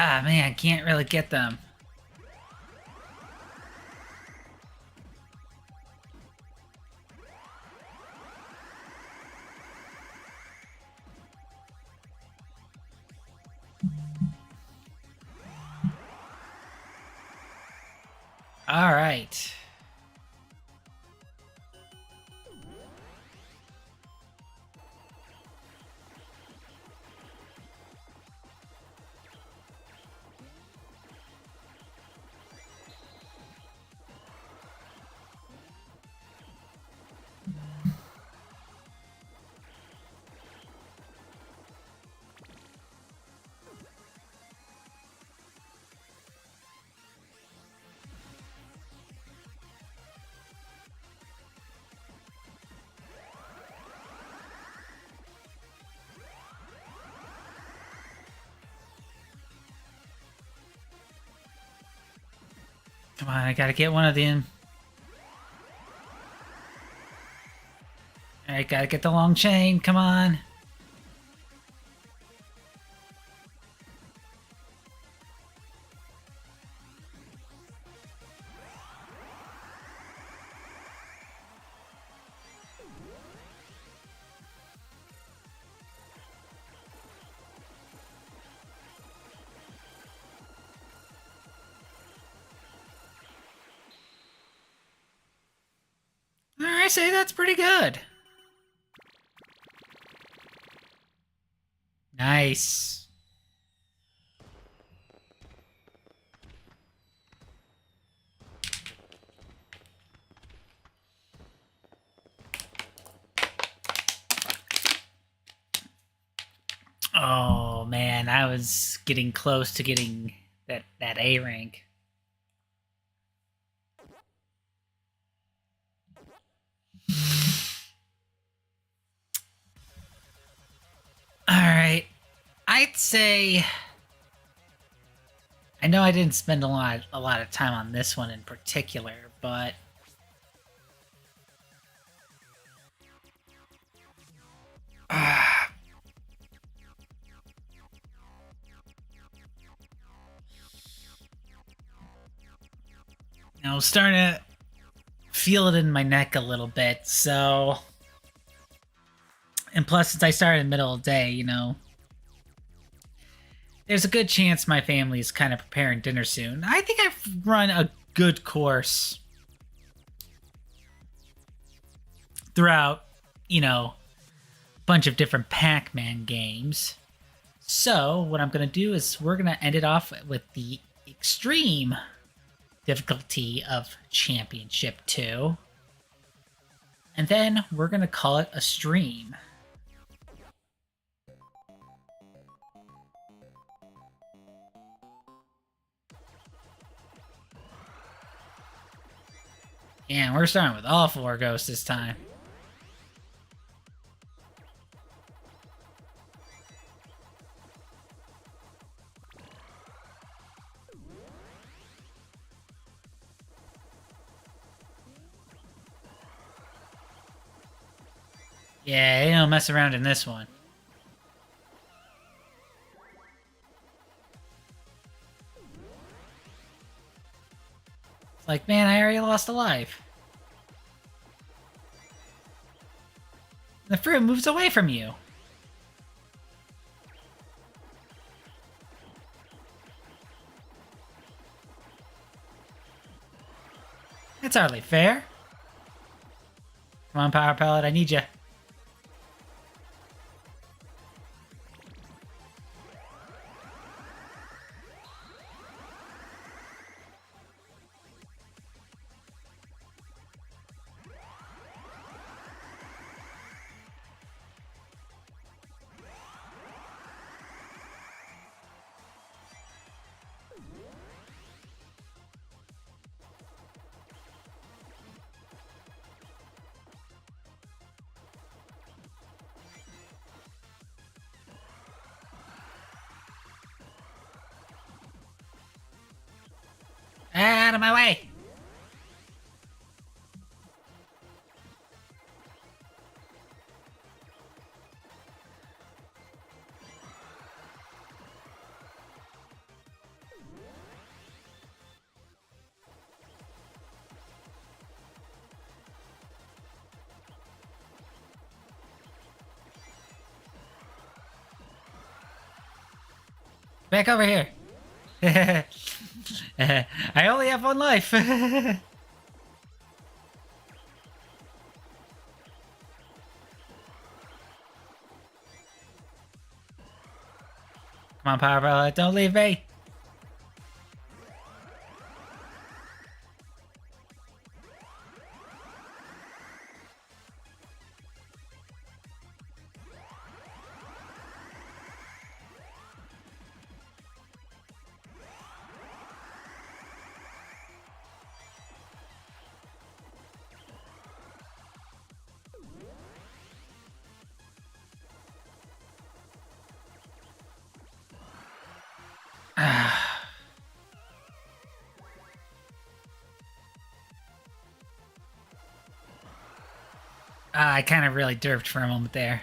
Ah, man, can't really get them. All right. Come on, I gotta get one of them. Alright, gotta get the long chain, come on. I say that's pretty good. Nice. Oh man, I was getting close to getting that A rank. Alright. I'd say... I know I didn't spend a lot of time on this one in particular, but... I was starting to feel it in my neck a little bit, so... And plus, since I started in the middle of the day, you know... There's a good chance my family's kind of preparing dinner soon. I think I've run a good course throughout, you know, a bunch of different Pac-Man games. So, what I'm going to do is we're going to end it off with the extreme difficulty of Championship 2. And then we're going to call it a stream. And we're starting with all 4 ghosts this time. Yeah, they don't mess around in this one. It's like, man, I already lost a life. The fruit moves away from you. That's hardly fair. Come on, Power Pellet, I need you. Out of my way! Back over here. I only have 1 life. Come on, Power Pellet, don't leave me. I kind of really derped for a moment there.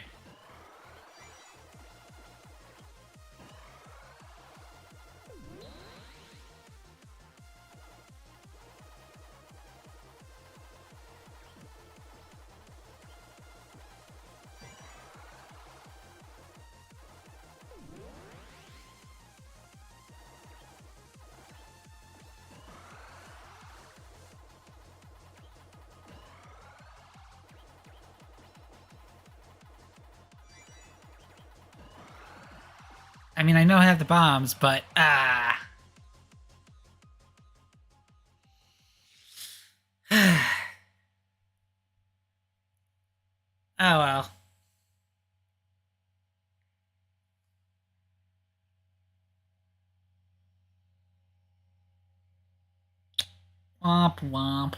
I mean, I know I have the bombs, but oh well. Womp womp.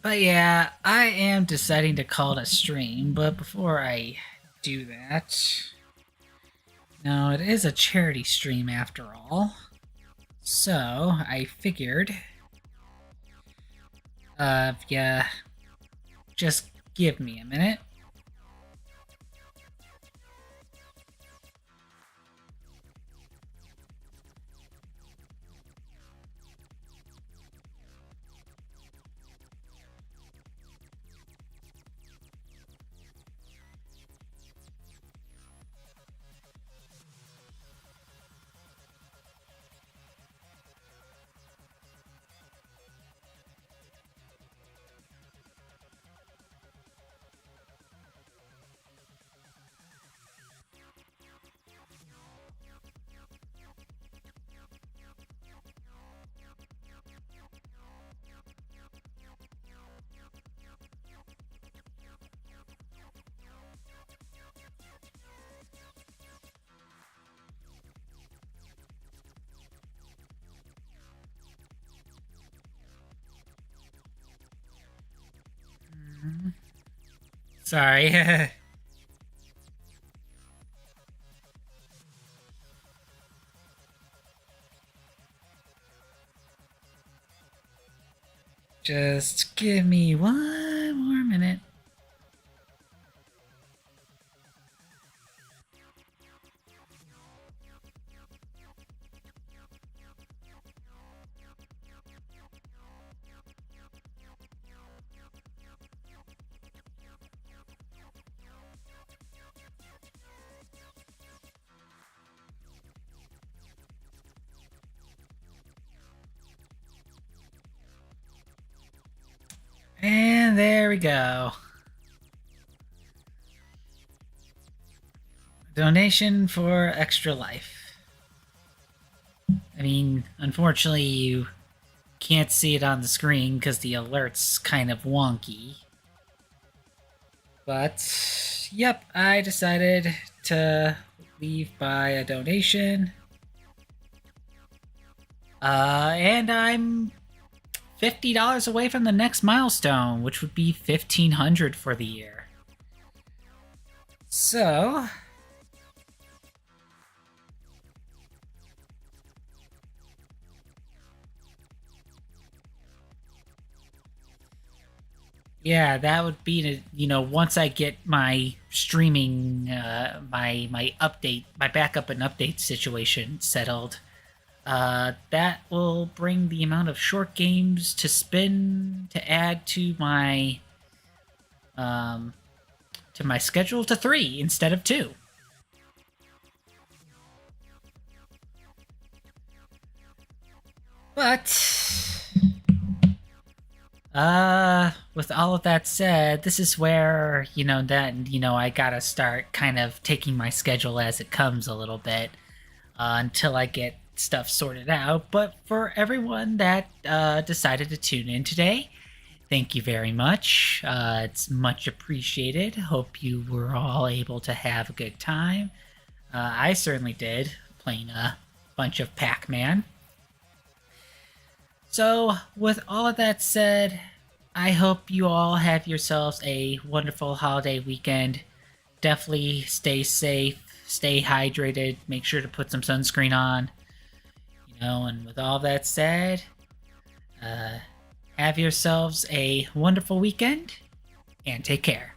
But yeah, I am deciding to call it a stream, but before I do that... No, it is a charity stream after all. So, I figured... yeah... Just give me a minute. Sorry. Just give me one more minute. And there we go. Donation for Extra Life. I mean, unfortunately, you can't see it on the screen because the alert's kind of wonky. But, yep, I decided to leave by a donation. And I'm $50 away from the next milestone, which would be $1,500 for the year. So... yeah, that would be to, you know, once I get my streaming, my update, my backup and update situation settled, that will bring the amount of short games to spin to add to my schedule to 3 instead of 2. But with all of that said, this is where, I gotta start kind of taking my schedule as it comes a little bit, until I get stuff sorted out. But for everyone that, decided to tune in today, thank you very much. It's much appreciated. Hope you were all able to have a good time. I certainly did, playing a bunch of Pac-Man. So, with all of that said, I hope you all have yourselves a wonderful holiday weekend. Definitely stay safe, stay hydrated, make sure to put some sunscreen on. And with all that said, have yourselves a wonderful weekend, and take care.